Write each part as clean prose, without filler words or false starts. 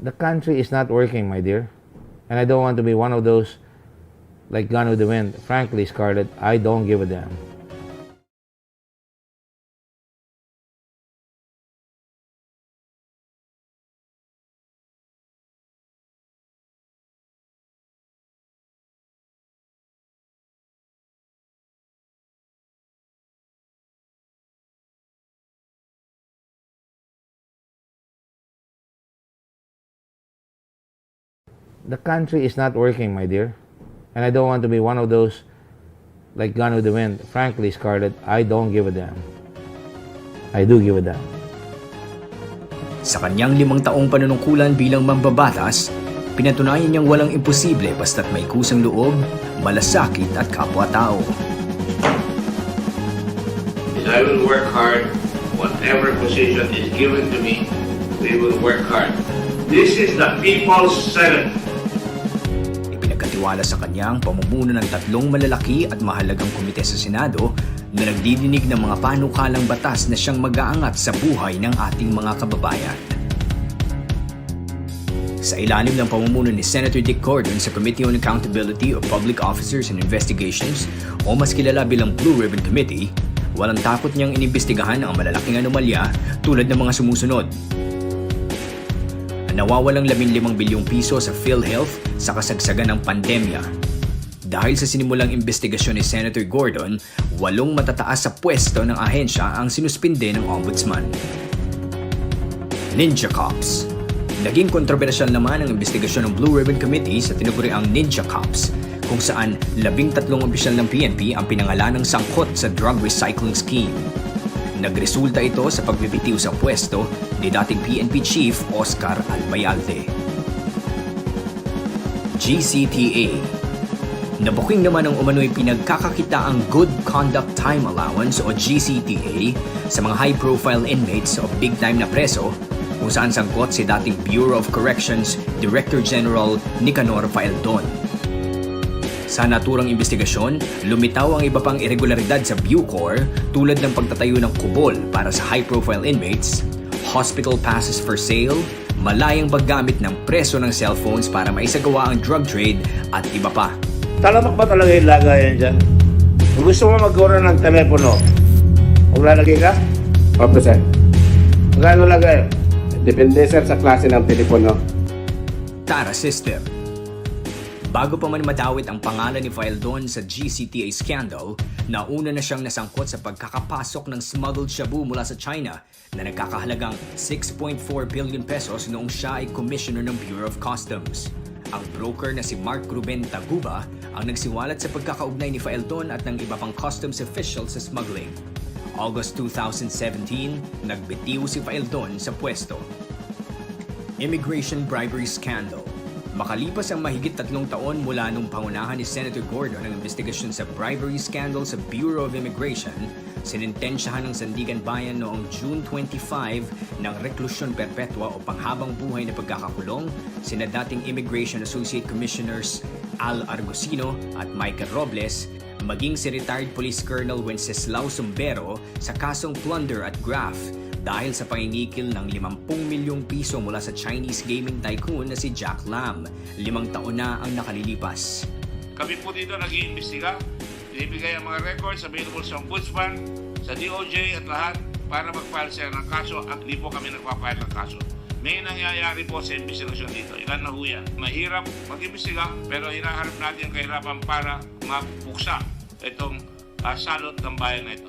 The country is not working, my dear. And I don't want to be one of those like Gone with the Wind. Frankly, Scarlett, I don't give a damn. The country is not working, my dear. And I don't want to be one of those like Gone with the Wind. Frankly, Scarlett, I don't give a damn. I do give a damn. Sa kanyang 5 taong panunungkulan bilang mambabatas, pinatunayan niyang walang imposible basta't may kusang loob, malasakit at kapwa-tao. I will work hard. Whatever position is given to me, we will work hard. This is the People's Senate. Ipinagkatiwala sa kanyang pamumuno ng 3 malalaki at mahalagang komite sa Senado na nagdidinig ng mga panukalang batas na siyang mag-aangat sa buhay ng ating mga kababayan. Sa ilalim ng pamumuno ni Senator Dick Gordon sa Committee on Accountability of Public Officers and Investigations o mas kilala bilang Blue Ribbon Committee, walang takot niyang inimbestigahan ang malalaking anomalya tulad ng mga sumusunod. Nawawalang 15 bilyong piso sa PhilHealth sa kasagsagan ng pandemya. Dahil sa sinimulang investigasyon ni Senator Gordon, 8 matataas sa pwesto ng ahensya ang sinuspinde ng Ombudsman. Ninja Cops. Naging kontrobersyal naman ang investigasyon ng Blue Ribbon Committee sa tinaguriang Ninja Cops, kung saan 13 opisyal ng PNP ang pinangalanang sangkot sa drug recycling scheme. Nagresulta ito sa pagbibitiw sa pwesto ni dating PNP Chief Oscar Albayalde. GCTA. Nabuking naman ang umano'y pinagkakakitaang Good Conduct Time Allowance o GCTA sa mga high-profile inmates o big-time na preso kung saan sangkot si dating Bureau of Corrections Director General Nicanor Faeldon. Sa naturang investigasyon, lumitaw ang iba pang irregularidad sa Bucor tulad ng pagtatayo ng kubol para sa high-profile inmates, hospital passes for sale, malayang paggamit ng preso ng cellphones para maisagawa ang drug trade at iba pa. Talamak ba talaga yung lagayan dyan? Kung gusto mo magkaroon ng telepono, maglalagay ka? Opo, sir. Magkano lagay? Depende, sir, sa klase ng telepono. Tara System. Bago pa man madawit ang pangalan ni Faeldon sa GCTA scandal, nauna na siyang nasangkot sa pagkakapasok ng smuggled shabu mula sa China na nagkakahalagang 6.4 billion pesos noong siya ay commissioner ng Bureau of Customs. Ang broker na si Mark Ruben Taguba ang nagsiwalat sa pagkakaugnay ni Faeldon at ng iba pang customs officials sa smuggling. August 2017, nagbitiw si Faeldon sa pwesto. Immigration Bribery Scandal. Makalipas ang mahigit 3 taon mula nung pangunahan ni Senator Gordon ang investigasyon sa bribery scandal sa Bureau of Immigration, sinintensyahan ng Sandigan Bayan noong June 25 ng reklusyon perpetua o panghabang buhay na pagkakakulong sina dating Immigration Associate Commissioners Al Argusino at Michael Robles, maging si retired Police Colonel Wenceslao Sumbero sa kasong plunder at graft dahil sa panginikil ng 50 milyong piso mula sa Chinese gaming tycoon na si Jack Lam. 5 taon na ang nakalilipas. Kami po dito nag-iimbestiga. Binibigay ang mga records available sa Ombudsman, sa DOJ at lahat para mag-file siya ng kaso at di po kami nagpa-file ng kaso. May nangyayari po sa investigasyon dito. Ilan na ho yan. Mahirap mag-imbestiga pero hinaharap natin ang kahirapan para mapuksa itong salot ng bayan na ito.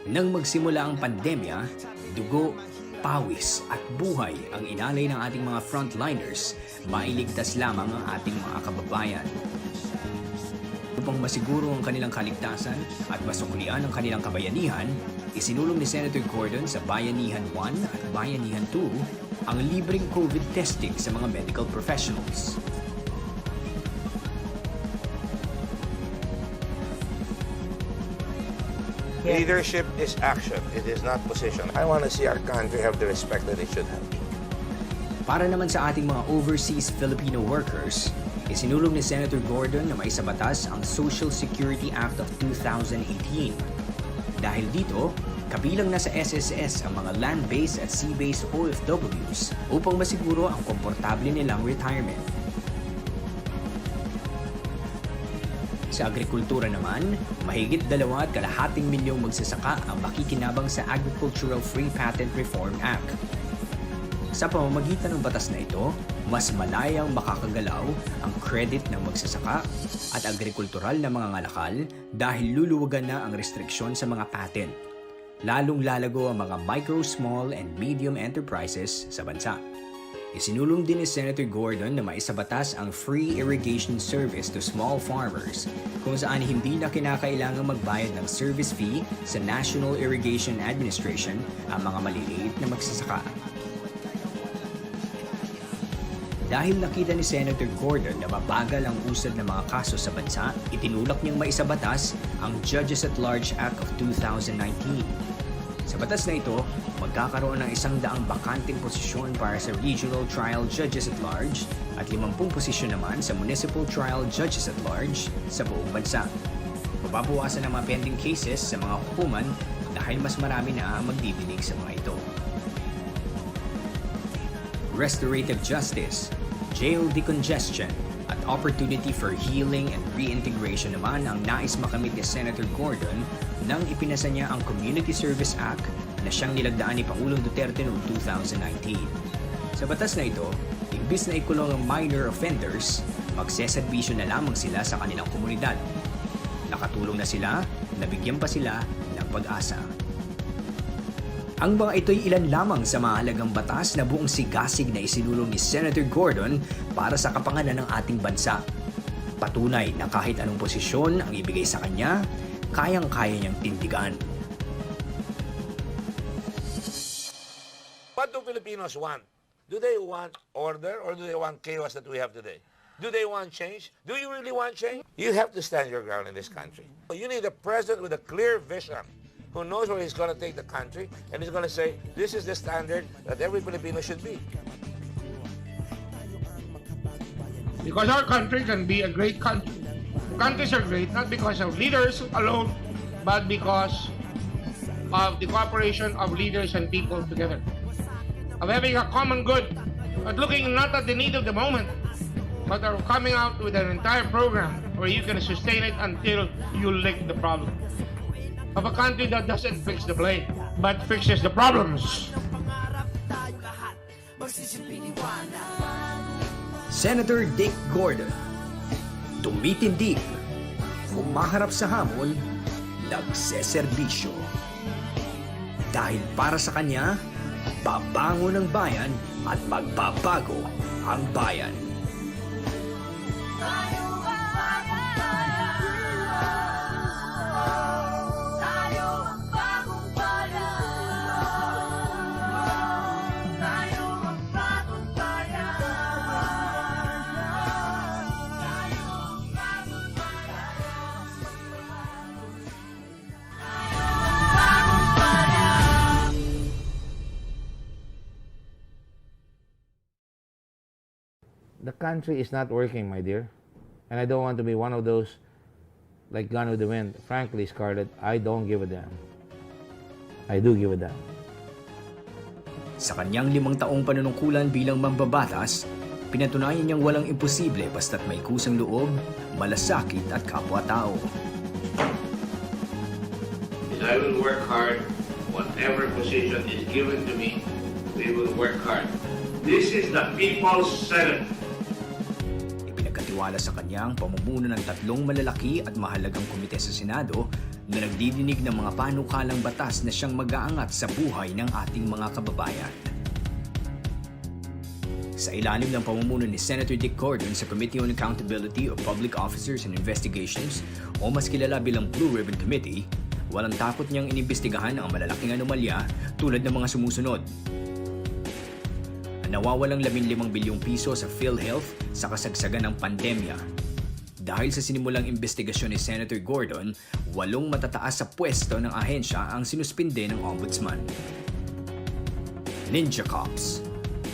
Nang magsimula ang pandemya, dugo, pawis at buhay ang inalay ng ating mga frontliners, mailigtas lamang ang ating mga kababayan. Upang masiguro ang kanilang kaligtasan at masuklian ang kanilang kabayanihan, isinulong ni Senator Gordon sa Bayanihan 1 at Bayanihan 2 ang libreng COVID testing sa mga medical professionals. Leadership is action. It is not position. I want to see our country have the respect that it should have. Para naman sa ating mga overseas Filipino workers, isinulong ni Senator Gordon na maisabatas ang Social Security Act of 2018. Dahil dito, Kabilang na sa SSS ang mga land-based at sea-based OFWs upang masiguro ang komportable nilang retirement. Sa agrikultura naman, mahigit 2.5 milyong magsasaka ang makikinabang sa Agricultural Free Patent Reform Act. Sa pamamagitan ng batas na ito, mas malayang makakagalaw ang credit ng magsasaka at agrikultural na mga ngalakal dahil luluwagan na ang restriksyon sa mga patent. Lalong lalago ang mga micro, small, and medium enterprises sa bansa. Isinulong din ni Senator Gordon na maisabatas ang free irrigation service to small farmers kung saan hindi na kinakailangang magbayad ng service fee sa National Irrigation Administration ang mga maliliit na magsasaka. Dahil nakita ni Senator Gordon na mabagal ang usad ng mga kaso sa bansa, itinulak niyang maisabatas ang Judges at Large Act of 2019. Sa batas na ito, magkakaroon ng 100 bakanteng posisyon para sa Regional Trial Judges at Large at 50 posisyon naman sa Municipal Trial Judges at Large sa buong bansa. Mababawasan ang mga pending cases sa mga hukuman dahil mas marami na ang magdidinig sa mga ito. Restorative justice, jail decongestion, at opportunity for healing and reintegration naman ang nais makamit ni Senator Gordon nang ipinasa niya ang Community Service Act na siyang nilagdaan ni Pangulong Duterte noong 2019. Sa batas na ito, imbis na ikulong ang minor offenders, magseserbisyo na lamang sila sa kanilang komunidad. Nakatulong na sila, nabigyan pa sila ng pag-asa. Ang mga ito'y ilan lamang sa mahalagang batas na buong sigasig na isinulong ni Senator Gordon para sa kapakanan ng ating bansa. Patunay na kahit anong posisyon ang ibigay sa kanya, kayang-kaya niyang tindigan. What do Filipinos want? Do they want order or do they want chaos that we have today? Do they want change? Do you really want change? You have to stand your ground in this country. You need a president with a clear vision who knows where he's going to take the country and he's going to say, this is the standard that every Filipino should be. Because our country can be a great country. Countries are great not because of leaders alone, but because of the cooperation of leaders and people together. Of having a common good, but looking not at the need of the moment, but are coming out with an entire program where you can sustain it until you lick the problem. Of a country that doesn't fix the blame, but fixes the problems. Senator Dick Gordon, tumitindig, humaharap sa hamon, nagseserbisyo. Dahil para sa kanya, babangon ang bayan at magbabago ang bayan. The country is not working, my dear. And I don't want to be one of those like Gone with the Wind. Frankly, Scarlett, I don't give a damn. I do give a damn. Sa kanyang 5 taong panunungkulan bilang mambabatas, pinatunayan niyang walang imposible basta't may kusang loob, malasakit at kapwa-tao. I will work hard. Whatever position is given to me, we will work hard. This is the People's Senate. Ipinagkatiwala sa kanya ang pamumuno ng 3 malalaki at mahalagang komite sa Senado na nagdidinig ng mga panukalang batas na siyang mag-aangat sa buhay ng ating mga kababayan. Sa ilalim ng pamumuno ni Senator Dick Gordon sa Committee on Accountability of Public Officers and Investigations o mas kilala bilang Blue Ribbon Committee, walang takot niyang inimbestigahan ang malalaking anomalya tulad ng mga sumusunod. Nawawalang 15 bilyong piso sa PhilHealth sa kasagsagan ng pandemya. Dahil sa sinimulang investigasyon ni Senator Gordon, 8 matataas sa pwesto ng ahensya ang sinuspinde ng Ombudsman. Ninja Cops.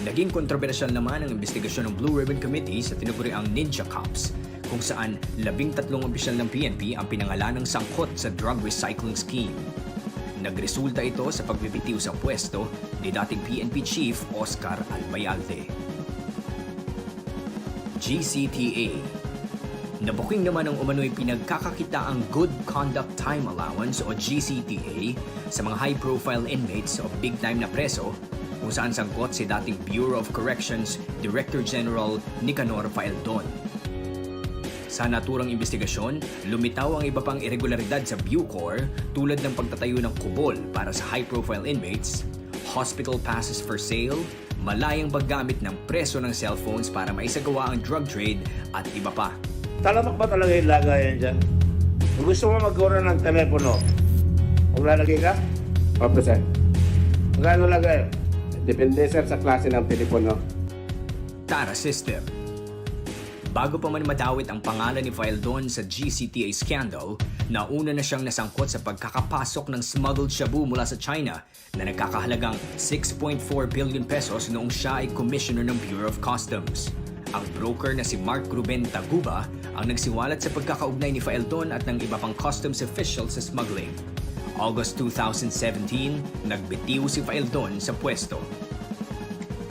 Naging kontrobersyal naman ang investigasyon ng Blue Ribbon Committee sa tinaguriang Ninja Cops, kung saan 13 opisyal ng PNP ang pinangalan ng sangkot sa drug recycling scheme. Nagresulta ito sa pagbibitiw sa pwesto ni dating PNP Chief Oscar Albayalde. GCTA. Nabuking naman ang umano'y pinagkakakitaang Good Conduct Time Allowance o GCTA sa mga high-profile inmates o big-time na preso kung saan sangkot si dating Bureau of Corrections Director General Nicanor Faeldon. Sa naturang imbestigasyon, lumitaw ang iba pang irregularidad sa Bucor tulad ng pagtatayo ng kubol para sa high-profile inmates, hospital passes for sale, malayang paggamit ng preso ng cellphones para maisagawa ang drug trade at iba pa. Talamak ba talaga yung lagayan dyan? Kung gusto mo magkaroon ng telepono, maglalagay ka? Opo, sir. Magkano lagay? Depende, sir, sa klase ng telepono. Tara System. Bago pa man madawit ang pangalan ni Faeldon sa GCTA scandal, nauna na siyang nasangkot sa pagkakapasok ng smuggled shabu mula sa China na nagkakahalagang 6.4 billion pesos noong siya ay commissioner ng Bureau of Customs. Ang broker na si Mark Ruben Taguba ang nagsiwalat sa pagkakaugnay ni Faeldon at ng iba pang customs officials sa smuggling. August 2017, nagbitiw si Faeldon sa pwesto.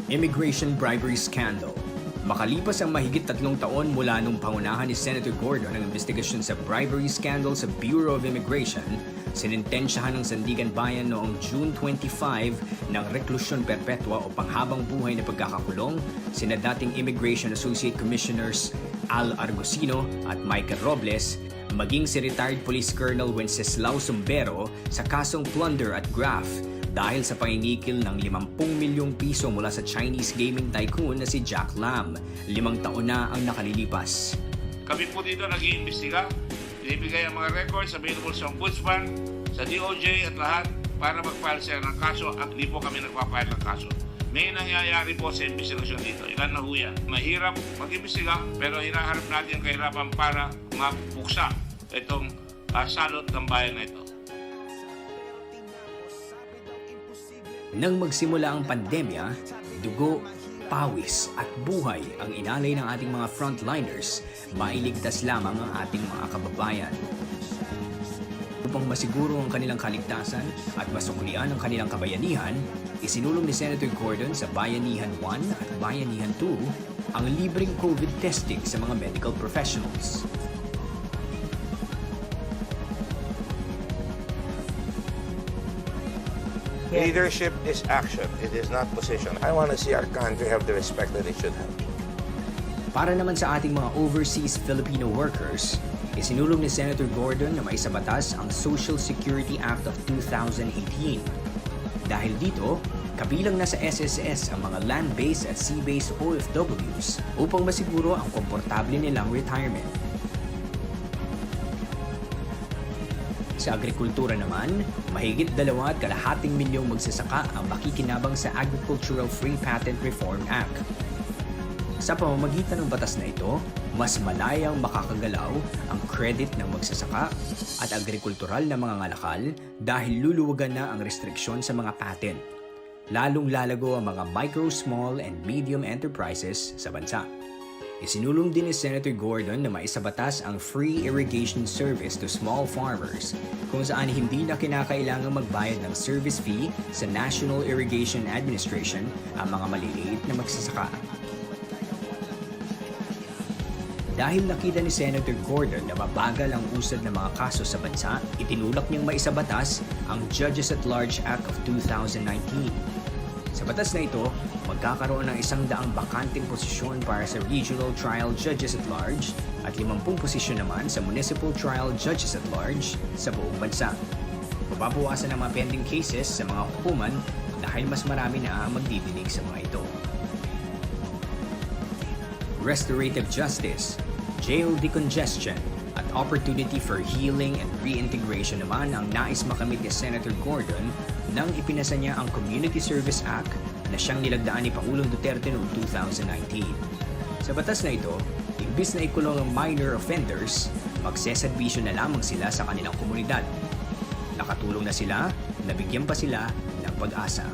Immigration Bribery Scandal. Makalipas ang mahigit 3 taon mula nung pangunahan ni Senator Gordon ang investigasyon sa bribery scandal sa Bureau of Immigration, sinintensyahan ng Sandigan Bayan noong June 25 ng reklusyon perpetua o panghabang buhay na pagkakakulong sina dating Immigration Associate Commissioners Al Argosino at Michael Robles, maging si retired Police Colonel Wenceslao Sumbero sa kasong plunder at graft dahil sa pangingikil ng 50 milyong piso mula sa Chinese gaming tycoon na si Jack Lam. 5 taon na ang nakalilipas. Kami po dito nag-iimbestiga. Ibigay ang mga records available sa ombudsman, sa DOJ at lahat para mag-file sila ng kaso at hindi po kami nagpa-file ng kaso. May nangyayari po sa investigasyon dito. Ilan na ho yan. Mahirap mag-imbestiga pero hinaharap natin ang kahirapan para mapuksa itong salot ng bayan na ito. Nang magsimula ang pandemya, dugo, pawis at buhay ang inalay ng ating mga frontliners, mailigtas lamang ang ating mga kababayan. Upang masiguro ang kanilang kaligtasan at masuklian ang kanilang kabayanihan, isinulong ni Senator Gordon sa Bayanihan 1 at Bayanihan 2 ang libreng COVID testing sa mga medical professionals. Leadership is action. It is not position. I want to see our country have the respect that it should have. Para naman sa ating mga overseas Filipino workers, isinulong ni Senator Gordon na maisabatas ang Social Security Act of 2018. Dahil dito, kabilang na sa SSS ang mga land-based at sea-based OFWs upang masiguro ang komportable nilang retirement. Sa agrikultura naman, mahigit 2.2 milyong magsasaka ang makikinabang sa Agricultural Free Patent Reform Act. Sa pamamagitan ng batas na ito, mas malayang makakagalaw ang credit ng magsasaka at agrikultural na mga ngalakal dahil luluwagan na ang restriksyon sa mga patent. Lalong lalago ang mga micro, small, and medium enterprises sa bansa. Isinulong din ni Senator Gordon na maisabatas ang free irrigation service to small farmers kung saan hindi na kinakailangang magbayad ng service fee sa National Irrigation Administration ang mga maliliit na magsasaka. Dahil nakita ni Senator Gordon na mabagal ang usad ng mga kaso sa bansa, itinulak niyang maisabatas ang Judges at Large Act of 2019. Sa batas na ito, magkakaroon ng 100 bakanting posisyon para sa Regional Trial Judges at Large at 50 posisyon naman sa Municipal Trial Judges at Large sa buong bansa. Mababawasan ang mga pending cases sa mga hukuman dahil mas marami na ang magdidinig sa mga ito. Restorative justice, jail decongestion, at opportunity for healing and reintegration naman ang nais makamit ni Senator Gordon nang ipinasa niya ang Community Service Act na siyang nilagdaan ni Pangulong Duterte noong 2019. Sa batas na ito, imbis na ikulong ang minor offenders, magseserbisyo na lamang sila sa kanilang komunidad. Nakatulong na sila, nabigyan pa sila ng pag-asa.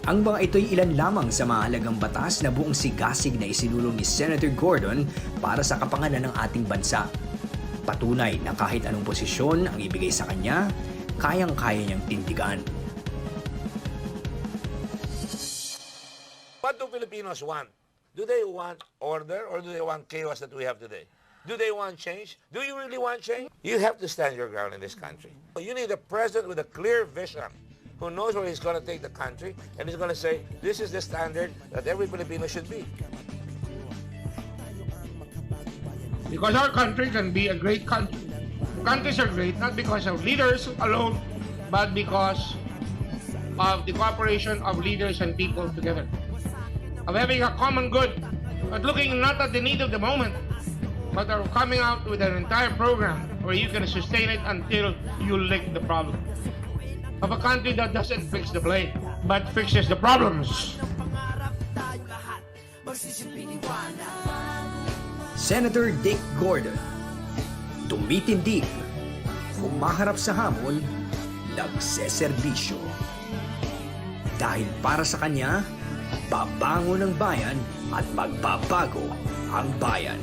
Ang mga ito'y ilan lamang sa mahalagang batas na buong sigasig na isinulong ni Senator Gordon para sa kapakanan ng ating bansa. Patunay na kahit anong posisyon ang ibigay sa kanya, kayang-kaya niyang tindigan. What do Filipinos want? Do they want order or do they want chaos that we have today? Do they want change? Do you really want change? You have to stand your ground in this country. You need a president with a clear vision who knows where he's going to take the country and he's going to say, this is the standard that every Filipino should be. Because our country can be a great country. Countries are great not because of leaders alone, but because of the cooperation of leaders and people together. Of having a common good, but looking not at the need of the moment, but are coming out with an entire program where you can sustain it until you lick the problem. Of a country that doesn't fix the blame, but fixes the problems. Senator Dick Gordon, tumitindig, humaharap sa hamon, nagseserbisyo. Dahil para sa kanya, babango ng bayan at magbabago ang bayan.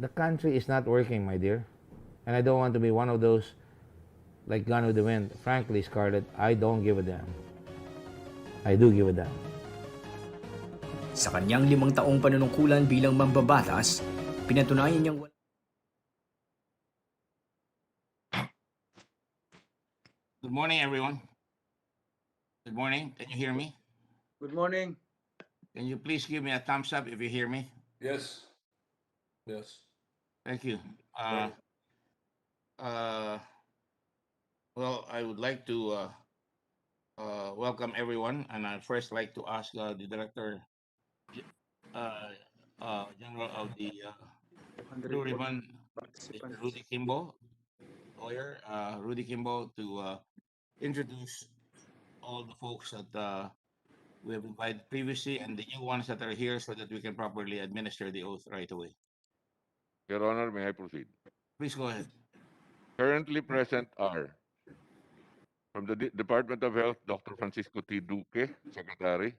The country is not working, my dear. And I don't want to be one of those like Gone with the Wind. Frankly, Scarlett, I don't give a damn. I do give a damn. Sa kanyang 5 taong panunungkulan bilang mambabatas, pinatunayan niyang Good morning, everyone. Good morning. Can you hear me? Good morning. Can you please give me a thumbs up if you hear me? Yes. Yes. Thank you. Well, I would like to welcome everyone, and I'd first like to ask the Director General of the Blue Ribbon, Mr. Rudy Kimbo, lawyer, Rudy Kimbo, to introduce all the folks that we have invited previously and the new ones that are here so that we can properly administer the oath right away. Your Honor, may I proceed? Please go ahead. Currently present are from the Department of Health, Dr. Francisco T. Duque, Secretary.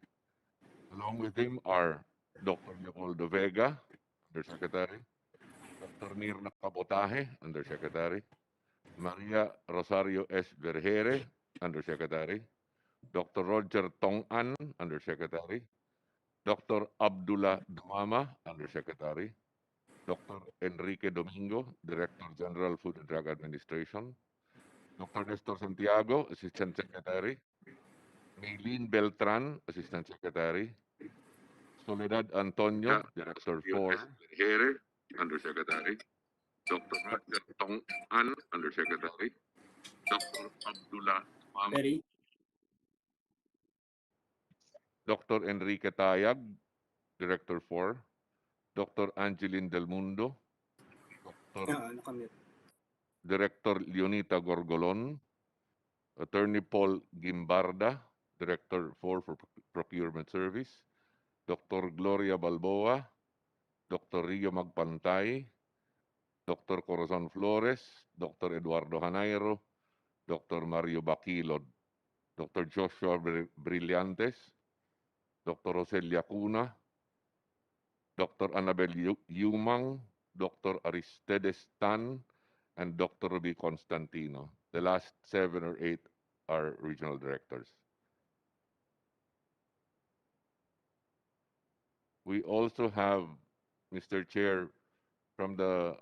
Along with him are Dr. Leopoldo Vega, Undersecretary. Dr. Mirna Cabotaje, Undersecretary. Maria Rosario S. Vergere, Undersecretary. Dr. Roger Tong-an, Undersecretary. Dr. Abdullah Dumama, Undersecretary. Dr. Enrique Domingo, Director General, Food and Drug Administration. Dr. Nestor Santiago, Assistant Secretary. Maylene Beltran, Assistant Secretary. Soledad Antonio, Director 4. Here, Undersecretary. Dr. Roger Tong-an, Undersecretary. Dr. Abdullah Dumama. Dr. Enrique Tayag, Director 4. Dr. Angeline Del Mundo, Director Leonita Gorgolon, Attorney Paul Gimbarda, Director 4 for Procurement Service, Dr. Gloria Balboa, Dr. Rio Magpantay, Dr. Corazon Flores, Dr. Eduardo Janairo, Dr. Mario Baquilod, Dr. Joshua Brillantes, Dr. Roselia Cuna, Dr. Annabel Yumang, Dr. Aristides Tan, and Dr. Ruby Constantino. The last 7 or 8 are regional directors. We also have, Mr. Chair, from the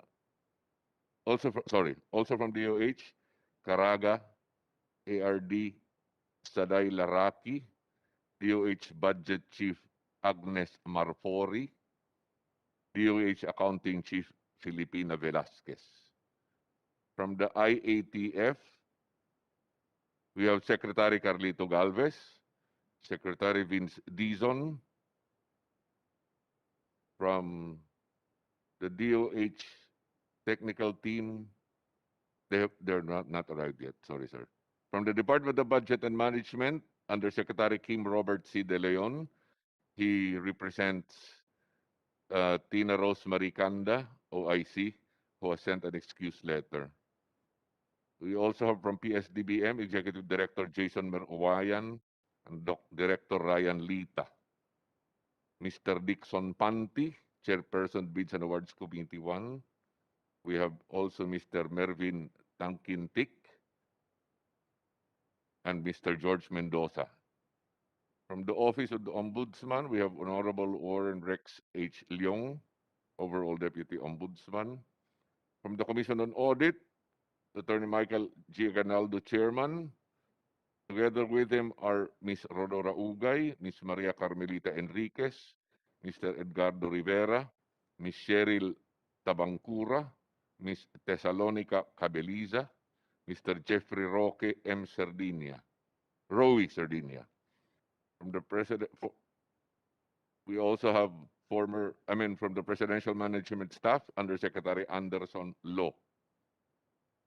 also from DOH, Caraga, ARD, Saday Laraki, DOH Budget Chief Agnes Marfori, DOH Accounting Chief Filipina Velasquez. From the IATF, we have Secretary Carlito Galvez, Secretary Vince Dizon. From the DOH technical team, they're not arrived yet. Sorry, sir. From the Department of Budget and Management, Undersecretary Kim Robert C. De Leon, he represents Tina Rose Maricanda, OIC, who has sent an excuse letter. We also have from PSDBM, Executive Director Jason Merwayan and Director Ryan Lita. Mr. Dixon Panti, Chairperson Bids and Awards Committee 1. We have also Mr. Mervin Tangkintik and Mr. George Mendoza. From the Office of the Ombudsman, we have Honorable Warren Rex H. Leong, Overall Deputy Ombudsman. From the Commission on Audit, Attorney Michael G. Ganaldo, Chairman. Together with him are Ms. Rodora Ugay, Ms. Maria Carmelita Enriquez, Mr. Edgardo Rivera, Ms. Cheryl Tabangcura, Ms. Thessalonica Cabeliza, Mr. Jeffrey Roque M. Roe Sardinia. From the President, we also have from the Presidential Management Staff, Undersecretary Anderson Lo.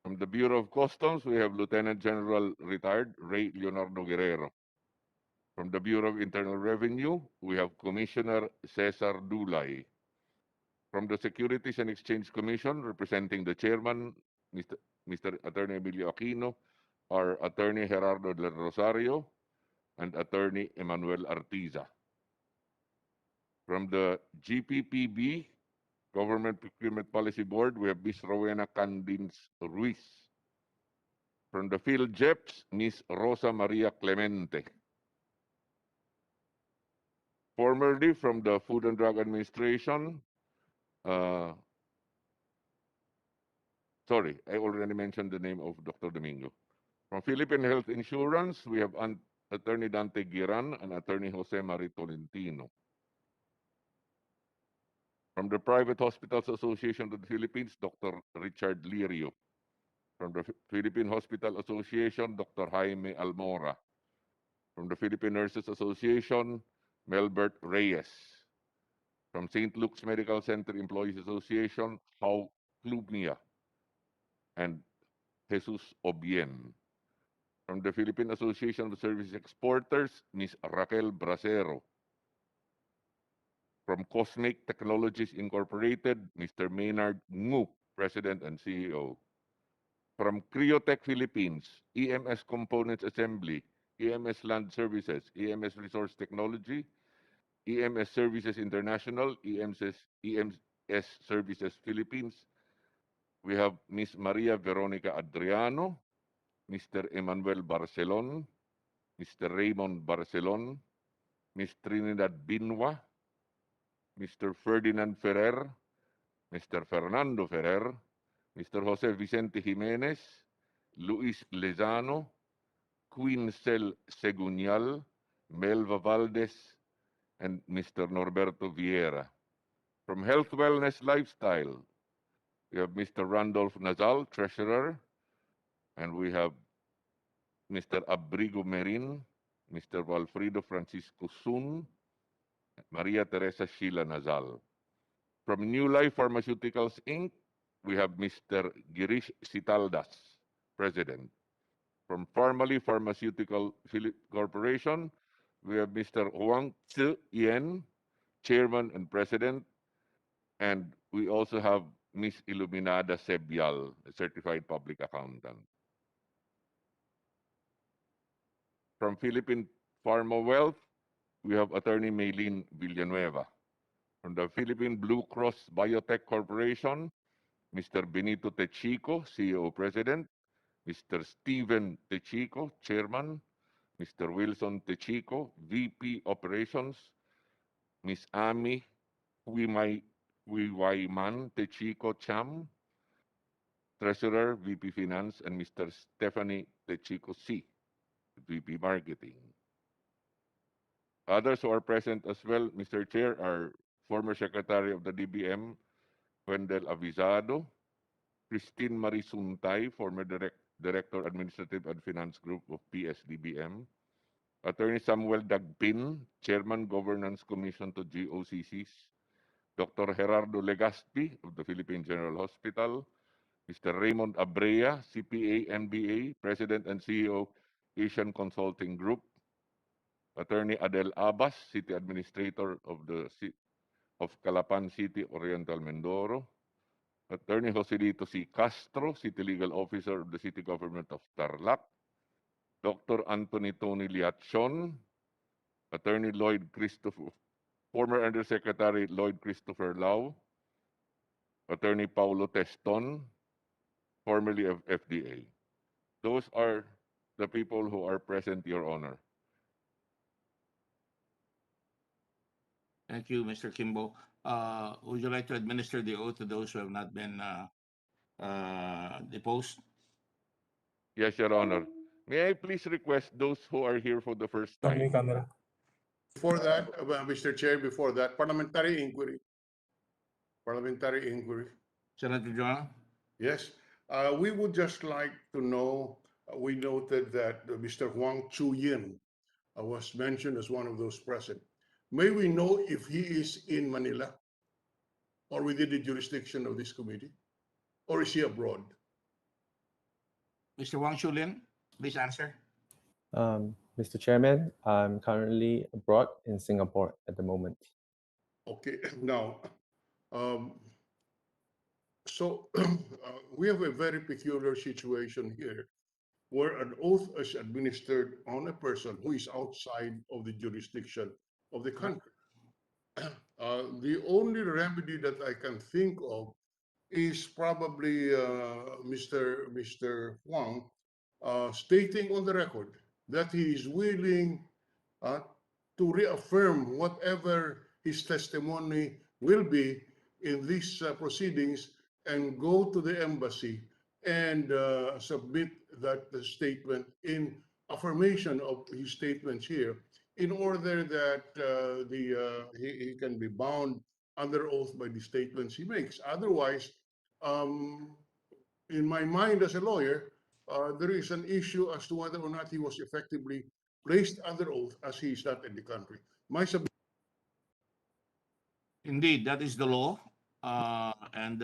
From the Bureau of Customs, we have Lieutenant General Retired Ray Leonardo Guerrero. From the Bureau of Internal Revenue, we have Commissioner Cesar Dulay. From the Securities and Exchange Commission, representing the Chairman, Mr. Attorney Emilio Aquino, our Attorney Gerardo Del Rosario, and Attorney Emmanuel Artiza. From the GPPB, Government Procurement Policy Board, we have Ms. Rowena Candins Ruiz. From the PhilJEPS, Ms. Rosa Maria Clemente. Formerly from the Food and Drug Administration, sorry, I already mentioned the name of Dr. Domingo. From Philippine Health Insurance, we have Attorney Dante Giran and Attorney Jose Marie Tolentino. From the Private Hospitals Association of the Philippines, Dr. Richard Lirio. From the Philippine Hospital Association, Dr. Jaime Almora. From the Philippine Nurses Association, Melbert Reyes. From St. Luke's Medical Center Employees Association, Hau Clubnia and Jesus Obien. From the Philippine Association of Service Exporters, Ms. Raquel Bracero. From Cosmic Technologies Incorporated, Mr. Maynard Ngu, President and CEO. From Criotech Philippines, EMS Components Assembly, EMS Land Services, EMS Resource Technology, EMS Services International, EMS Services Philippines. We have Ms. Maria Veronica Adriano, Mr. Emmanuel Barcelon, Mr. Raymond Barcelon, Ms. Trinidad Binwa, Mr. Ferdinand Ferrer, Mr. Fernando Ferrer, Mr. Jose Vicente Jimenez, Luis Lezano, Quincel Segunyal, Melva Valdez, and Mr. Norberto Vieira. From Health Wellness Lifestyle, we have Mr. Randolph Nazal, Treasurer, and we have Mr. Abrigo Merin, Mr. Walfrido Francisco Sun, Maria Teresa Sheila Nazal. From New Life Pharmaceuticals, Inc., we have Mr. Girish Sitaldas, President. From Pharmally Pharmaceutical Corporation, we have Mr. Huang Tzu Yen, Chairman and President. And we also have Ms. Iluminada Sebyal, a Certified Public Accountant. From Philippine Pharma Wealth, we have Attorney Maylene Villanueva. From the Philippine Blue Cross Biotech Corporation, Mr. Benito Techico, CEO President, Mr. Steven Techico, Chairman, Mr. Wilson Techico, VP Operations, Ms. Ami Huiwaiman Techico Cham, Treasurer, VP Finance, and Mr. Stephanie Techico C, VP Marketing. Others who are present as well, Mr. Chair, are former Secretary of the DBM, Wendell Avisado, Christine Marie Suntay, former Director Administrative and Finance Group of PSDBM, Attorney Samuel Dagpin, Chairman Governance Commission to GOCCs, Dr. Gerardo Legaspi of the Philippine General Hospital, Mr. Raymond Abrea, CPA, MBA, President and CEO, Asian Consulting Group, Attorney Adel Abbas, City Administrator of the of Calapan City, Oriental Mindoro, Attorney Joselito C. Castro, City Legal Officer of the City Government of Tarlac, Dr. Anthony Tony Liachon, Attorney Lloyd Christopher, former Undersecretary Lloyd Christopher Lau, Attorney Paulo Teston, formerly of FDA. Those are the people who are present, Your Honor. Thank you, Mr. Kimbo. Would you like to administer the oath to those who have not been deposed? Yes, Your Honor. May I please request those who are here for the first time? Before that, Mr. Chair, before that, parliamentary inquiry. Parliamentary inquiry. Senator Joanna? Yes. We would just like to know, we noted that Mr. Huang Chu-yin was mentioned as one of those present. May we know if he is in Manila or within the jurisdiction of this committee, or is he abroad? Mr. Wang Shulin, please answer. Mr. Chairman, I'm currently abroad in Singapore at the moment. Okay, now, so we have a very peculiar situation here where an oath is administered on a person who is outside of the jurisdiction of the country. The only remedy that I can think of is probably Mr. Huang stating on the record that he is willing to reaffirm whatever his testimony will be in these proceedings and go to the embassy and submit that statement in affirmation of his statements here in order that he can be bound under oath by the statements he makes. Otherwise, in my mind as a lawyer, there is an issue as to whether or not he was effectively placed under oath as he is not in the country. Indeed, that is the law. And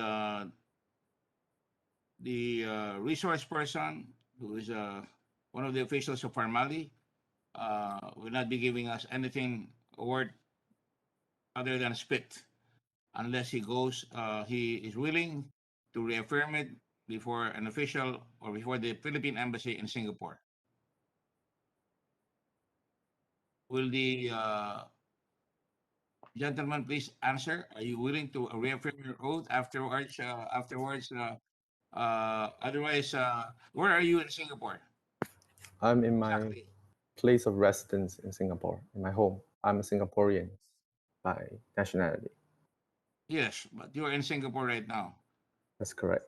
the resource person, who is one of the officials of Farmali, will not be giving us anything word other than spit unless he goes, he is willing to reaffirm it before an official or before the Philippine Embassy in Singapore. Will the gentleman please answer? Are you willing to reaffirm your oath afterwards? Otherwise, where are you in Singapore? I'm in my Exactly. place of residence in Singapore, in my home. I'm a Singaporean by nationality. Yes, but you are in Singapore right now. That's correct.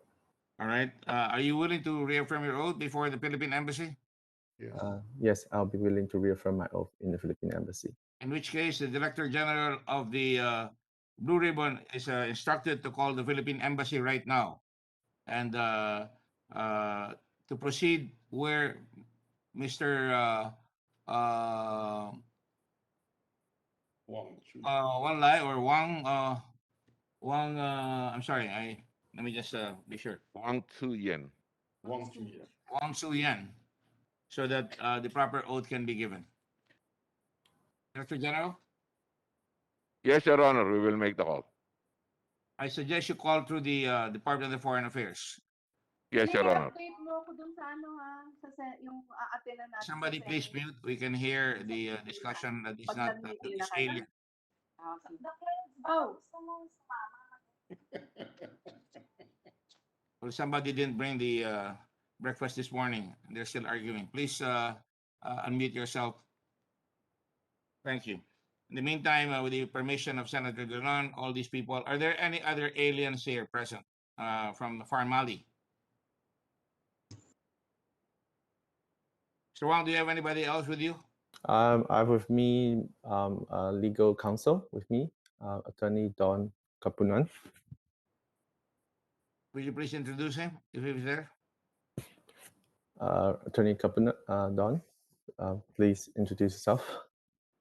All right. Are you willing to reaffirm your oath before the Philippine Embassy? Yes. Yes, I'll be willing to reaffirm my oath in the Philippine Embassy. In which case, the Director General of the Blue Ribbon is instructed to call the Philippine Embassy right now and to proceed where Mr. Wang Lai or Wang, I'm sorry, let me just be sure. Wang Chu-yen. Wang Chu-yen. Wang Su-yen, so that the proper oath can be given. Director General, Yes, Your Honor, we will make the call. I suggest you call through the Department of Foreign Affairs. Yes, Your Honor. update mo ako dun sa ano ha, yung aatenan natin. Somebody sa please Senate. mute. We can hear the discussion that is Pag not nag-meeting is na kayo. alien. Oh, Well, somebody didn't bring the breakfast this morning. They're still arguing. Please unmute yourself. Thank you. In the meantime, with the permission of Senator Ganon, all these people, are there any other aliens here present from Farmali? Mr. Wang, do you have anybody else with you? I have with me legal counsel with me, Attorney Don Kapunan. Will you please introduce him if he's there? Attorney Kapunan, Don, please introduce yourself.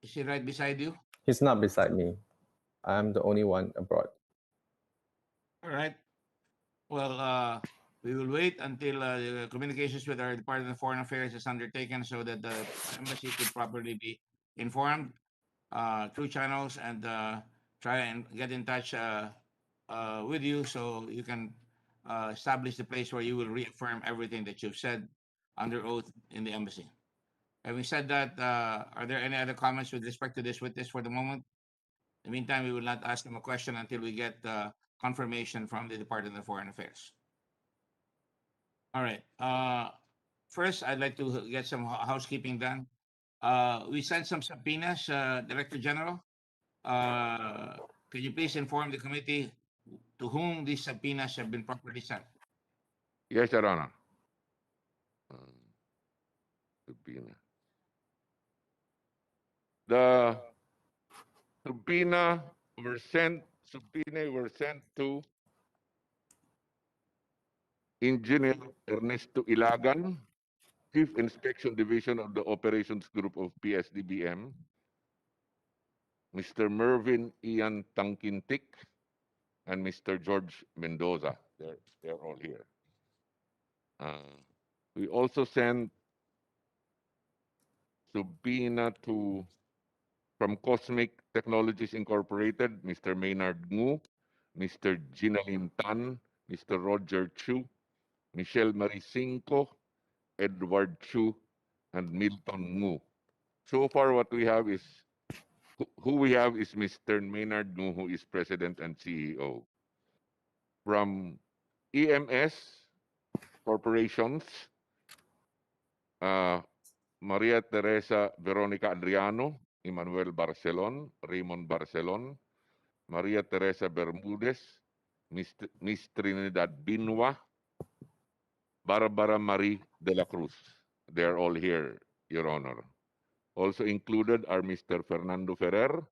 Is he right beside you? He's not beside me. I'm the only one abroad. All right. Well, We will wait until the communications with our Department of Foreign Affairs is undertaken so that the embassy could properly be informed through channels and try and get in touch with you so you can establish the place where you will reaffirm everything that you've said under oath in the embassy. Having said that, are there any other comments with respect to this witness for the moment? In the meantime, we will not ask him a question until we get confirmation from the Department of Foreign Affairs. All right. First, I'd like to get some housekeeping done. We sent some subpoenas, Director General. Can you please inform the committee to whom these subpoenas have been properly sent? Yes, Your Honor. Subpoena. The subpoena were sent to Engineer Ernesto Ilagan, Chief Inspection Division of the Operations Group of PSDBM, Mr. Mervin Ian Tangkintik, and Mr. George Mendoza. They're all here. We also sent subpoena from Cosmic Technologies Incorporated, Mr. Maynard Ngu, Mr. Ginalin Tan, Mr. Roger Chu, Michelle Marie Cinco, Edward Chu, and Milton Ngu. So far, what we have is who we have is Mr. Maynard Ngu, who is President and CEO. From EMS Corporations, Maria Teresa Veronica Adriano, Emmanuel Barcelon, Raymond Barcelon, Maria Teresa Bermudez, Miss Trinidad Binwa, Barbara Marie de la Cruz. They're all here, Your Honor. Also included are Mr. Fernando Ferrer,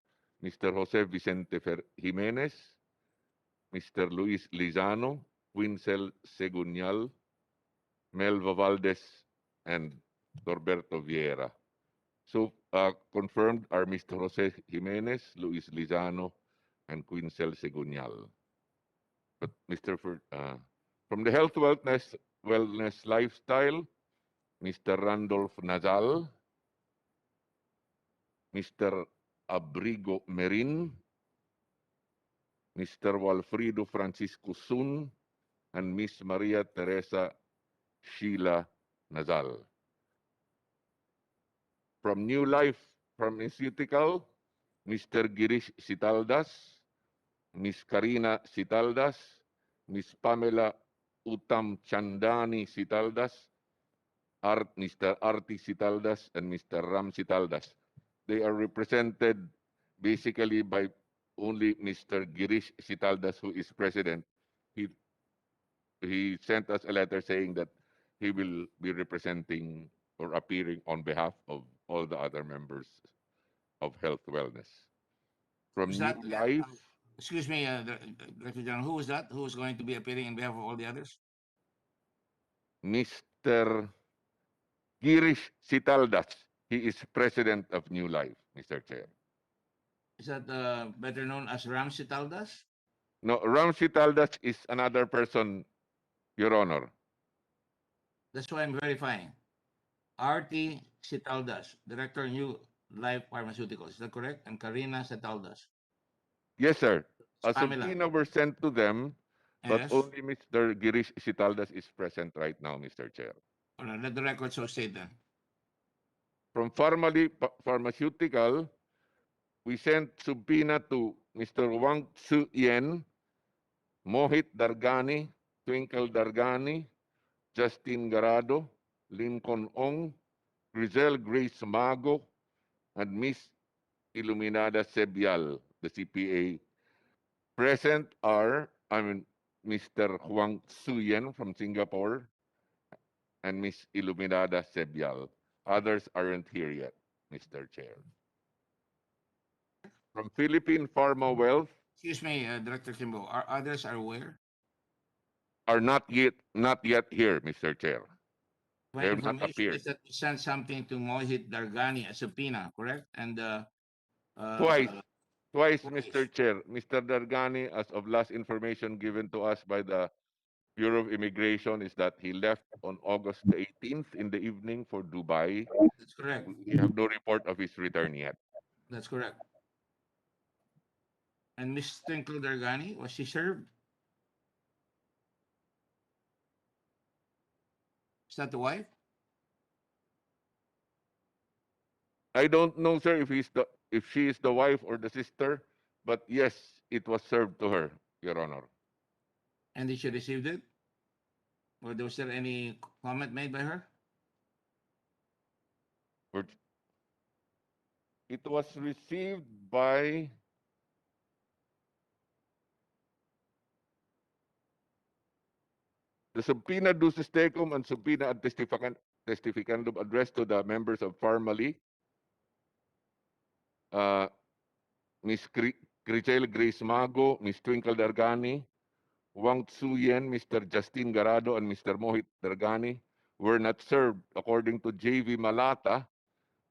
Mr. Jose Vicente Jimenez, Mr. Luis Lizano, Quincel Segunyal, Melva Valdez, and Norberto Vieira. So confirmed are Mr. Jose Jimenez, Luis Lizano, and Quincel Segunyal. But from the Health Wellness Lifestyle, Mr. Randolph Nazal, Mr. Abrigo Merin, Mr. Walfrido Francisco Sun, and Miss Maria Teresa Sheila Nazal. From New Life Pharmaceutical, Mr. Girish Sitaldas, Miss Karina Sitaldas, Miss Pamela Uttam Chandani Sitaldas, Mr. Arti Sitaldas, and Mr. Ram Sitaldas. They are represented basically by only Mr. Girish Sitaldas, who is president. He sent us a letter saying that he will be representing or appearing on behalf of all the other members of Health Wellness. From Who's New that? Life, Excuse me, Director General, who is that? Who is going to be appearing on behalf of all the others? Mr. Girish Sitaldas. He is president of New Life, Mr. Chair. Is that better known as Ram Sitaldas? No, Ram Sitaldas is another person, Your Honor. That's why I'm verifying. RT Sitaldas, Director New Life Pharmaceuticals. Is that correct? And Karina Sitaldas. Yes, sir. A Pamela. subpoena were sent to them, but Yes. only Mr. Girish Sitaldas is present right now, Mr. Chair. All right, let the record so state then. From Pharmaceutical, we sent subpoena to Mr. Wang Tzu Yen, Mohit Dargani, Twinkle Dargani, Justin Garado, Lincoln Ong, Grizel Grace Mago, and Miss Iluminada Sebial, the CPA. Present are, Mr. Huang Tzu-yen from Singapore and Miss Iluminada Sebial. Others aren't here yet, Mr. Chair. From Philippine Pharma Wealth Excuse me, Director Kimbo. Are others are where? are not yet here, Mr. Chair. My They have not information appeared. is that you sent something to Mohit Dargani, a subpoena, correct? And Twice, Mr. Chair. Mr. Dargani, as of last information given to us by the Bureau of Immigration is that he left on August the 18th in the evening for Dubai. That's correct. We have no report of his return yet. That's correct. And Miss Twinkle Dargani, was she served? Is that the wife? I don't know, sir, if she is the wife or the sister, but yes, it was served to her, Your Honor. And did she receive it? Or was there any comment made by her? Or- It was received by the subpoena duces tecum and subpoena ad testificandum addressed to the members of Farmally, Ms. Crichel Grace Mago, Ms. Twinkle Dargani, Wang Tsuyen, Mr. Justin Garado, and Mr. Mohit Dargani were not served according to J.V. Malata,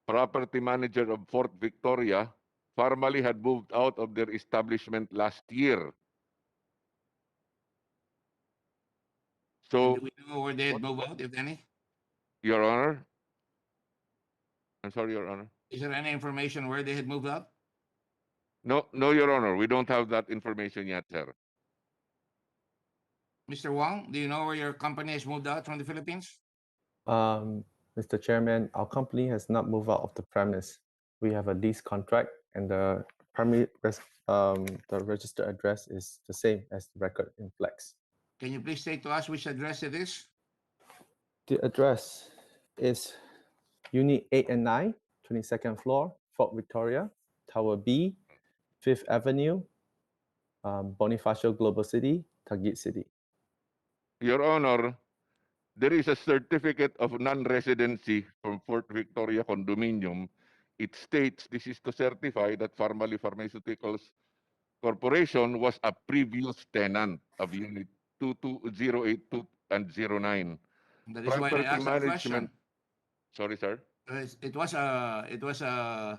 property manager of Fort Victoria. Farmally had moved out of their establishment last year. And So, do we know where they had moved out, if any? Your Honor, I'm sorry, Your Honor. Is there any information where they had moved out? No, Your Honor, we don't have that information yet, sir. Mr. Wang, do you know where your company has moved out from the Philippines? Mr. Chairman, our company has not moved out of the premise. We have a lease contract, and the the registered address is the same as the record in Flex. Can you please state to us which address it is? The address is Unit 8 and 9, 22nd floor, Fort Victoria, Tower B, 5th Avenue, Bonifacio Global City, Taguig City. Your Honor, there is a certificate of non-residency from Fort Victoria Condominium. It states this is to certify that Farmally Pharmaceuticals Corporation was a previous tenant of Unit 22082 and 09. That is why I asked that question. Sorry, sir. It was an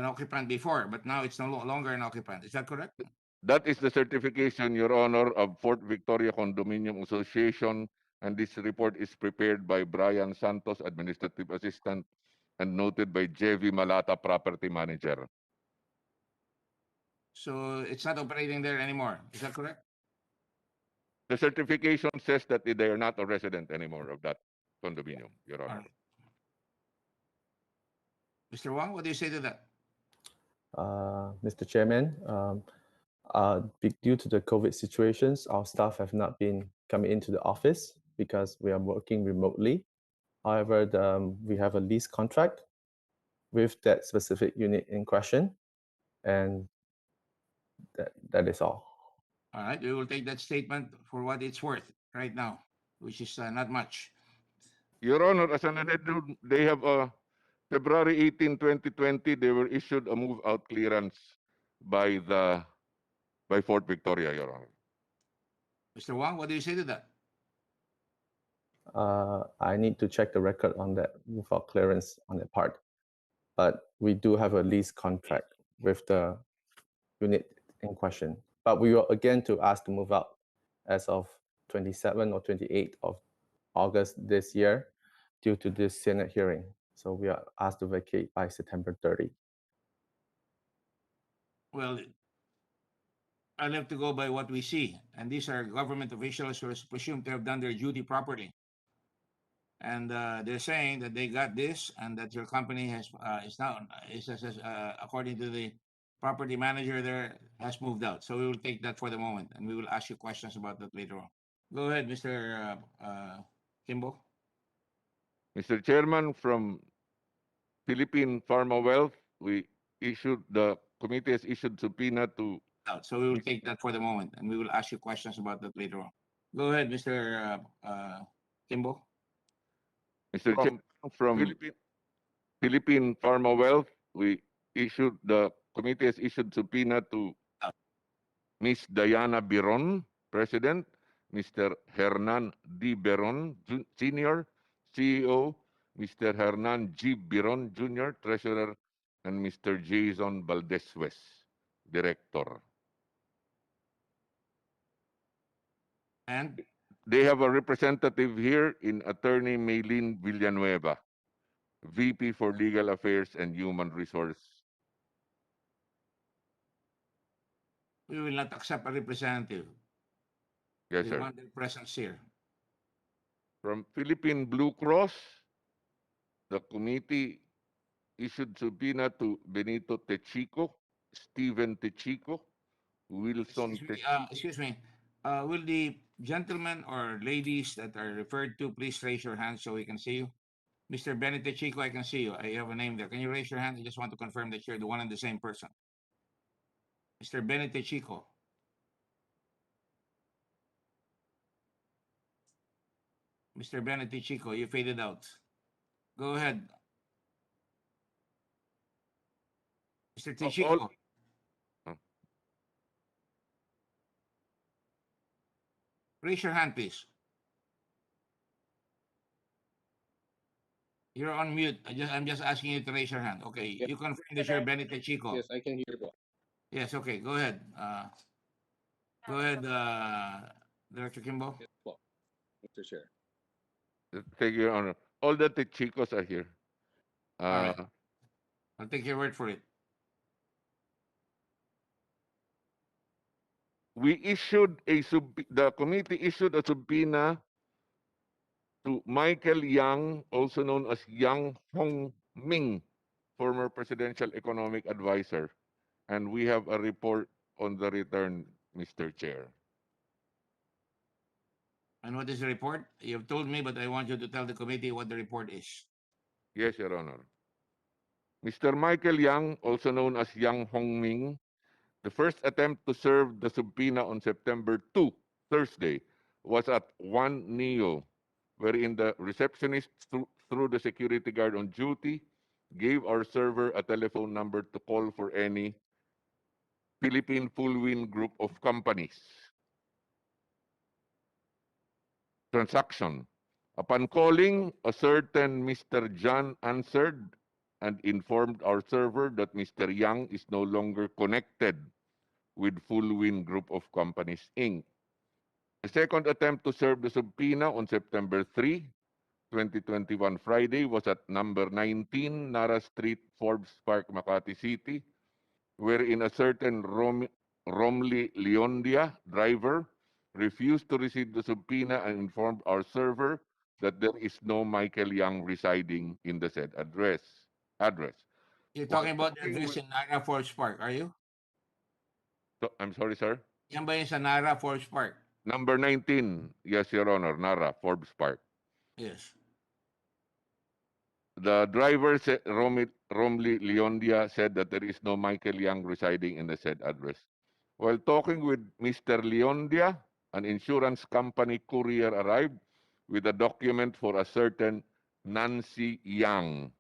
occupant before, but now it's no longer an occupant. Is that correct? That is the certification, Your Honor, of Fort Victoria Condominium Association, and this report is prepared by Brian Santos, Administrative Assistant, and noted by J.V. Malata, Property Manager. So it's not operating there anymore. Is that correct? The certification says that they are not a resident anymore of that condominium, Your Honor. Alright. Mr. Wang, what do you say to that? Mr. Chairman, due to the COVID situations, our staff have not been coming into the office because we are working remotely. However, we have a lease contract with that specific unit in question, and that is all. All right, we will take that statement for what it's worth right now, which is not much. Your Honor, as an addendum, they have February 18, 2020, they were issued a move-out clearance by Fort Victoria, Your Honor. Mr. Wang, what do you say to that? I need to check the record on that move-out clearance on that part, but we do have a lease contract with the unit in question. But we were again to ask to move out as of 27 or 28 of August this year due to this Senate hearing. So we are asked to vacate by September 30. Well, I'll have to go by what we see. And these are government officials who are presumed to have done their duty properly. And they're saying that they got this and that your company has according to the property manager there, has moved out. So we will take that for the moment and we will ask you questions about that later on. Go ahead, Mr. Kimbo. Mr. Chairman, from Philippine Pharma Wealth, the committee has issued subpoena to. So we will take that for the moment and we will ask you questions about that later on. Go ahead, Mr. Kimbo. Mr. Chairman, from Philippine Pharma Wealth, the committee has issued subpoena to Ms. Diana Biron, President, Mr. Hernan D. Biron, Senior, CEO, Mr. Hernan G. Biron, Jr., Treasurer, and Mr. Jason Valdez, Director. And they have a representative here in Attorney Maylene Villanueva, VP for Legal Affairs and Human Resource. We will not accept a representative. Yes, We sir. want their presence here. From Philippine Blue Cross, the committee issued subpoena to Benito Techico, Steven Techico, Wilson Techico. Excuse me. Will the gentlemen or ladies that are referred to please raise your hand so we can see you? Mr. Benito Chico, I can see you. I have a name there. Can you raise your hand? I just want to confirm that you're the one and the same person. Mr. Benito Chico. Mr. Benito Chico, you faded out. Go ahead. Mr. Tichico. Raise your hand, please. You're on mute. I'm just asking you to raise your hand. Okay, Yes. you confirm that you're Benito Chico. Yes, I can hear po. Yes, okay, go ahead. Go ahead, Director Kimbo. Yes po, Mr. Chair. Thank you, Your Honor. All the Techicos are here. All right. I'll take your word for it. The committee issued a subpoena to Michael Yang, also known as Yang Hongming, former presidential economic advisor. And we have a report on the return, Mr. Chair. And what is the report? You've told me, but I want you to tell the committee what the report is. Yes, Your Honor. Mr. Michael Yang, also known as Yang Hongming, the first attempt to serve the subpoena on September 2, Thursday, was at 1 Neo, wherein the receptionist, through the security guard on duty, gave our server a telephone number to call for any Philippine Full Wind Group of companies transaction. Upon calling, a certain Mr. John answered and informed our server that Mr. Yang is no longer connected with Full Wind Group of Companies, Inc. The second attempt to serve the subpoena on September 3, 2021, Friday, was at number 19 Nara Street, Forbes Park, Makati City, wherein a certain Romley Leondia, driver, refused to receive the subpoena and informed our server that there is no Michael Yang residing in the said address. You're talking about the address in Nara Forbes Park, are you? I'm sorry, sir? Yan ba yun sa Nara Forbes Park? Number 19, yes, Your Honor, Nara, Forbes Park. Yes. The driver, Romley Leondia, said that there is no Michael Yang residing in the said address. While talking with Mr. Leondia, an insurance company courier arrived with a document for a certain Nancy Yang.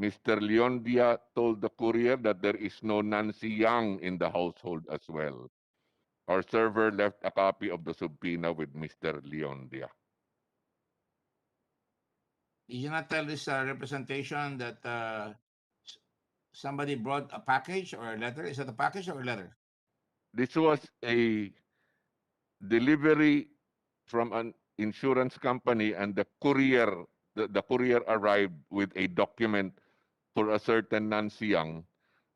Mr. Leondia told the courier that there is no Nancy Yang in the household as well. Our server left a copy of the subpoena with Mr. Leondia. Did you not tell this representation that somebody brought a package or a letter? Is it a package or a letter? This was a delivery from an insurance company, and the courier arrived with a document for a certain Nancy Yang.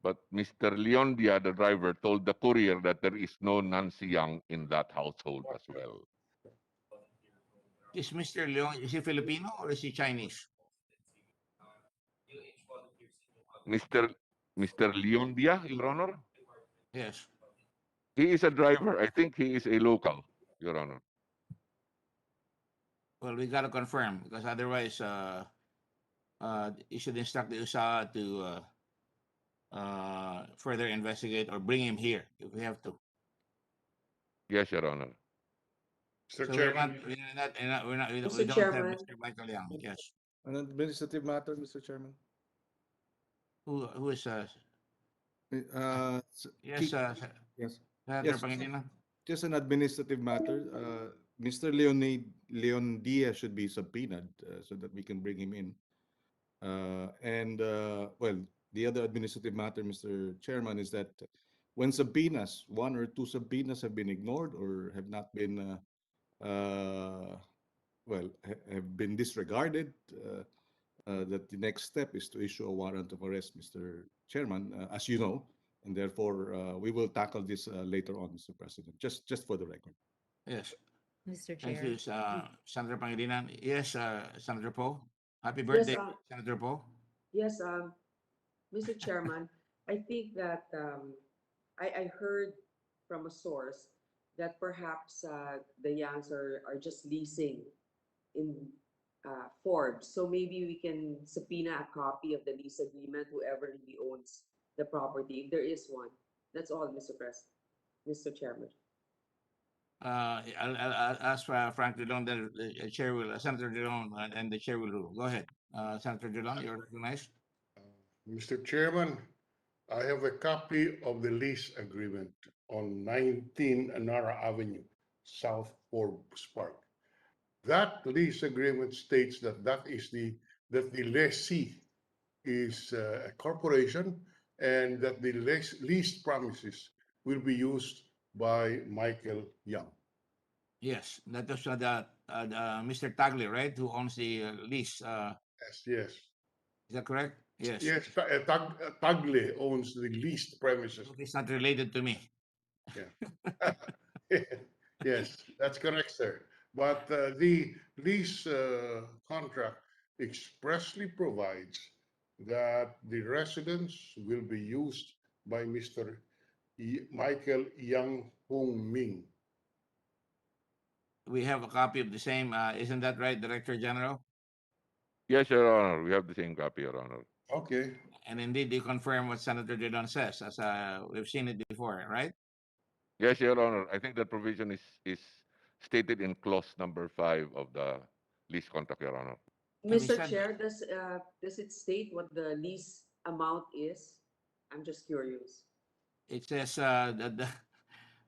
But Mr. Leondia, the driver, told the courier that there is no Nancy Yang in that household as well. Is Mr. Leon, is he Filipino or is he Chinese? Mr. Leondia, Your Honor? Yes. He is a driver. I think he is a local, Your Honor. Well, we got to confirm because otherwise you should instruct the USA to further investigate or bring him here if we have to. Yes, Your Honor. Mr. So Chairman. we don't have Chairman. Mr. Michael Yang. Yes. An administrative matter, Mr. Chairman. Who is yes, Yes. Senator Yes. Pangilinan? Just an administrative matter. Mr. Leon Diaz should be subpoenaed so that we can bring him in. Well, the other administrative matter, Mr. Chairman, is that when subpoenas, one or two subpoenas have been ignored or have not been well, have been disregarded. That the next step is to issue a warrant of arrest, Mr. Chairman, as you know, and therefore we will tackle this later on, Mr. President. Just for the record. Yes. Mr. Thank Chair. you, Senator Pangilinan. Yes, Senator Poe. Happy Yes, birthday, Senator Poe. yes, Mr. Chairman, I think that I heard from a source that perhaps the Yangs are just leasing in Forbes. So maybe we can subpoena a copy of the lease agreement, whoever really owns the property, if there is one. That's all, Mr. Chairman. I'll ask Frank Dillon, then the chair will, Senator Dillon, and the chair will rule. Go ahead. Senator Dillon, you're recognized. Mr. Chairman, I have a copy of the lease agreement on 19 Anara Avenue, South Forbes Park. That lease agreement states that that the lessee is a corporation and that the lease premises will be used by Michael Young. Yes, that was Mr. Tagle, right, who owns the lease. Yes, yes. Is that correct? Yes. Yes, Tagle owns the leased premises. It's not related to me. Yeah. Yes, that's correct, sir. But the lease contract expressly provides that the residence will be used by Mr. Michael Yang Hong Ming. We have a copy of the same. Isn't that right, Director General? Yes, Your Honor. We have the same copy, Your Honor. Okay. And indeed, they confirm what Senator Dillon says, as we've seen it before, right? Yes, Your Honor. I think that provision is stated in clause number 5 of the lease contract, Your Honor. Mr. Chair, does it state what the lease amount is? I'm just curious. It says that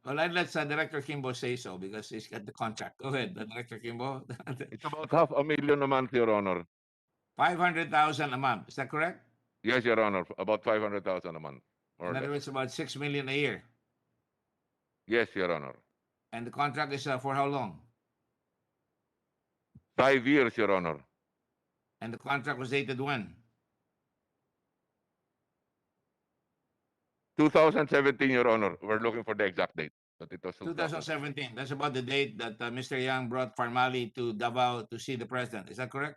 well, I'd let Director Kimbo say so because he's got the contract. Go ahead, Director Kimbo. It's about $500,000 a month, Your Honor. 500,000 a month. Is that correct? Yes, Your Honor. About 500,000 a month. In other words, about 6 million a year. Yes, Your Honor. And the contract is for how long? 5 years, Your Honor. And the contract was dated when? 2017, Your Honor. We're looking for the exact date, but it was 2017. That's about the date that Mr. Yang brought Farmali to Davao to see the president. Is that correct?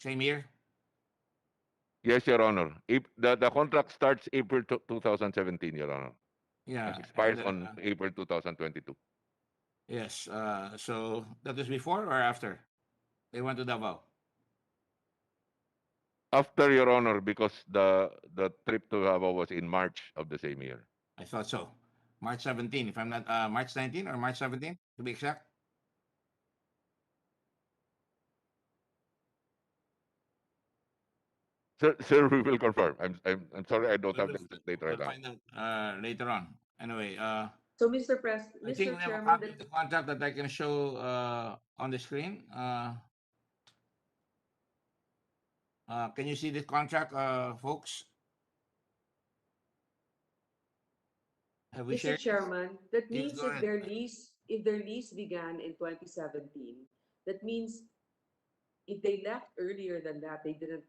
Same year? Yes, Your Honor. The contract starts April 2017, Your Honor. Yeah. It expires on April 2022. Yes. So that was before or after they went to Davao? After, Your Honor, because the trip to Davao was in March of the same year. I thought so. March 17, if I'm not, March 19 or March 17, to be exact. Sir, we will confirm. I'm sorry, I don't have the exact date right We'll now. find out later on. Anyway, So, Mr. I think Mr. we have a Chairman, copy of the contract that I can show on the screen. Can you see the contract, folks? Have we Mr. shared? Chairman, that Yes, means go if their lease began in 2017, that means if they left earlier than that, they didn't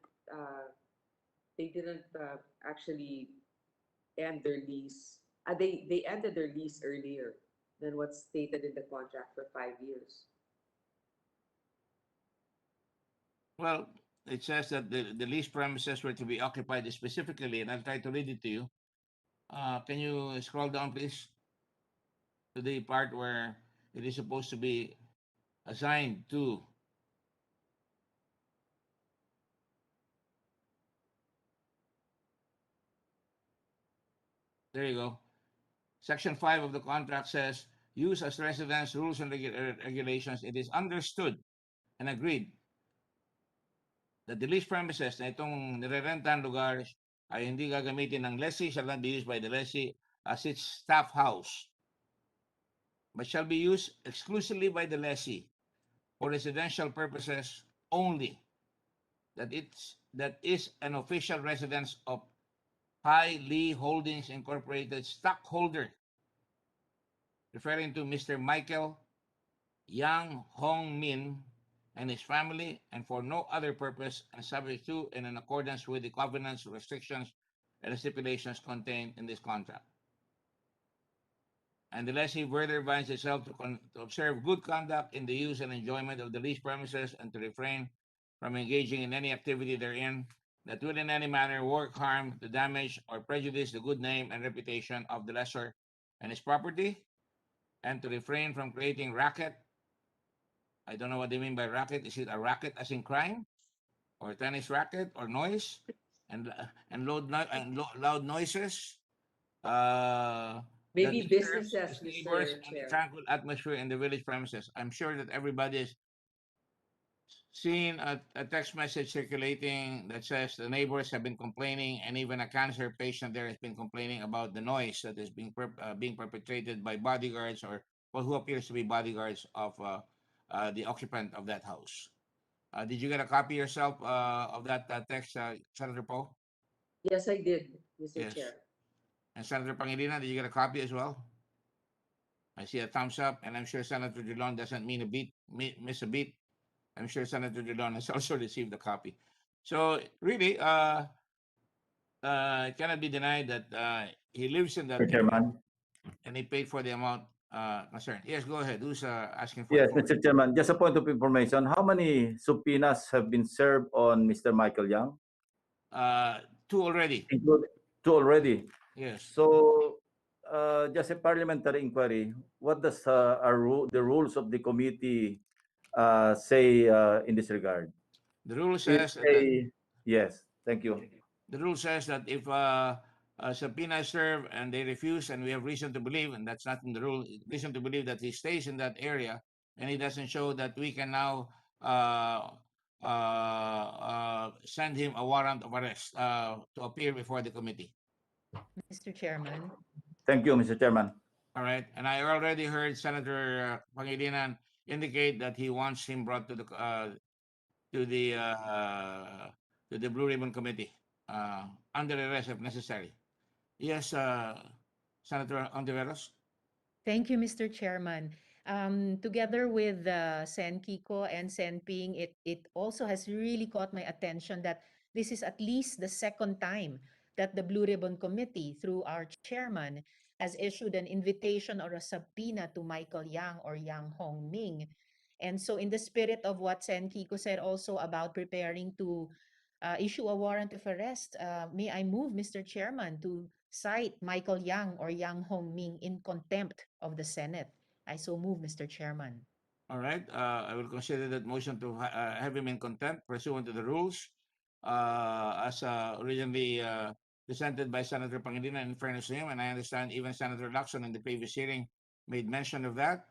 actually end their lease. They ended their lease earlier than what's stated in the contract for 5 years. Well, it says that the lease premises were to be occupied specifically, and I'll try to read it to you. Can you scroll down, please, to the part where it is supposed to be assigned to there you go. Section 5 of the contract says, use as residence rules and regulations. It is understood and agreed that the lease premises na itong nirerentahan lugar ay hindi gagamitin ng lessee, shall not be used by the lessee as its staff house, but shall be used exclusively by the lessee for residential purposes only. That is an official residence of Hai Lee Holdings Incorporated stockholder, referring to Mr. Michael Yang Hong Min and his family, and for no other purpose, and subject to and in accordance with the covenants, restrictions, and stipulations contained in this contract. And the lessee further binds itself to observe good conduct in the use and enjoyment of the leased premises and to refrain from engaging in any activity therein that will in any manner work harm, to damage, or prejudice the good name and reputation of the lessor and his property, and to refrain from creating racket. I don't know what they mean by racket. Is it a racket as in crime, or tennis racket, or noise, and loud noises? That Maybe disturbs businesses, his neighbors Mr. and the Chair. tranquil atmosphere in the village premises. I'm sure that everybody's seen a text message circulating that says the neighbors have been complaining, and even a cancer patient there has been complaining about the noise that is being perpetrated by bodyguards, or well, who appears to be bodyguards of the occupant of that house. Did you get a copy yourself of that text, Senator Poe? Yes, I did, Mr. Yes. Chair. And Senator Pangilinan, did you get a copy as well? I see a thumbs up, and I'm sure Senator Drilon doesn't miss a beat. I'm sure Senator Drilon has also received a copy. So really, it cannot be denied that he lives in that Mr. Chairman. and he paid for the amount concerned. Yes, go ahead. Who's asking for Yes, the floor? Mr. Chairman, just a point of information. How many subpoenas have been served on Mr. Michael Young? Two already. Including two already. Yes. So, just a parliamentary inquiry. What does the rules of the committee say in this regard? The rule It says say, yes, thank you. the rule says that if a subpoena is served and they refuse, and we have reason to believe, and that's not in the rule, reason to believe that he stays in that area, and he doesn't show, that we can now send him a warrant of arrest to appear before the committee. Mr. Chairman. Thank you, Mr. Chairman. All right, and I already heard Senator Pangilinan indicate that he wants him brought to the Blue Ribbon Committee under arrest if necessary. Yes, Senator Ontiveros. Thank you, Mr. Chairman. Together with Sen Kiko and Sen Ping, it also has really caught my attention that this is at least the second time that the Blue Ribbon Committee, through our chairman, has issued an invitation or a subpoena to Michael Yang or Yang Hong Ming. And so in the spirit of what Sen Kiko said also about preparing to issue a warrant of arrest, may I move, Mr. Chairman, to cite Michael Yang or Yang Hong Ming in contempt of the Senate. I so move, Mr. Chairman. All right, I will consider that motion to have him in contempt pursuant to the rules as originally presented by Senator Pangilinan, in fairness to him, and I understand even Senator Lacson in the previous hearing made mention of that,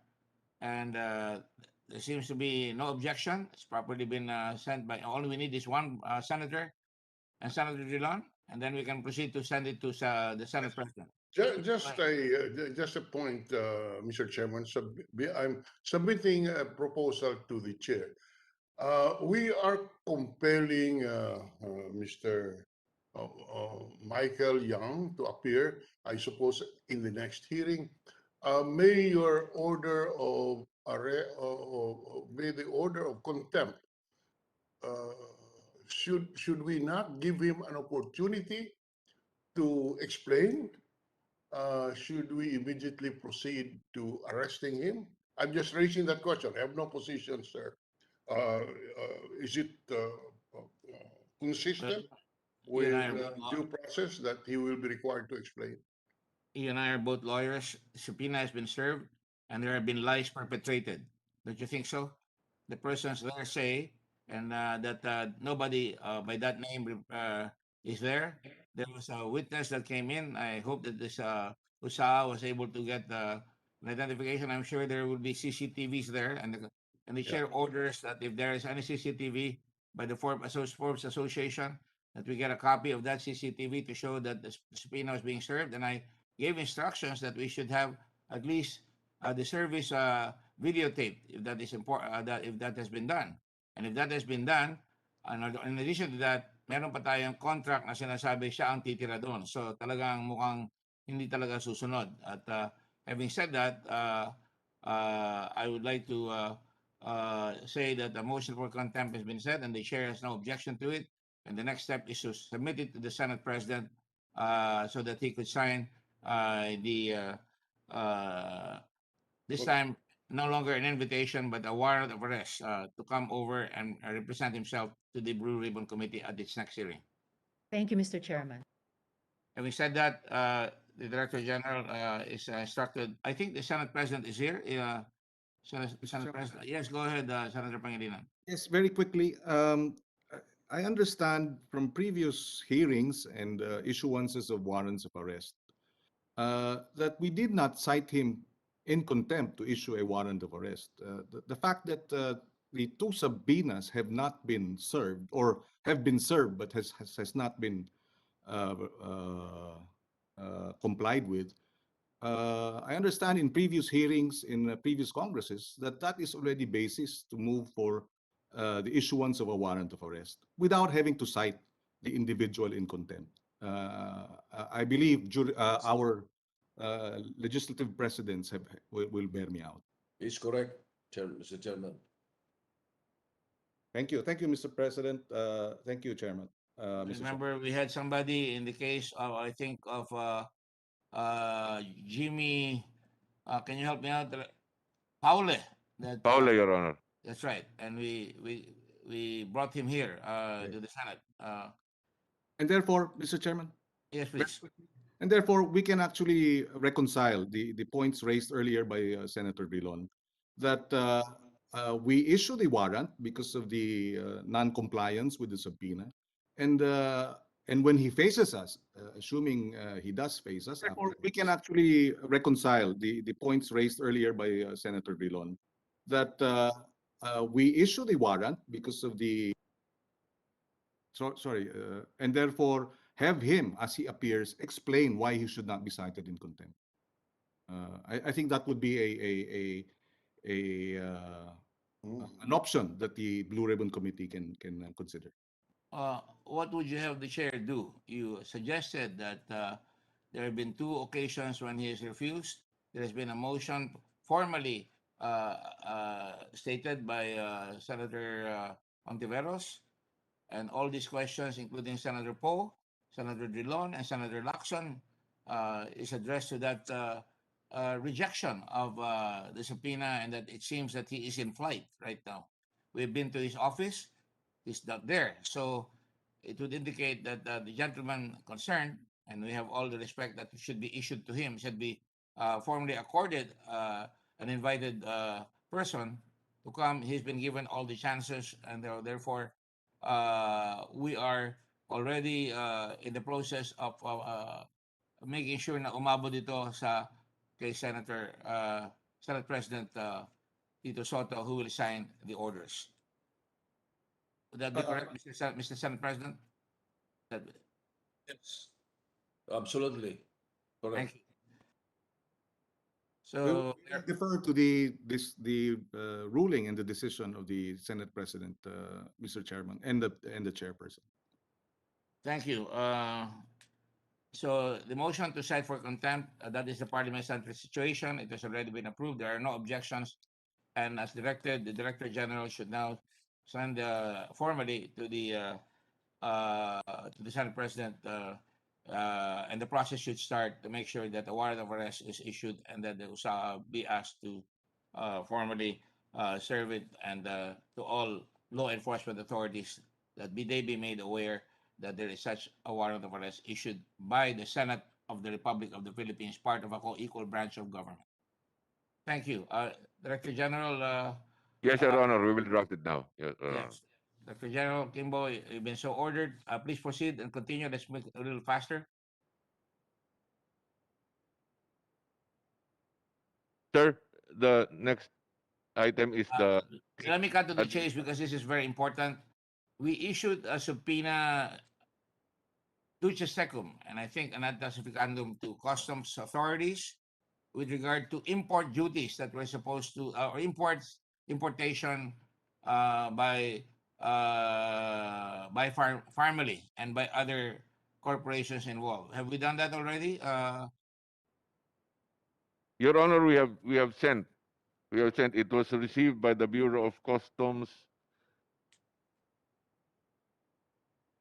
and there seems to be no objection. It's properly been sent by, all we need is one senator and Senator Dillon, and then we can proceed to send it to the Senate President. Just a point, Mr. Chairman. I'm submitting a proposal to the chair. We are compelling Mr. Michael Young to appear, I suppose, in the next hearing. May your order of may the order of contempt. Should we not give him an opportunity to explain? Should we immediately proceed to arresting him? I'm just raising that question. I have no position, sir. Is it consistent with due process that he will be required to explain? You and I are both lawyers. Subpoena has been served, and there have been lies perpetrated. Don't you think so? The persons there say, and that nobody by that name is there. There was a witness that came in. I hope that this Usaa was able to get an identification. I'm sure there will be CCTVs there, and the chair orders that if there is any CCTV by the Forbes Association, that we get a copy of that CCTV to show that the subpoena was being served. And I gave instructions that we should have at least the service videotape, if that is important, if that has been done. And if that has been done, in addition to that, meron pa tayong contract na sinasabi siya ang titira doon. So talagang mukhang hindi talaga susunod. At having said that, I would like to say that the motion for contempt has been set and the chair has no objection to it. And the next step is to submit it to the Senate President so that he could sign this time no longer an invitation but a warrant of arrest to come over and represent himself to the Blue Ribbon Committee at its next hearing. Thank you, Mr. Chairman. Having said that, the Director General is instructed. I think the Senate President is here. Senate President. Yes, go ahead, Senator Pangilinan. Yes, very quickly. I understand from previous hearings and issuances of warrants of arrest that we did not cite him in contempt to issue a warrant of arrest. The fact that the two subpoenas have not been served or have been served but has not been complied with. I understand in previous hearings in previous Congresses that that is already basis to move for the issuance of a warrant of arrest without having to cite the individual in contempt. I believe our legislative precedents will bear me out. Is correct, Mr. Chairman. Thank you, Mr. President. Thank you, Chairman. Remember, we had somebody in the case of, I think, of Jimmy. Can you help me out? Paule. Paula, Your Honor. That's right, and we brought him here to the Senate. And therefore, Mr. Chairman. Yes, please. And therefore, we can actually reconcile the points raised earlier by Senator Vilon that we issue the warrant because of the non-compliance with the subpoena, and when he faces us, assuming he does face us, we can actually reconcile the points raised earlier by Senator Vilon that we issue the warrant because of the and therefore have him, as he appears, explain why he should not be cited in contempt. I think that would be an option that the Blue Ribbon Committee can consider. What would you have the chair do? You suggested that there have been 2 occasions when he has refused. There has been a motion formally stated by Senator Ontiveros, and all these questions, including Senator Poe, Senator Drilon, and Senator Lacson, is addressed to that rejection of the subpoena, and that it seems that he is in flight right now. We've been to his office. He's not there. So it would indicate that the gentleman concerned, and we have all the respect that should be issued to him, should be formally accorded an invited person to come. He's been given all the chances, and therefore we are already in the process of making sure na umabot dito sa kay Senate President Tito Soto, who will sign the orders. Would that be correct, Mr. Senate President? Yes, absolutely. Correct. Thank you. So We defer to the ruling and the decision of the Senate President, Mr. Chairman, and the chairperson. thank you. So the motion to cite for contempt, that is the parliamentary situation. It has already been approved. There are no objections. And as directed, the Director General should now send formally to the Senate President, and the process should start to make sure that a warrant of arrest is issued and that the USA be asked to formally serve it, and to all law enforcement authorities that they be made aware that there is such a warrant of arrest issued by the Senate of the Republic of the Philippines, part of a co-equal branch of government. Thank you. Director General. Yes, Your Honor, we will draft it now. Yes, Your Honor. Yes. Director General Kimbo, you've been so ordered. Please proceed and continue. Let's make it a little faster. Sir, the next item is the... Let me cut to the chase because this is very important. We issued a subpoena duce secum, and I think an ad classificandum to customs authorities with regard to import duties that were supposed to, or importation by Farmally and by other corporations involved. Have we done that already? Your Honor, we have sent We have sent, it was received by the Bureau of Customs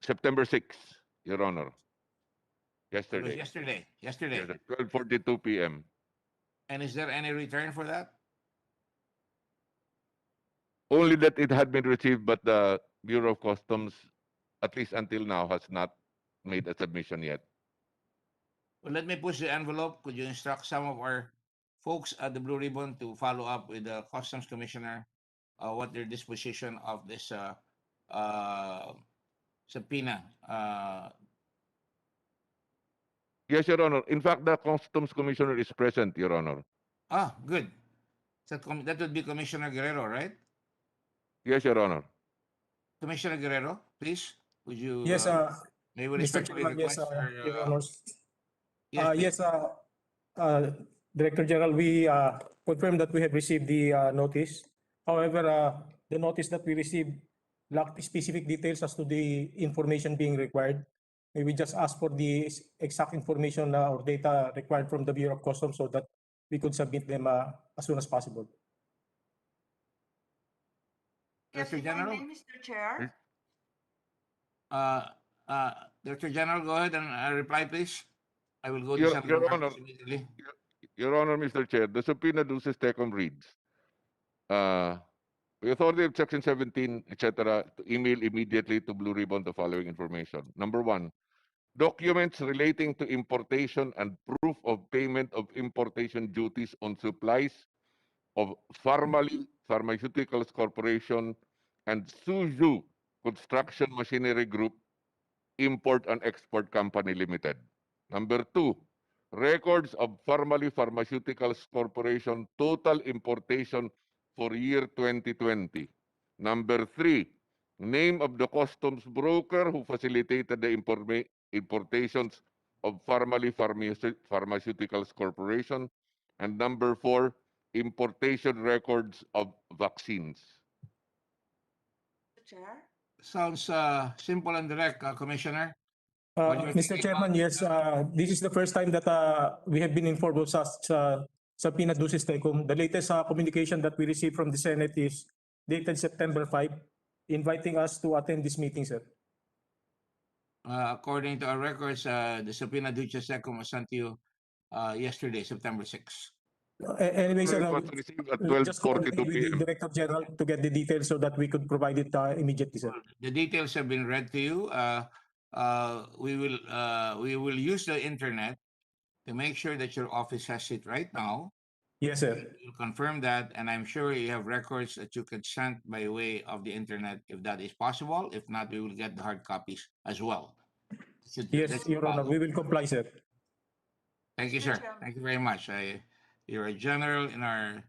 September 6, Your Honor. It was Yesterday. yesterday. Yes, Yesterday. at 12:42 p.m. And is there any return for that? Only that it had been received, but the Bureau of Customs, at least until now, has not made a submission yet. Well, let me push the envelope. Could you instruct some of our folks at the Blue Ribbon to follow up with the Customs Commissioner what their disposition of this subpoena? Yes, Your Honor. In fact, the Customs Commissioner is present, Your Honor. Good. That would be Commissioner Guerrero, right? Yes, Your Honor. Commissioner Guerrero, please, would you? Yes, may we Mr. respectfully Chairman, yes, request Your Honors. yes, please. Yes, Director General, we confirm that we have received the notice. However, the notice that we received lacked specific details as to the information being required. May we just ask for the exact information or data required from the Bureau of Customs so that we could submit them as soon as possible. Yes, Director if I General? may, Mr. Chair. Director General, go ahead and reply, please. I will go to Your Senator Honor, Marcos immediately. Your Honor, Mr. Chair, the subpoena duces tecum reads. The authority of Section 17, etc., to email immediately to Blue Ribbon the following information. Number 1, documents relating to importation and proof of payment of importation duties on supplies of Pharmaceuticals Corporation and Suzhou Construction Machinery Group Import and Export Company Limited. Number 2, records of Pharmaceuticals Corporation total importation for year 2020. Number 3, name of the customs broker who facilitated the importations of Pharmaceuticals Corporation. And number 4, importation records of vaccines. Chair. Sounds simple and direct, Commissioner. Mr. Chairman, yes, this is the first time that we have been informed of such subpoena duces tecum. The latest communication that we received from the Senate is dated September 5, inviting us to attend this meeting, sir. According to our records, the subpoena duces tecum was sent to you yesterday, September 6. Anyway, sir, It was received at just coordinate 12:42 with the p.m. Director General to get the details so that we could provide it immediately, sir. The details have been read to you. We will use the internet to make sure that your office has it right now. Yes, sir. We'll confirm that, and I'm sure you have records that you could send by way of the internet if that is possible. If not, we will get the hard copies as well. Yes, Your Honor, we will comply, sir. Thank you, sir. Thank you very much. You're a general in our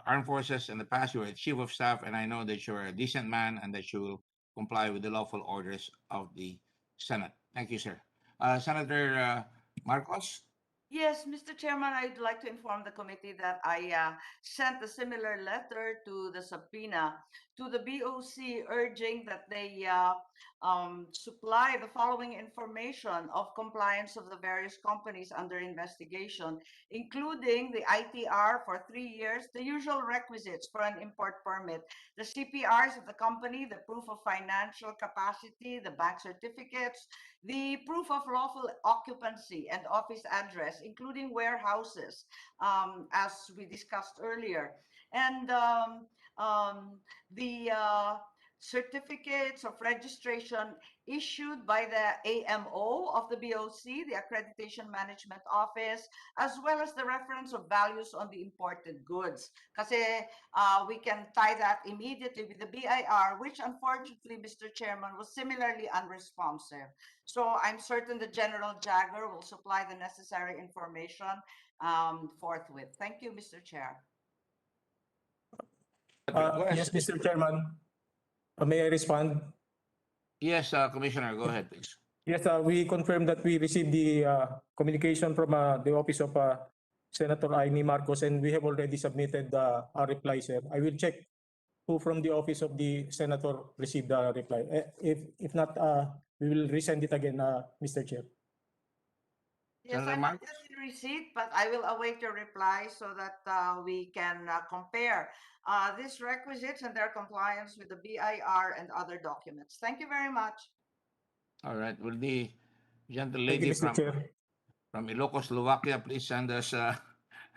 armed forces in the past. You were a chief of staff, and I know that you're a decent man and that you will comply with the lawful orders of the Senate. Thank you, sir. Senator Marcos? Yes, Mr. Chairman, I'd like to inform the committee that I sent a similar letter to the subpoena to the BOC urging that they supply the following information of compliance of the various companies under investigation, including the ITR for 3 years, the usual requisites for an import permit, the CPRs of the company, the proof of financial capacity, the bank certificates, the proof of lawful occupancy and office address, including warehouses, as we discussed earlier, and the certificates of registration issued by the AMO of the BOC, the Accreditation Management Office, as well as the reference of values on the imported goods. Kasi we can tie that immediately with the BIR, which unfortunately, Mr. Chairman, was similarly unresponsive. So I'm certain the General Jagger will supply the necessary information forthwith. Thank you, Mr. Chair. Yes, Mr. Chairman. May I respond? Yes, Commissioner, go ahead, please. Yes, we confirm that we received the communication from the office of Senator Amy Marcos, and we have already submitted our reply, sir. I will check who from the office of the senator received the reply. If not, we will resend it again, Mr. Chair. Yes, Senator I'm not Marcos? yet in receipt, but I will await your reply so that we can compare these requisites and their compliance with the BIR and other documents. Thank you very much. All right. Will the gentle Thank you, lady Mr. Chair. from Ilocos, Slovakia, please send us a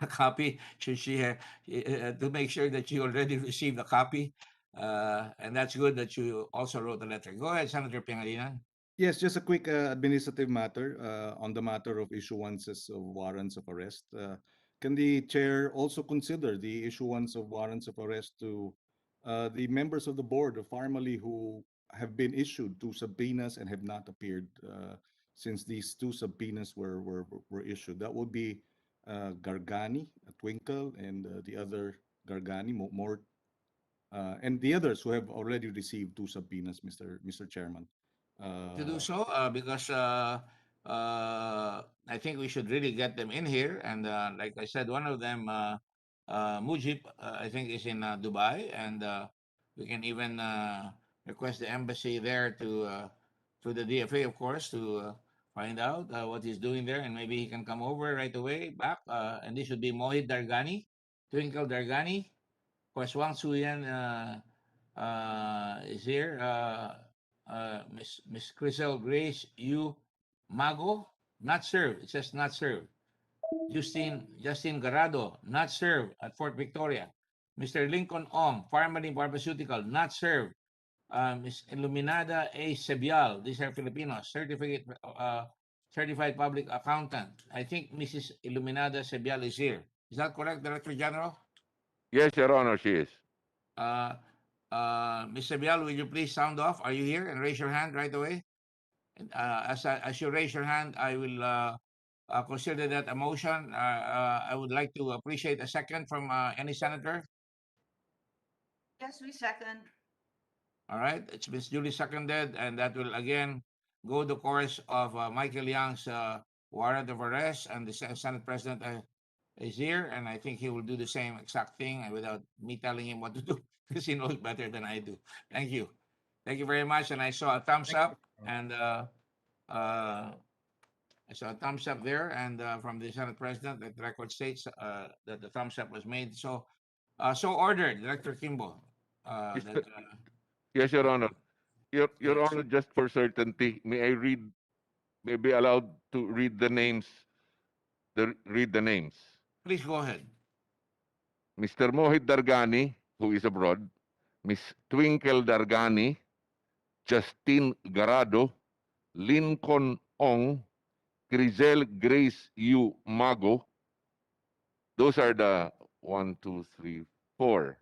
copy? Should she to make sure that you already received a copy? And that's good that you also wrote a letter. Go ahead, Senator Pangilinan. Yes, just a quick administrative matter on the matter of issuances of warrants of arrest. Can the chair also consider the issuance of warrants of arrest to the members of the board of Farmally who have been issued two subpoenas and have not appeared since these two subpoenas were issued? That would be Gargani, Twinkle, and the other Gargani, Mort, and the others who have already received two subpoenas, Mr. Chairman. To do so because I think we should really get them in here. And like I said, one of them, Mujib, I think is in Dubai, and we can even request the embassy there to the DFA, of course, to find out what he's doing there, and maybe he can come over right away back. And this should be Mohit Dargani, Twinkle Dargani, of course, Wang Suyan is here. Miss Crystal Grace Yu Mago, not served. It says not served. Justin Garado, not served at Fort Victoria. Mr. Lincoln Ong, Pharmacy Pharmaceutical, not served. Miss Iluminada A. Sebial, these are Filipinos, certified public accountant. I think Mrs. Iluminada Sebial is here. Is that correct, Director General? Yes, Your Honor, she is. Ms. Sebial, will you please sound off? Are you here? And raise your hand right away. As you raise your hand, I will consider that a motion. I would like to appreciate a second from any senator. Yes, we second. All right, it's been duly seconded, and that will again go the course of Michael Yang's warrant of arrest, and the Senate President is here, and I think he will do the same exact thing without me telling him what to do because he knows better than I do. Thank you. Thank you very much. And I saw a thumbs up, and I saw a thumbs up there, and from the Senate President, that the record states that the thumbs up was made. So, so ordered, Director Kimbo. Yes, Your Honor. Your Yes. Honor, just for certainty, may be allowed to read the names? Read the names. Please go ahead. Mr. Mohit Dargani, who is abroad, Miss Twinkle Dargani, Justin Garado, Lincoln Ong, Crizel Grace Yu Mago. Those are the 1, 2, 3, 4.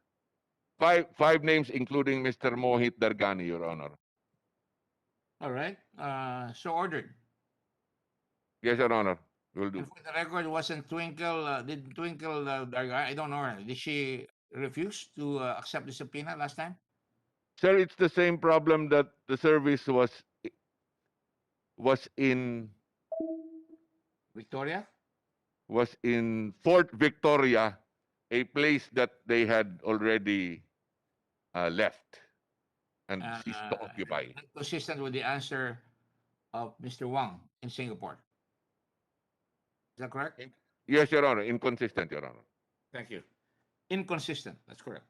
Five names, including Mr. Mohit Dargani, Your Honor. All right. So ordered. Yes, Your Honor. Will do. And for the record, wasn't Twinkle, did Twinkle Dargani, I don't know her, did she refuse to accept the subpoena last time? Sir, it's the same problem that the service was in Victoria? Was in Fort Victoria, a place that they had already left and ceased to occupy. Consistent with the answer of Mr. Wang in Singapore. Is that correct? Yes, Your Honor. Inconsistent, Your Honor. Thank you. Inconsistent. That's correct.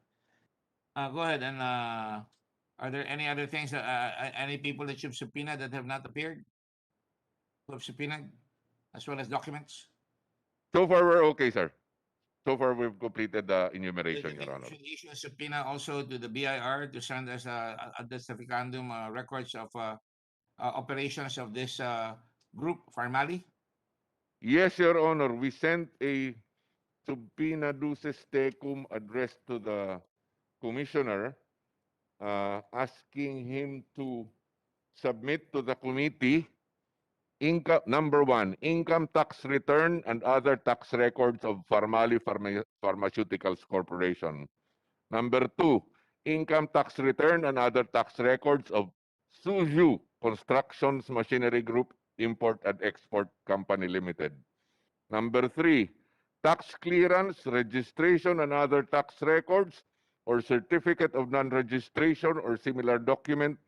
Go ahead. And are there any other things that any people that you've subpoenaed that have not appeared? Who have subpoenaed, as well as documents? So far, we're okay, sir. So far, we've completed the enumeration, Your Honor. Should issue a subpoena also to the BIR to send us a testificandum records of operations of this group, Farmally? Yes, Your Honor. We sent a subpoena duces tecum addressed to the commissioner, asking him to submit to the committee number 1, income tax return and other tax records of Farmally Pharmaceuticals Corporation. Number 2, income tax return and other tax records of Suzhou Constructions Machinery Group Import and Export Company Limited. Number 3, tax clearance, registration, and other tax records or certificate of non-registration or similar document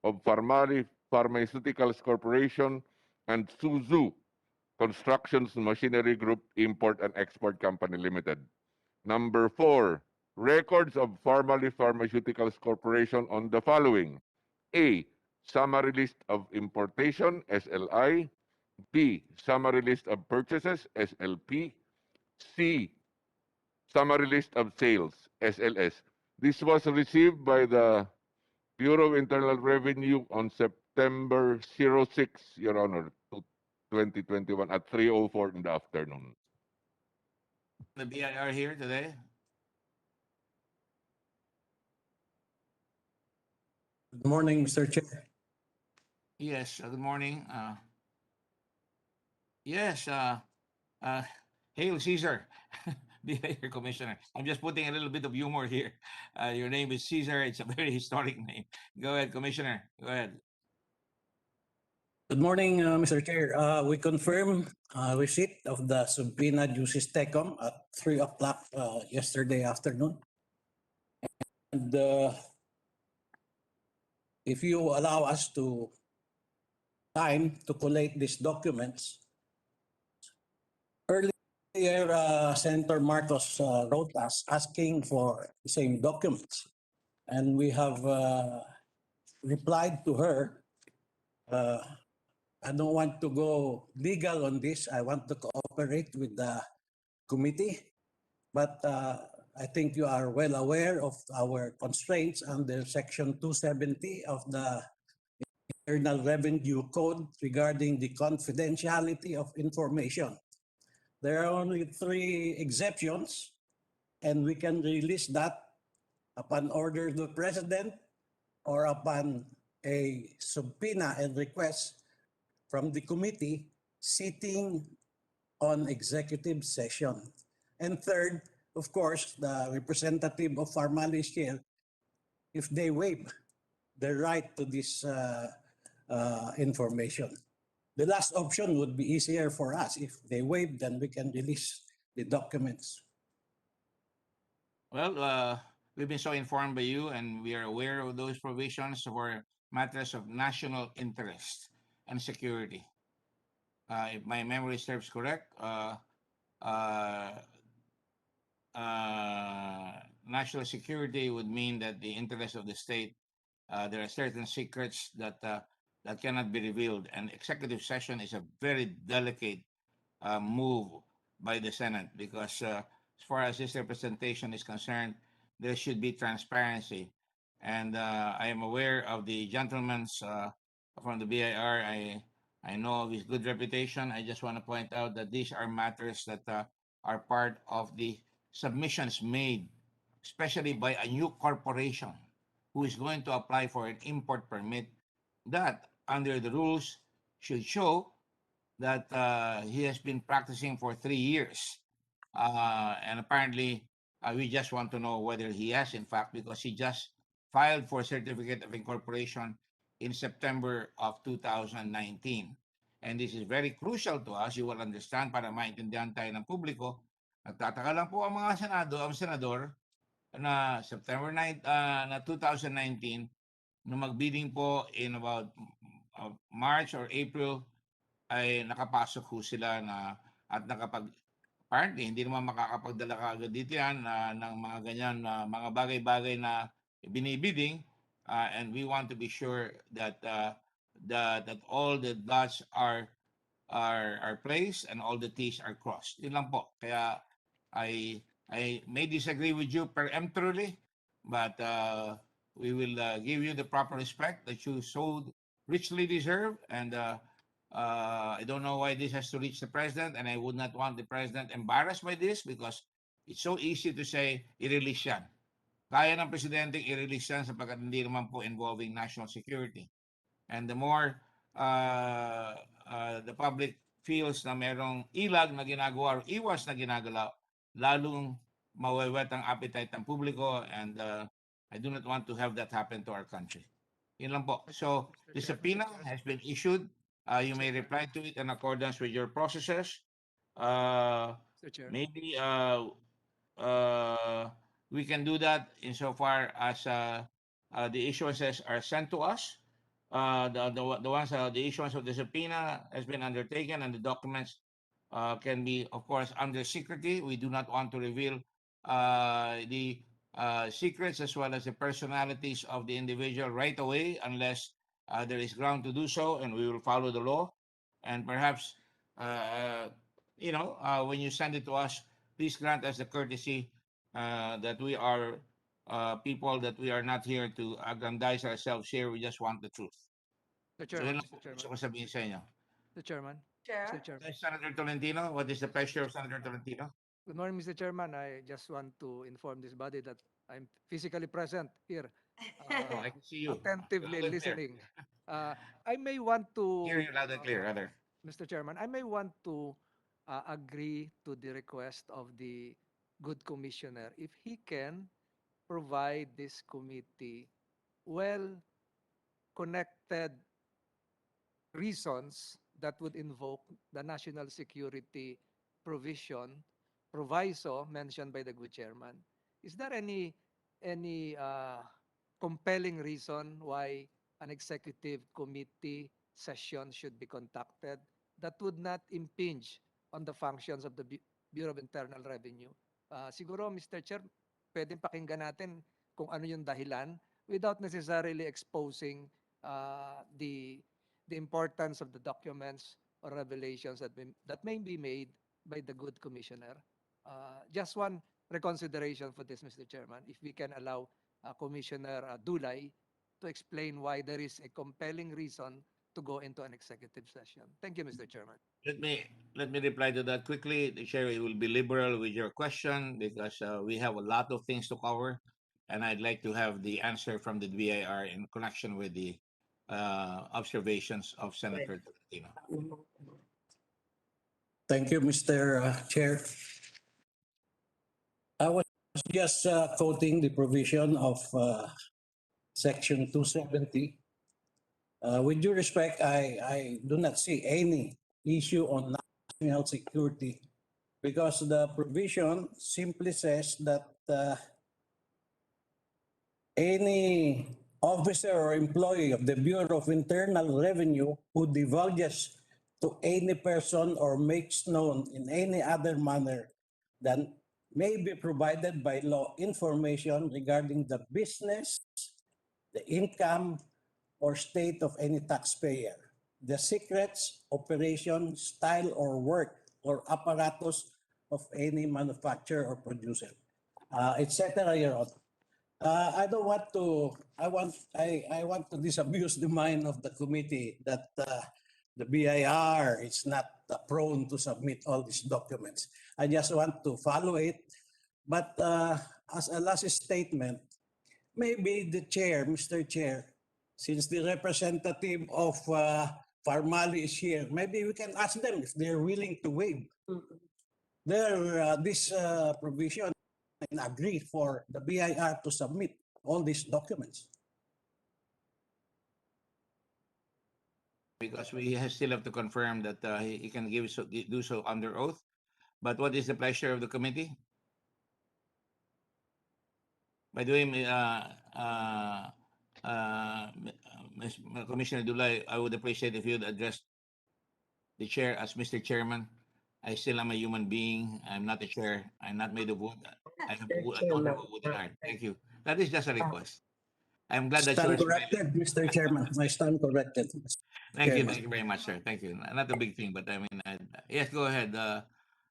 of Farmally Pharmaceuticals Corporation and Suzhou Constructions Machinery Group Import and Export Company Limited. Number 4, records of Pharmaly Pharmaceuticals Corporation on the following: A. Summary list of importation, SLI. B. Summary list of purchases, SLP. C. Summary list of sales, SLS. This was received by the Bureau of Internal Revenue on September 06, Your Honor, 2021 at 3:04 in the afternoon. The BIR here today? Good morning, Mr. Chair. Yes, good morning. Yes, hail Caesar, BIR Commissioner. I'm just putting a little bit of humor here. Your name is Caesar. It's a very historic name. Go ahead, Commissioner. Go ahead. Good morning, Mr. Chair. We confirm receipt of the subpoena juices TECOM at 3 o'clock yesterday afternoon. And if you allow us to time to collate these documents, earlier Senator Marcos wrote us asking for the same documents. And we have replied to her, I don't want to go legal on this. I want to cooperate with the committee. But I think you are well aware of our constraints under Section 270 of the Internal Revenue Code regarding the confidentiality of information. There are only 3 exceptions, and we can release that upon order of the President or upon a subpoena and request from the committee sitting on executive session. And third, of course, the representative of Pharmaly is here. If they waive the right to this information. The last option would be easier for us. If they waive, then we can release the documents. Well, we've been so informed by you, and we are aware of those provisions for matters of national interest and security. If my memory serves correct, national security would mean that the interest of the state, there are certain secrets that that cannot be revealed, and executive session is a very delicate move by the Senate because as far as this representation is concerned, there should be transparency. And I am aware of the gentleman's from the BIR. I know of his good reputation. I just want to point out that these are matters that are part of the submissions made, especially by a new corporation who is going to apply for an import permit that, under the rules, should show that he has been practicing for 3 years. And apparently, we just want to know whether he has, in fact, because he just filed for certificate of incorporation in September of 2019. And this is very crucial to us. You will understand, para maintindihan tayo ng publiko. Nagtataka lang po ang mga senador na September 9, na 2019, nung magbidding po in about March or April, ay nakapasok ho sila na at apparently hindi naman makakapagdala kaagad dito yan ng mga ganyan na mga bagay-bagay na binibidding, and we want to be sure that that all the dots are placed and all the T's are crossed. Yun lang po. Kaya I may disagree with you peremptorily, but we will give you the proper respect that you so richly deserve. And I don't know why this has to reach the president, and I would not want the president embarrassed by this because it's so easy to say, i-release yan. Kaya ng presidente i-release yan sapagkat hindi naman po involving national security. And the more the public feels na merong ilag na ginagawa or iwas na ginagawa, lalong mawawet ang appetite ng publiko, and I do not want to have that happen to our country. Yun lang po. So, the subpoena has been issued. You may reply to it in accordance with your processes. Maybe we can do that insofar as the issuances are sent to us. The issuance of the subpoena has been undertaken, and the documents can be, of course, under secrecy. We do not want to reveal the secrets as well as the personalities of the individual right away unless there is ground to do so, and we will follow the law. And perhaps, when you send it to us, please grant us the courtesy that we are people that we are not here to aggrandize ourselves here. We just want the truth. Mr. So yun Chairman, lang po gusto ko sabihin sa inyo. Mr. Chairman, Chair. Mr. Chairman. Senator Tolentino, what is the pleasure of Senator Tolentino? Good morning, Mr. Chairman. I just want to inform this body that I'm physically present here, Oh, I can see you. attentively Loud and clear. listening. I may want to, Hear you loud and clear, rather. Mr. Chairman, I may want to agree to the request of the good commissioner if he can provide this committee well-connected reasons that would invoke the national security proviso mentioned by the good chairman. Is there any compelling reason why an executive committee session should be conducted that would not impinge on the functions of the Bureau of Internal Revenue? Siguro, Mr. Chair, pwedeng pakinggan natin kung ano yung dahilan without necessarily exposing the importance of the documents or revelations that may be made by the good commissioner. Just one reconsideration for this, Mr. Chairman, if we can allow Commissioner Dulay to explain why there is a compelling reason to go into an executive session. Thank you, Mr. Chairman. Let me reply to that quickly. The chair will be liberal with your question because we have a lot of things to cover, and I'd like to have the answer from the BIR in connection with the observations of Senator Tolentino. Thank you, Mr. Chair. I was just quoting the provision of Section 270. With due respect, I do not see any issue on national security because the provision simply says that any officer or employee of the Bureau of Internal Revenue who divulges to any person or makes known in any other manner than may be provided by law information regarding the business, the income, or state of any taxpayer, the secrets, operation, style, or work, or apparatus of any manufacturer or producer, etc. Your Honor. I don't want to. I want to disabuse the mind of the committee that the BIR is not prone to submit all these documents. I just want to follow it. But as a last statement, maybe the chair, Mr. Chair, since the representative of Farmali is here, maybe we can ask them if they're willing to waive this provision and agree for the BIR to submit all these documents. Because we still have to confirm that he can do so under oath. But what is the pleasure of the committee? By the way, Commissioner Dulay, I would appreciate if you'd address the chair as Mr. Chairman. I still am a human being. I'm not a chair. I'm not made of wood. I don't have a wooden heart. Thank you. That is just a request. I'm glad that Stand corrected, Mr. Chairman. I stand corrected. Thank you. Thank you very much, sir. Thank you. Not a big thing, but I mean, yes, go ahead.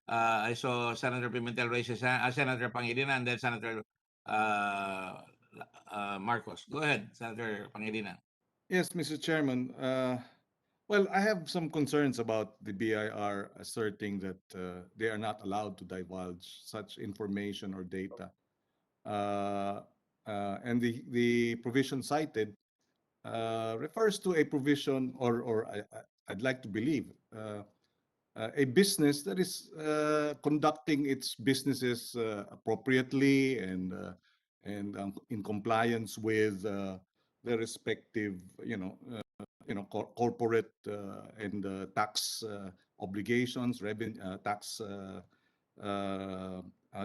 I saw Senator Pimentel raise his hand, Senator Pangilinan, and then Senator Marcos. Go ahead, Senator Pangilinan. Yes, Mr. Chairman. Well, I have some concerns about the BIR asserting that they are not allowed to divulge such information or data. And the provision cited refers to a provision, or I'd like to believe, a business that is conducting its businesses appropriately and in compliance with the respective, corporate and tax obligations, tax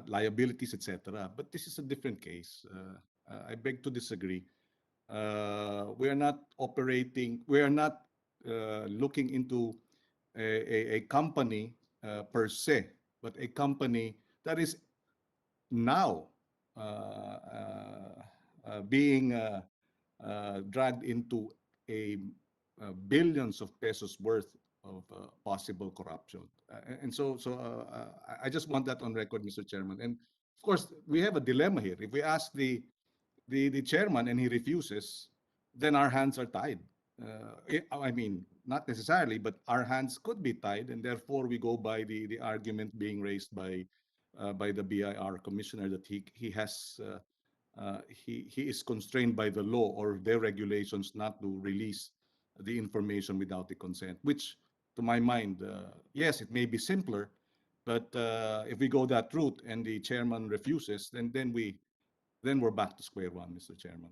liabilities, etc. But this is a different case. I beg to disagree. We are not operating. We are not looking into a company per se, but a company that is now being dragged into a billions of pesos worth of possible corruption. I just want that on record, Mr. Chairman. And of course, we have a dilemma here. If we ask the chairman and he refuses, then our hands are tied. I mean, not necessarily, but our hands could be tied, and therefore we go by the argument being raised by the BIR commissioner that he has he is constrained by the law or their regulations not to release the information without the consent. Which, to my mind, yes, it may be simpler, but if we go that route and the chairman refuses, then we're back to square one, Mr. Chairman.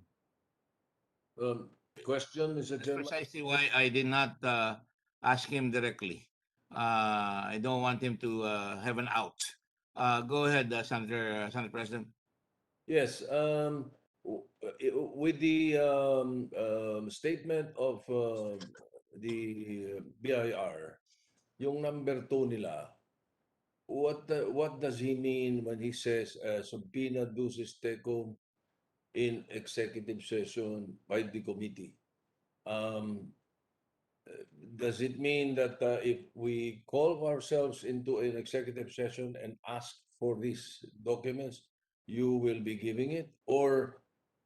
Question, Mr. That's Chairman? precisely why I did not ask him directly. I don't want him to have an out. Go ahead, Senator President. Yes, with the statement of the BIR, yung number 2 nila, what does he mean when he says subpoena duces tecum in executive session by the committee? Does it mean that if we call ourselves into an executive session and ask for these documents, you will be giving it? Or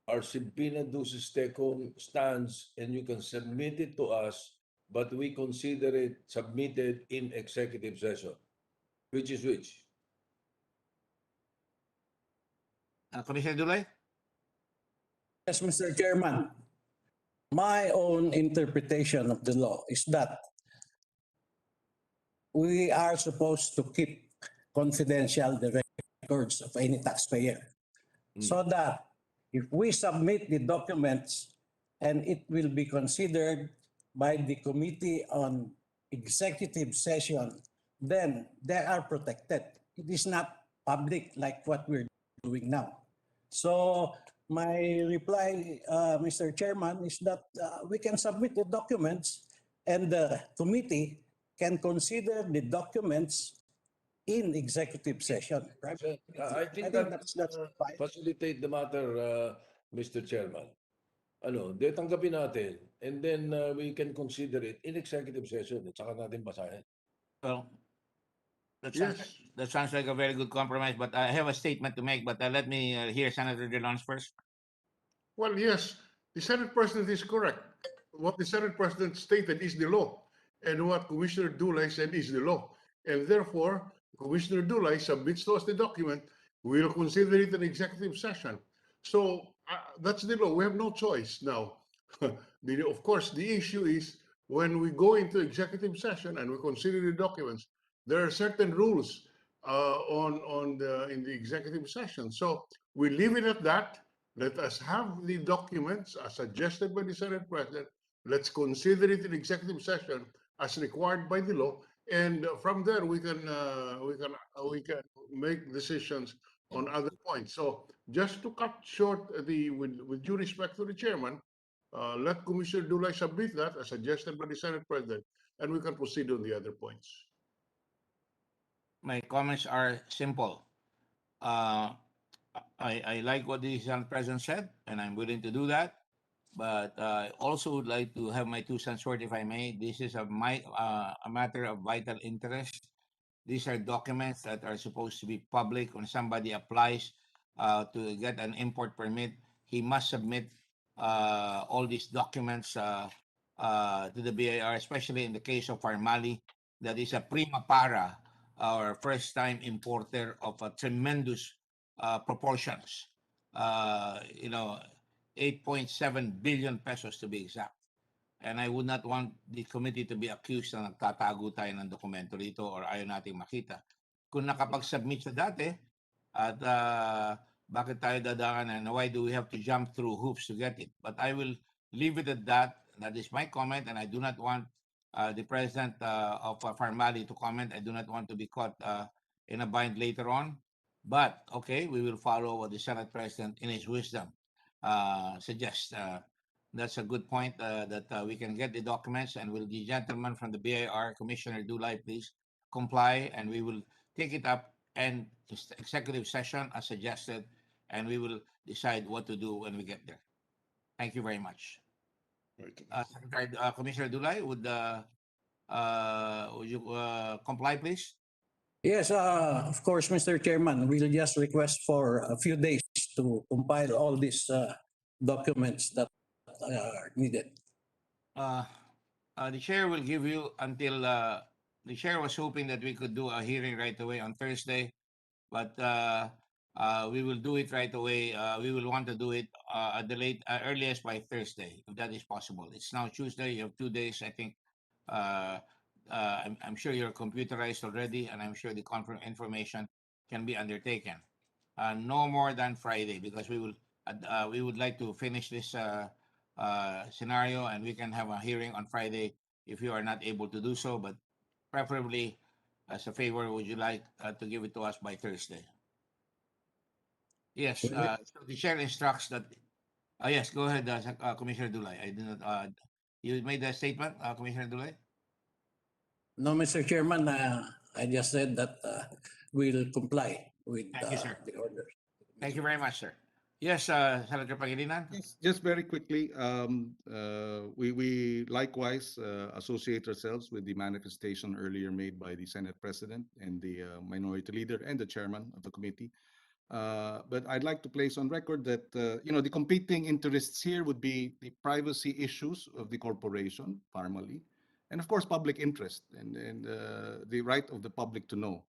our subpoena duces tecum stands and you can submit it to us, but we consider it submitted in executive session? Which is which? Commissioner Dulay? Yes, Mr. Chairman. My own interpretation of the law is that we are supposed to keep confidential the records of any taxpayer, so that if we submit the documents and it will be considered by the committee on executive session, then they are protected. It is not public like what we're doing now. So my reply, Mr. Chairman, is that we can submit the documents and the committee can consider the documents in executive session. Right? I think that's fine. facilitate the matter, Mr. Chairman. De tanggapin natin and then we can consider it in executive session at saka natin basahin. Well, that sounds like a very good compromise, but I have a statement to make, but let me hear Senator De Leon's first. Well, yes, the Senate President is correct. What the Senate President stated is the law, and what Commissioner Dulay said is the law. And therefore, Commissioner Dulay submits to us the document. We will consider it an executive session. So that's the law. We have no choice now. Of course, the issue is when we go into executive session and we consider the documents, there are certain rules in the executive session. So we leave it at that. Let us have the documents as suggested by the Senate President. Let's consider it in executive session as required by the law, and from there we can make decisions on other points. So just to cut short with due respect to the chairman, let Commissioner Dulay submit that as suggested by the Senate President, and we can proceed on the other points. My comments are simple. I like what the Senate President said, and I'm willing to do that. But I also would like to have my 2 cents worth, if I may. This is a matter of vital interest. These are documents that are supposed to be public. When somebody applies to get an import permit, he must submit all these documents to the BIR, especially in the case of Farmali, that is a prima para or first-time importer of tremendous proportions. 8.7 billion pesos to be exact. And I would not want the committee to be accused na nagtatago tayo ng dokumento rito or ayaw nating makita. Kung nakapag-submit sa dati, at bakit tayo dadaan and why do we have to jump through hoops to get it? But I will leave it at that. That is my comment, and I do not want the president of Farmali to comment. I do not want to be caught in a bind later on. But, okay, we will follow what the Senate President, in his wisdom, suggests. That's a good point, that we can get the documents, and will the gentleman from the BIR, Commissioner Dulay, please comply, and we will take it up and executive session as suggested, and we will decide what to do when we get there. Thank you very much. Commissioner Dulay, would you comply, please? Yes, of course, Mr. Chairman. We'll just request for a few days to compile all these documents that are needed. The chair will give you until the chair was hoping that we could do a hearing right away on Thursday, but we will do it right away. We will want to do it at the earliest by Thursday, if that is possible. It's now Tuesday. You have 2 days, I think. I'm sure you're computerized already, and I'm sure the information can be undertaken. No more than Friday, because we would like to finish this scenario, and we can have a hearing on Friday if you are not able to do so. But preferably, as a favor, would you like to give it to us by Thursday? Yes. So the chair instructs that. Yes, go ahead, Commissioner Dulay. I did not. You made that statement, Commissioner Dulay? No, Mr. Chairman, I just said that we'll comply with Thank you, sir. the order. Thank you very much, sir. Yes, Senator Pangilinan? Yes, just very quickly, we likewise associate ourselves with the manifestation earlier made by the Senate President and the Minority Leader and the Chairman of the committee. But I'd like to place on record that the competing interests here would be the privacy issues of the corporation, Farmally, and of course public interest and the right of the public to know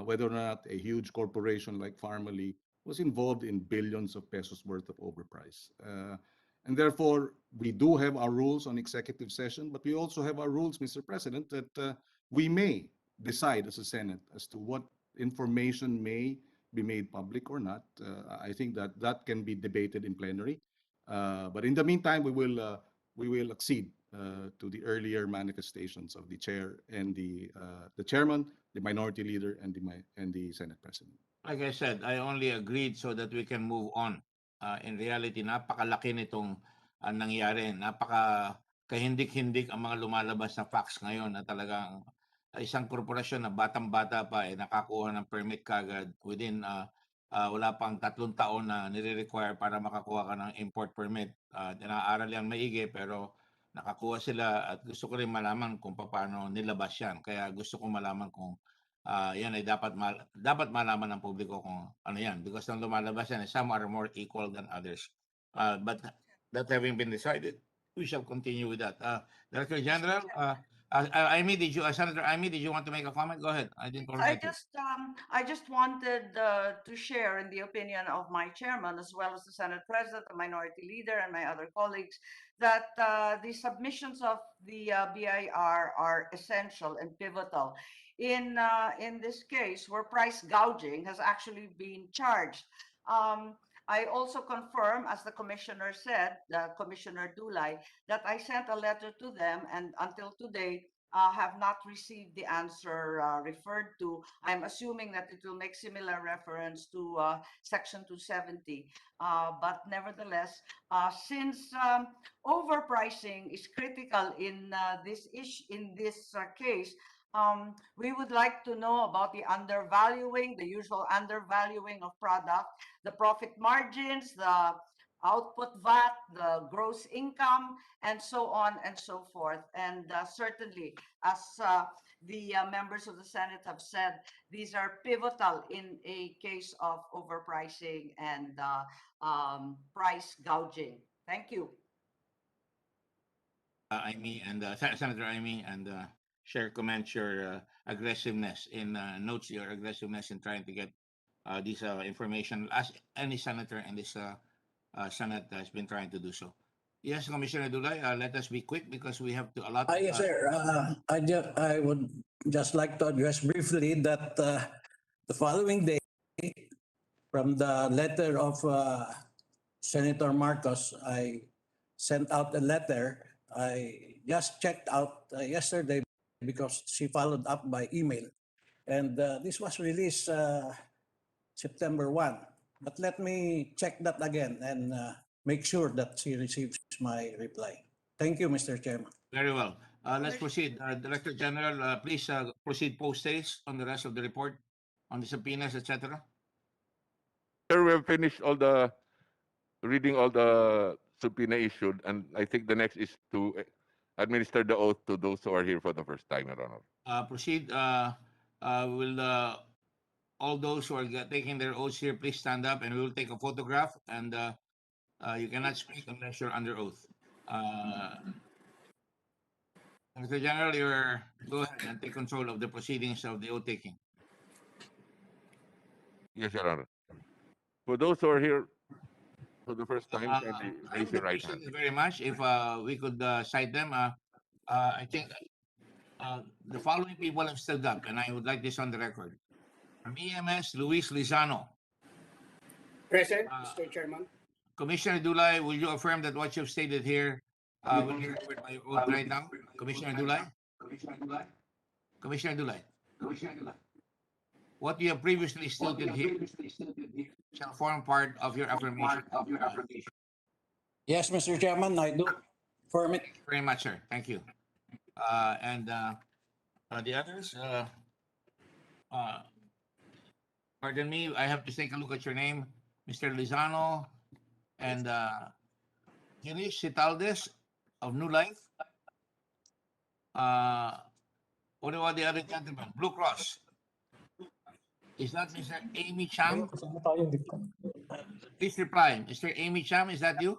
whether or not a huge corporation like Farmally was involved in billions of pesos worth of overprice. And therefore, we do have our rules on executive session, but we also have our rules, Mr. President, that we may decide as a Senate as to what information may be made public or not. I think that can be debated in plenary. But in the meantime, we will accede to the earlier manifestations of the chair and the chairman, the minority leader, and the Senate President. Like I said, I only agreed so that we can move on. In reality, napakalaki nitong nangyari. Kahindik-hindik ang mga lumalabas na facts ngayon na talagang isang korporasyon na batang-bata pa nakakuha ng permit kagad within wala pang 3 taon na nire-require para makakuha ka ng import permit. Inaaral yan maigi, pero nakakuha sila, at gusto ko rin malaman kung paano nilabas yan. Kaya gusto ko malaman kung yan ay dapat malaman ng publiko kung ano yan, because nang lumalabas yan, some are more equal than others. But that having been decided, we shall continue with that. Director General, Senator Amy, did you want to make a comment? Go ahead. I didn't correct you. I just wanted to share in the opinion of my chairman, as well as the Senate President, the Minority Leader, and my other colleagues, that the submissions of the BIR are essential and pivotal. In this case, where price gouging has actually been charged. I also confirm, as the commissioner said, Commissioner Dulay, that I sent a letter to them, and until today have not received the answer referred to. I'm assuming that it will make similar reference to Section 270. But nevertheless, since overpricing is critical in this case, we would like to know about the undervaluing, the usual undervaluing of product, the profit margins, the output VAT, the gross income, and so on and so forth. And certainly, as the members of the Senate have said, these are pivotal in a case of overpricing and price gouging. Thank you. Amy and Senator Amy and Chair comments your aggressiveness in notes your aggressiveness in trying to get this information, as any senator in this Senate has been trying to do so. Yes, Commissioner Dulay, let us be quick because we have to allot. Yes, sir. I would just like to address briefly that the following day, from the letter of Senator Marcos, I sent out a letter. I just checked out yesterday because she followed up by email. And this was released September 1. But let me check that again and make sure that she receives my reply. Thank you, Mr. Chairman. Very well. Let's proceed. Director General, please proceed post haste on the rest of the report on the subpoenas, etc. Sir, we have finished reading all the subpoena issued, and I think the next is to administer the oath to those who are here for the first time, Your Honor. Proceed. Will all those who are taking their oaths here, please stand up, and we will take a photograph. And you cannot speak unless you're under oath. Mr. General, go ahead and take control of the proceedings of the oath taking. Yes, Your Honor. For those who are here for the first time, kindly I raise would your right hand. appreciate it very much if we could cite them. I think the following people have stood up, and I would like this on the record. From EMS, Luis Lizano. Present, Mr. Chairman. Commissioner Dulay, will you affirm that what you've stated here will be covered by your oath right now? Commissioner Dulay? Commissioner Dulay? What you have previously stated here shall form part of your affirmation. Yes, Mr. Chairman, I do affirm it. Very much, sir. Thank you. And the others, pardon me, I have to take a look at your name, Mr. Lizano and Girish Citaldes of New Life. What about the other gentleman? Blue Cross. Is that Mr. Amy Cham? Please reply. Mr. Amy Cham, is that you?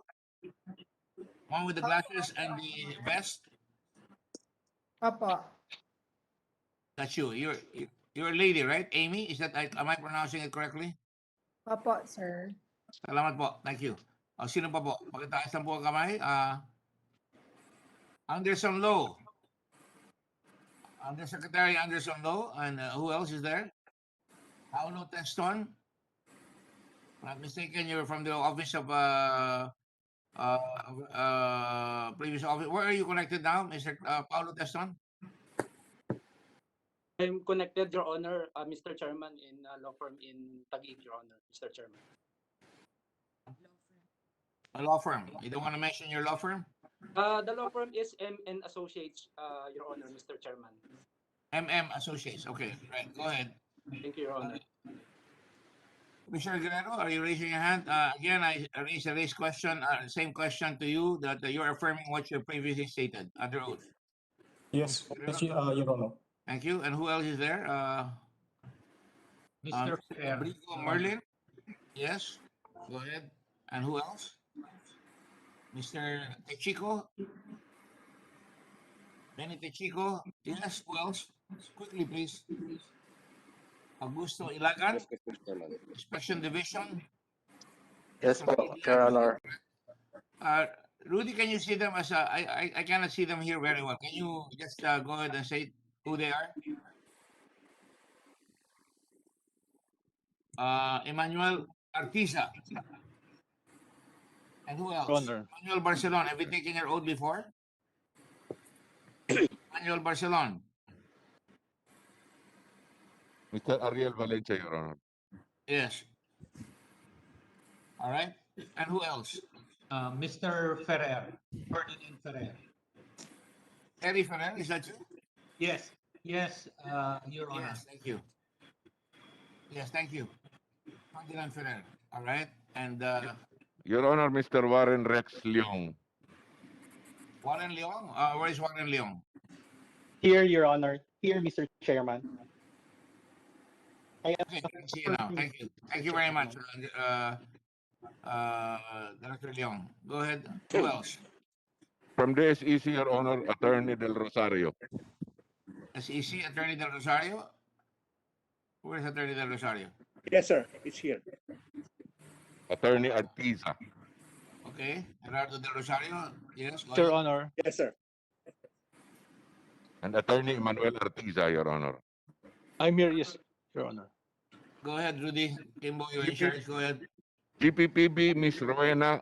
One with the glasses and the vest? Papa. That's you. You're a lady, right? Amy, is that, am I pronouncing it correctly? Papa, sir. Salamat po. Thank you. Sino pa po? Pakitaas lang po ang kamay. Anderson Lowe. Undersecretary Anderson Lowe. And who else is there? Paulo Teston. Not mistaken, you're from the office of previous office. Where are you connected now, Mr. Paulo Teston? I'm connected, Your Honor, Mr. Chairman, in a law firm in Taguig, Your Honor, Mr. Chairman. A law firm. You don't want to mention your law firm? The law firm is M&A Associates, Your Honor, Mr. Chairman. MM Associates. Okay, right. Go ahead. Thank you, Your Honor. Commissioner Guerrero, are you raising your hand? Again, I raise a question, same question to you, that you're affirming what you previously stated under oath. Yes, Your Honor. Thank you. And who else is there? Mr. Brigo Merlin. Yes. Go ahead. And who else? Mr. Techico. Benny Techico. Yes. Who else? Quickly, please. Augusto Ilagan. Yes, Mr. Chairman. Inspection Division. Yes, Your Honor. Rudy, can you see them as I cannot see them here very well. Can you just go ahead and say who they are? Emmanuel Artiza. And who else? Honor. Emmanuel Barcelon. Have you taken your oath before? Emmanuel Barcelon. Mr. Ariel Valencia, Your Honor. Yes. All right. And who else? Mr. Ferrer. Ferdinand Ferrer. Terry Ferrer, is that you? Yes, Your Honor. Yes, thank you. Yes, thank you. Ferdinand Ferrer. All right. And Your Honor, Mr. Warren Rex Leong. Warren Leong? Where is Warren Leong? Here, Your Honor. Here, Mr. Chairman. Okay, I can see you now. Thank you. Thank you very much, Director Leong. Go ahead. Who else? From the SEC, Your Honor, Attorney Del Rosario. SEC, Attorney Del Rosario? Where is Attorney Del Rosario? Yes, sir. It's here. Attorney Artiza. Okay. Gerardo Del Rosario? Yes, go Your ahead. Honor. Yes, sir. And Attorney Emmanuel Artiza, Your Honor. I'm here, yes, Your Honor. Go ahead, Rudy. Kimbo, you're in charge. Go ahead. GPPB, Ms. Rowena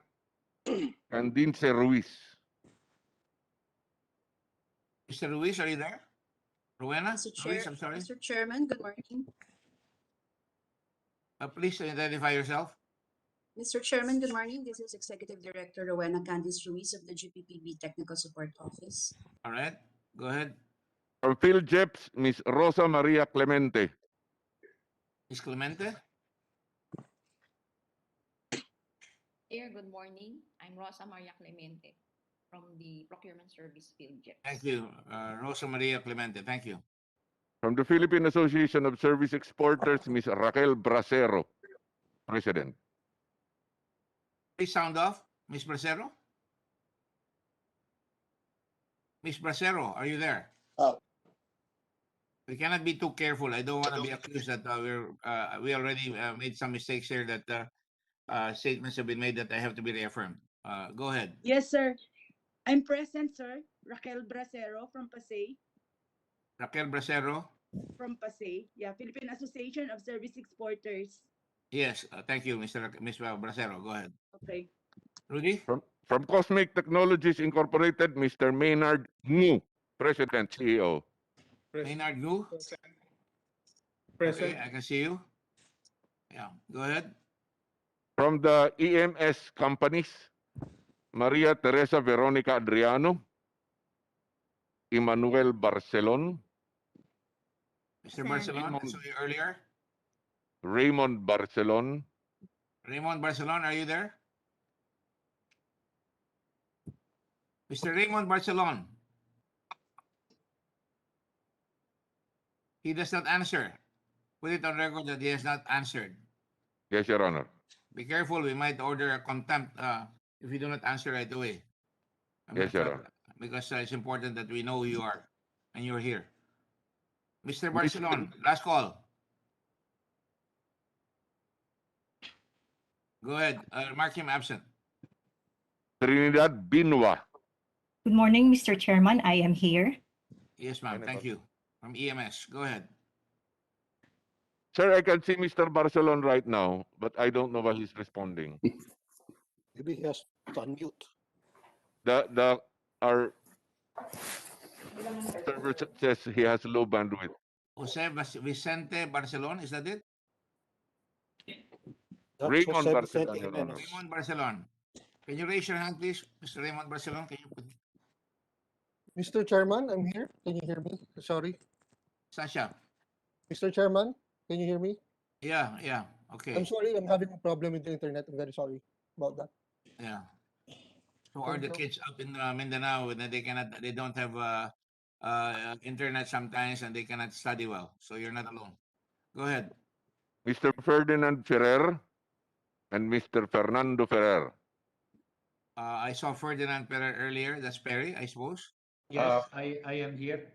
Candince Ruiz. Mr. Ruiz, are you there? Rowena? Ruiz, I'm sorry. Mr. Chairman, good morning. Please identify yourself. Mr. Chairman, good morning. This is Executive Director Rowena Candice Ruiz of the GPPB Technical Support Office. All right. Go ahead. From PhilJeps, Ms. Rosa Maria Clemente. Ms. Clemente? Mayor, good morning. I'm Rosa Maria Clemente from the Procurement Service Field Jet. Thank you, Rosa Maria Clemente. Thank you. From the Philippine Association of Service Exporters, Ms. Raquel Bracero, President. Please sound off, Ms. Bracero. Ms. Bracero, are you there? We cannot be too careful. I don't want to be accused that we already made some mistakes here, that statements have been made that I have to be reaffirmed. Go ahead. Yes, sir. I'm present, sir. Raquel Bracero from Pasay. Raquel Bracero. From Pasay. Yeah, Philippine Association of Service Exporters. Yes, thank you, Ms. Bracero. Go ahead. Okay. Rudy? From Cosmic Technologies Incorporated, Mr. Maynard Ngu, President, CEO. Maynard Ngu? Present. Okay, I can see you. Yeah, go ahead. From the EMS companies, Maria Teresa Veronica Adriano, Emmanuel Barcelon, Mr. Barcelon, I saw you earlier. Raymond Barcelon, Raymond Barcelon, are you there? Mr. Raymond Barcelon. He does not answer. Put it on record that he has not answered. Yes, Your Honor. Be careful, we might order a contempt if you do not answer right away. Yes, Your Honor. Because it's important that we know who you are and you're here. Mr. Barcelon, last call. Go ahead. Mark him absent. Trinidad Binwa. Good morning, Mr. Chairman. I am here. Yes, ma'am. Thank you. From EMS. Go ahead. Sir, I can see Mr. Barcelon right now, but I don't know why he's responding. Maybe he has to unmute. Our server says he has low bandwidth. Jose Vicente Barcelon, is that it? Raymond Barcelon, Your Honor. Raymond Barcelon. Can you raise your hand, please, Mr. Raymond Barcelon? Can you put... Mr. Chairman, I'm here. Can you hear me? Sorry. Sasha. Mr. Chairman, can you hear me? Yeah, okay. I'm sorry, I'm having a problem with the internet. I'm very sorry about that. Yeah. So are the kids up in Mindanao that they don't have internet sometimes and they cannot study well. So you're not alone. Go ahead. Mr. Ferdinand Ferrer and Mr. Fernando Ferrer. I saw Ferdinand Ferrer earlier. That's Perry, I suppose. Yes, I am here.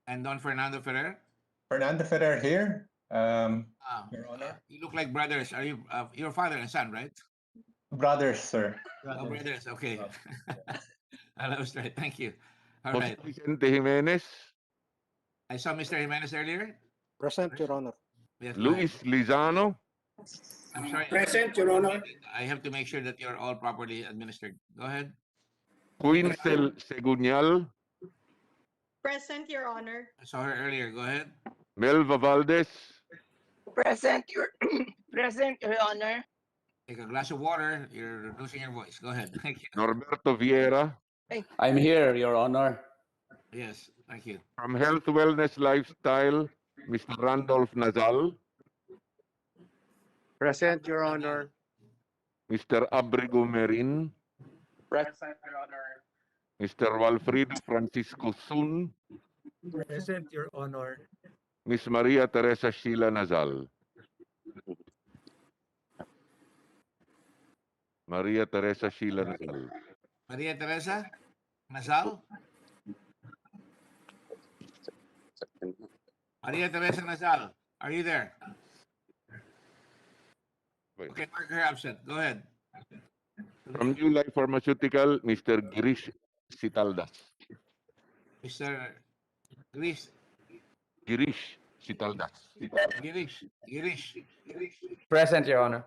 And Don Fernando Ferrer? Fernando Ferrer here. Your Honor. You look like brothers. Are you your father and son, right? Brothers, sir. Oh, brothers. Okay. That was right. Thank you. All Jose right. Vicente Jimenez. I saw Mr. Jimenez earlier. Present, Your Honor. Yes, Luis Lizano. I'm sorry. Present, Your Honor. I have to make sure that you're all properly administered. Go ahead. Quincel Segunyal. Present, Your Honor. I saw her earlier. Go ahead. Melva Valdez. Present, Your Honor. Take a glass of water. You're losing your voice. Go ahead. Thank you. Norberto Vieira. I'm here, Your Honor. Yes, thank you. From Health Wellness Lifestyle, Mr. Randolph Nazal. Present, Your Honor. Mr. Abrigo Merin. Present, Your Honor. Mr. Walfrido Francisco Sun. Present, Your Honor. Miss Maria Teresa Sheila Nazal. Maria Teresa Sheila Nazal. Maria Teresa Nazal. Maria Teresa Nazal, are you there? Okay, mark her absent. Go ahead. From New Life Pharmaceutical, Mr. Girish Sitaldas. Mr. Girish. Girish Sitaldas. Girish. Present, Your Honor.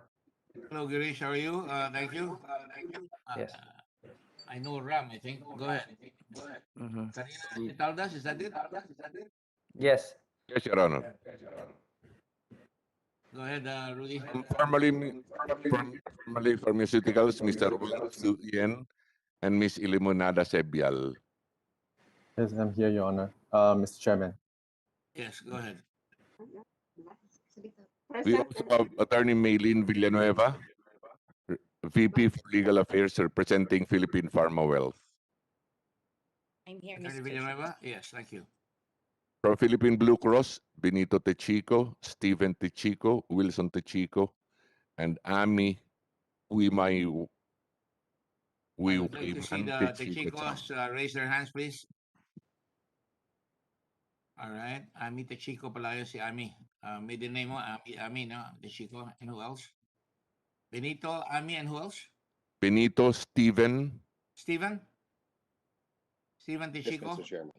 Hello, Girish. How are you? Thank you. Yes. I know Ram, I think. Go ahead. Karina Sitaldas, is that it? Yes. Yes, Your Honor. Go ahead, Rudy. Formerly Pharmaceuticals, Mr. Yen and Miss Ilimonada Sebial. Yes, I'm here, Your Honor. Mr. Chairman. Yes, go ahead. We also have Attorney Maylene Villanueva, VP for Legal Affairs representing Philippine Pharma Wealth. I'm here, Attorney Mr. Villanueva? Yes, thank you. From Philippine Blue Cross, Benito Techico, Stephen Techico, Wilson Techico, and Ami Uimay. I would like to see the Techicos raise their hands, please. All right. Ami Techico pala yun, si Ami. Middle name mo, Ami, no? Techico. And who else? Benito, Ami, and who else? Benito, Stephen. Steven? Steven Yes, Techico? Mr. Chairman.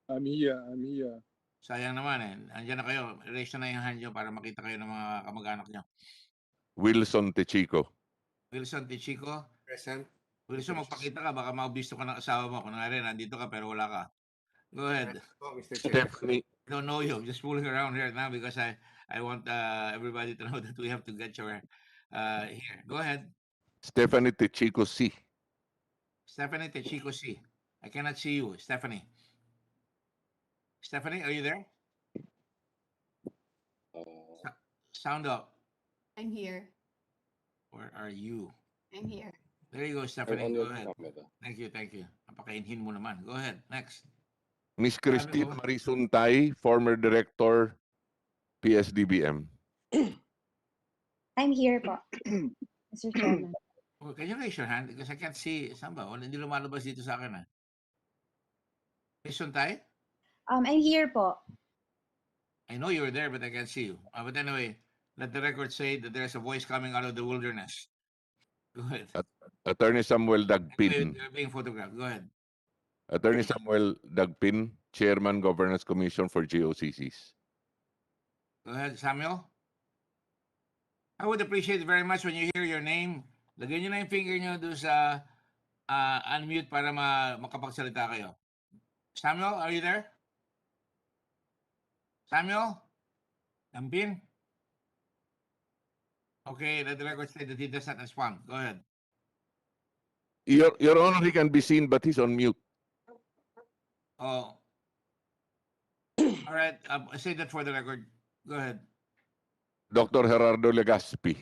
I'm here. Sayang naman eh. Andiyan na kayo. Raise na yung hand nyo para makita kayo ng mga kamag-anak nyo. Wilson Techico. Wilson Techico. Present. Wilson, magpakita ka. Baka maubisto ka ng asawa mo. Kunwari, nandito ka pero wala ka. Go ahead. Oh, Mr. Chair. Stephanie. I don't know you. I'm just fooling around here now because I want everybody to know that we have to get your here. Go ahead. Stephanie Techico C. Stephanie Techico C. I cannot see you, Stephanie. Stephanie, are you there? Sound up. I'm here. Where are you? I'm here. There you go, Stephanie. on Go the ahead. camera. Thank you, thank you. Napakainhin mo naman. Go ahead. Next. Miss Christine Marie Suntay, former director, PSDBM. I'm here po, Mr. Chairman. Oh, can you raise your hand? Because I can't see. Saan ba? Hindi lumalabas dito sa akin. Miss Suntay? I'm here po. I know you were there, but I can't see you. But anyway, let the record say that there's a voice coming out of the wilderness. Go ahead. Attorney Samuel Dagpin. You're being photographed. Go ahead. Attorney Samuel Dagpin, Chairman, Governance Commission for GOCCs. Go ahead, Samuel. I would appreciate it very much when you hear your name. Lagyan nyo na yung finger nyo doon sa unmute para makapagsalita kayo. Samuel, are you there? Samuel? Dagpin? Okay, let the record say that he does not respond. Go ahead. Your Honor, he can be seen, but he's on mute. Oh. All right. Say that for the record. Go ahead. Dr. Gerardo Legaspi,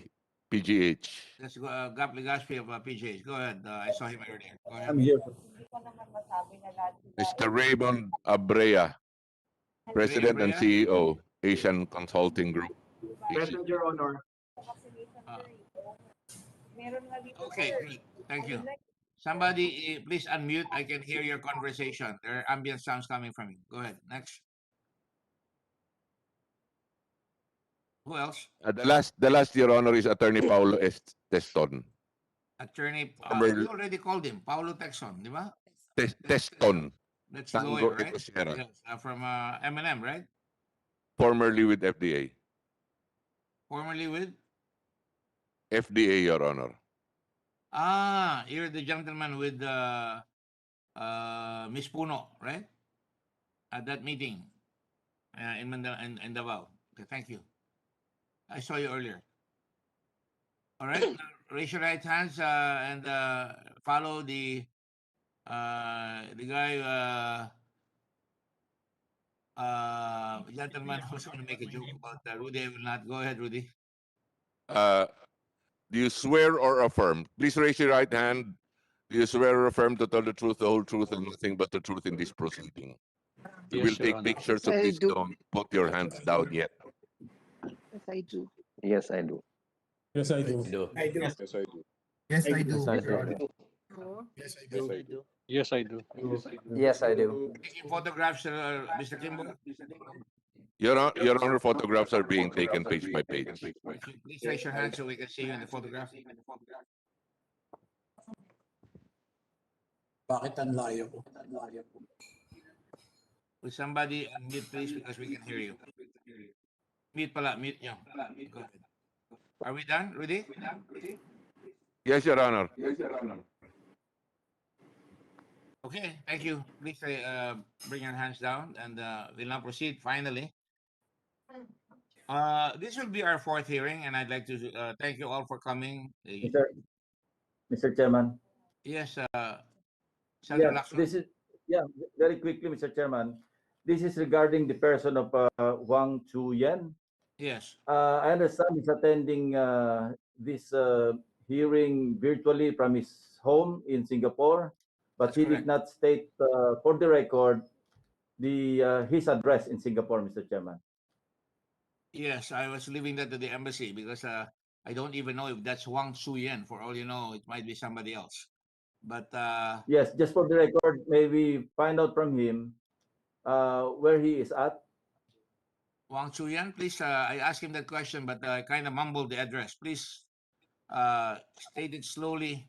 PGH. Let's go. Gap Legaspi of PGH. Go ahead. I saw him earlier. Go ahead. I'm here. Mr. Raymond Abrea, President and CEO, Asian Consulting Group. Present, Your Honor. Okay, great. Thank you. Somebody, please unmute. I can hear your conversation. There are ambient sounds coming from you. Go ahead. Next. Who else? The last, Your Honor, is Attorney Paulo S. Teston. Attorney, Former- you already called him, Paulo Texon, di ba? Teston, That's Tango lawyer, right? Ecosierra. Yes, from M&M, right? Formerly with FDA. Formerly with? FDA, Your Honor. You're the gentleman with Miss Puno, right? At that meeting in Davao. Okay, thank you. I saw you earlier. All right, now raise your right hands and follow the guy, gentleman who's going to make a joke about Rudy. I will not. Go ahead, Rudy. Do you swear or affirm? Please raise your right hand. Do you swear or affirm to tell the truth, the whole truth, and nothing but the truth in this proceeding? We will Yes, Your take Honor. pictures, so I please do. don't put your hands down yet. Yes, I do. Yes, I do. Yes, I do. I do. Yes, I do. Yes, I do. Yes, I Your do. Honor. Yes, I do. Yes, I do. Yes, I do. Taking photographs, Mr. Kimbo. Your Honor, photographs are being taken page by page. Please raise your hand so we can see you in the photograph. Bakit ang layo ko? Will somebody unmute, please, because we can hear you. Mute pala, mute nyo. Go ahead. Are we done, Rudy? Yes, Your Honor. Okay, thank you. Please bring your hands down and we'll now proceed finally. This will be our fourth hearing and I'd like to thank you all for coming. Mr. Chairman. Yes, Senator Lacson. Yeah, very quickly, Mr. Chairman. This is regarding the person of Wang Chuyen. Yes. I understand he's attending this hearing virtually from his home in Singapore, but That's he correct. did not state for the record his address in Singapore, Mr. Chairman. Yes, I was leaving that to the embassy because I don't even know if that's Wang Suyen. For all you know, it might be somebody else. But Yes, just for the record, maybe find out from him where he is at. Wang Chuyan, please, I asked him that question, but I kind of mumbled the address. Please state it slowly,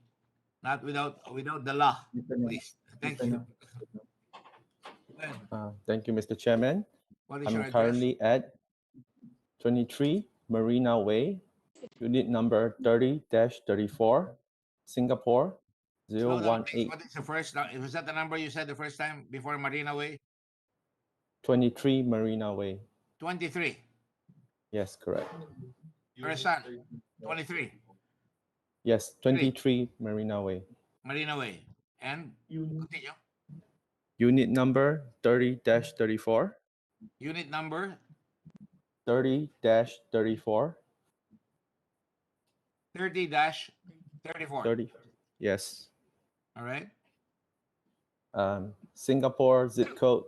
not without the la. Please. Thank you. Go ahead. Thank you, Mr. Chairman. What is your I'm address? currently at 23 Marina Way, unit number 30-34, Singapore, Slow down, please. 018. What is the first? Was that the number you said the first time before Marina Way? 23 Marina Way. 23. Yes, correct. First son, 23. Yes, 23 Marina Way. Marina Way. And continue. Unit number 30-34. Unit number 30-34. 30-34. 30. Yes. All right. Singapore zip code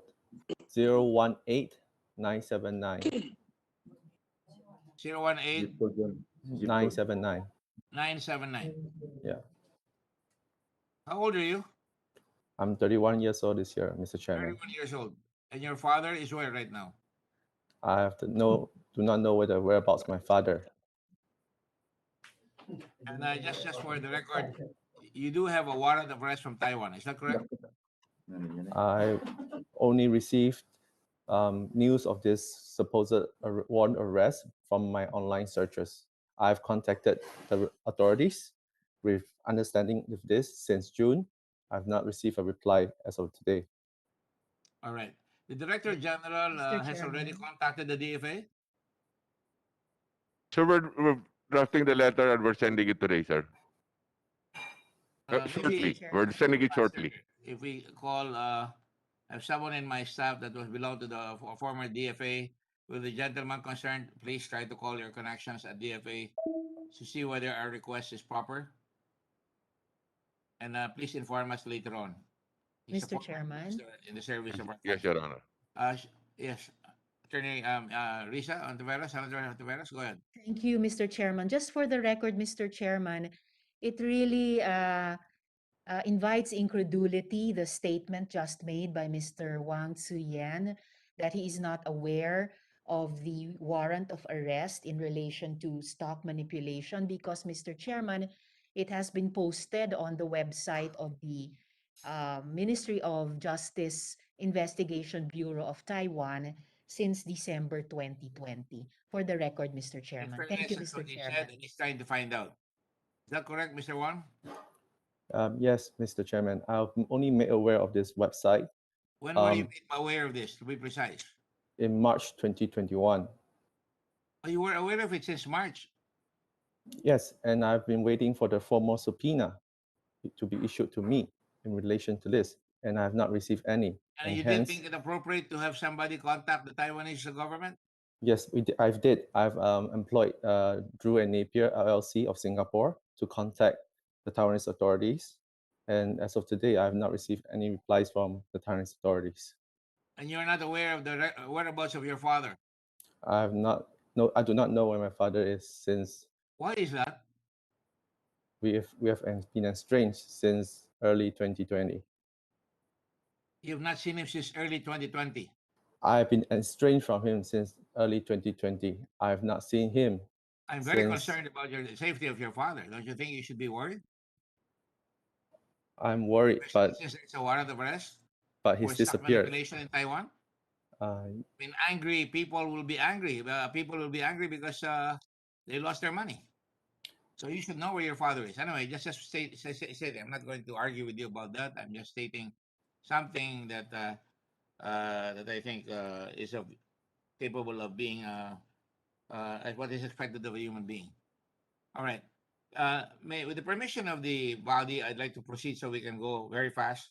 018979. 018 979. 979. Yeah. How old are you? I'm 31 years old this year, Mr. Chairman. 31 years old. And your father is where right now? I have to know, do not know whether whereabouts my father. And just for the record, you do have a warrant of arrest from Taiwan. Is that correct? I only received news of this supposed warrant arrest from my online searches. I've contacted the authorities with understanding of this since June. I've not received a reply as of today. All right. The Director General has already contacted the DFA? So we're drafting the letter and we're sending it today, sir. Maybe Shortly. We're sending it shortly. if we call, I have someone in my staff that was belong to the former DFA. Will the gentleman concerned please try to call your connections at DFA to see whether our request is proper? And please inform us later on. He's a Mr. former Chairman. officer in the service of our Yes, Your Honor. yes, Attorney Risa Ontiveros, Senator Ontiveros, go ahead. Thank you, Mr. Chairman. Just for the record, Mr. Chairman, it really invites incredulity, the statement just made by Mr. Wang Tzuyan that he is not aware of the warrant of arrest in relation to stock manipulation because, Mr. Chairman, it has been posted on the website of the Ministry of Justice Investigation Bureau of Taiwan since December 2020. For the record, Mr. In Chairman. fairness, Thank you, that's Mr. what he said, Chairman. and he's trying to find out. Is that correct, Mr. Wang? Yes, Mr. Chairman. I'm only made aware of this website When were you made aware of this, to be precise? in March 2021. Oh, you were aware of it since March. Yes, and I've been waiting for the formal subpoena to be issued to me in relation to this, and I have not received any. And you didn't think it appropriate to have somebody contact the Taiwanese government? Yes, I've employed Drew and Napier LLC of Singapore to contact the Taiwanese authorities, and as of today, I have not received any replies from the Taiwanese authorities. And you're not aware of the whereabouts of your father? I do not know where my father is since Why is that? we have been estranged since early 2020. You've not seen him since early 2020. I've been estranged from him since early 2020. I have not seen him. I'm very concerned about the safety of your father. Don't you think you should be worried? I'm worried, but Since it's a warrant of arrest he's for stock disappeared. manipulation in Taiwan. I mean, angry people will be angry. People will be angry because they lost their money. So you should know where your father is. Anyway, just say I'm not going to argue with you about that. I'm just stating something that that I think is capable of being what is expected of a human being. All right. With the permission of the body, I'd like to proceed so we can go very fast.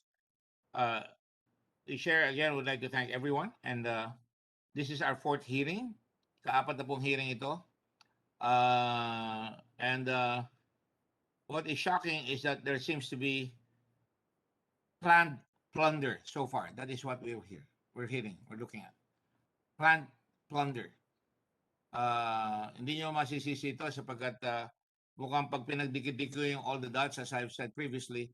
the chair again would like to thank everyone, and this is our fourth hearing. Kaapat na pong hearing ito. And what is shocking is that there seems to be planned plunder so far. That is what we're looking at. Planned plunder. Hindi nyo masisisi ito sapagkat mukhang pag pinagdikit-dikit ko yung all the dots, as I've said previously,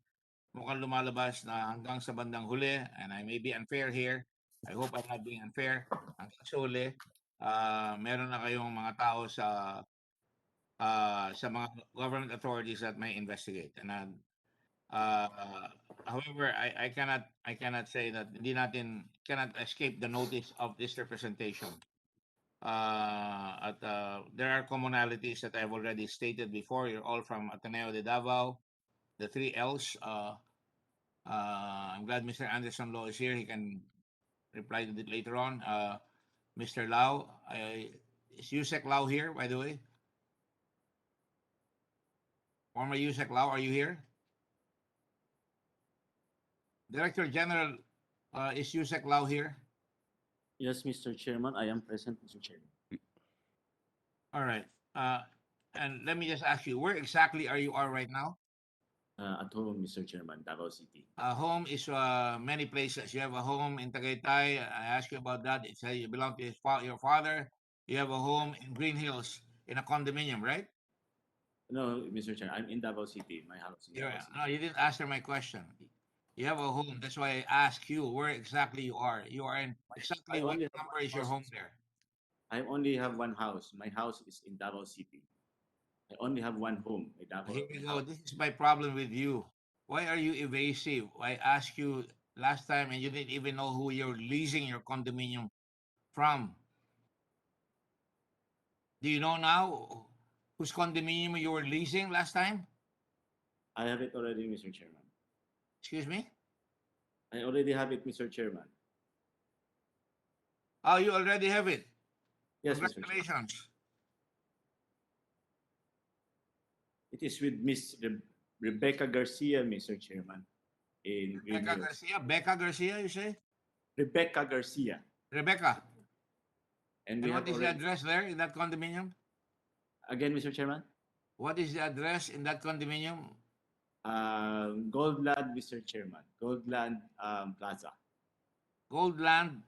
mukhang lumalabas na hanggang sa bandang huli, and I may be unfair here. I hope I'm not being unfair. Hanggang sa huli, meron na kayong mga tao sa mga government authorities that may investigate. And however, I cannot say that hindi natin cannot escape the notice of this representation. There are commonalities that I've already stated before. You're all from Ateneo de Davao, the 3 L's. I'm glad Mr. Anderson Law is here. He can reply to it later on. Mr. Lau, is Yusek Lau here, by the way? Former Yusek Lau, are you here? Director General, is Yusek Lau here? Yes, Mr. Chairman, I am present, Mr. Chairman. All right. And let me just ask you, where exactly are you right now? At home, Mr. Chairman, Davao City. Home is many places. You have a home in Tagaytay. I asked you about that. It says you belong to your father. You have a home in Green Hills in a condominium, right? No, Mr. Chairman, I'm in Davao City. My house is Davao City. No, you didn't answer my question. You have a home. That's why I ask you where exactly you are. You are in exactly what number is your home there? I only have one house. My house is in Davao City. I only have one home. Here we go. This is my problem with you. Why are you evasive? I asked you last time and you didn't even know who you're leasing your condominium from. Do you know now whose condominium you were leasing last time? I have it already, Mr. Chairman. Excuse me? I already have it, Mr. Chairman. Oh, you already have it? Yes, Mr. Congratulations. Chairman. It is with Miss Rebecca Garcia, Mr. Chairman. In Rebecca Garcia? Becca Garcia, you say? Rebecca Garcia. Rebecca. And what is the address there in that condominium? Again, Mr. Chairman? What is the address in that condominium? Goldland, Mr. Chairman. Goldland Plaza. Goldland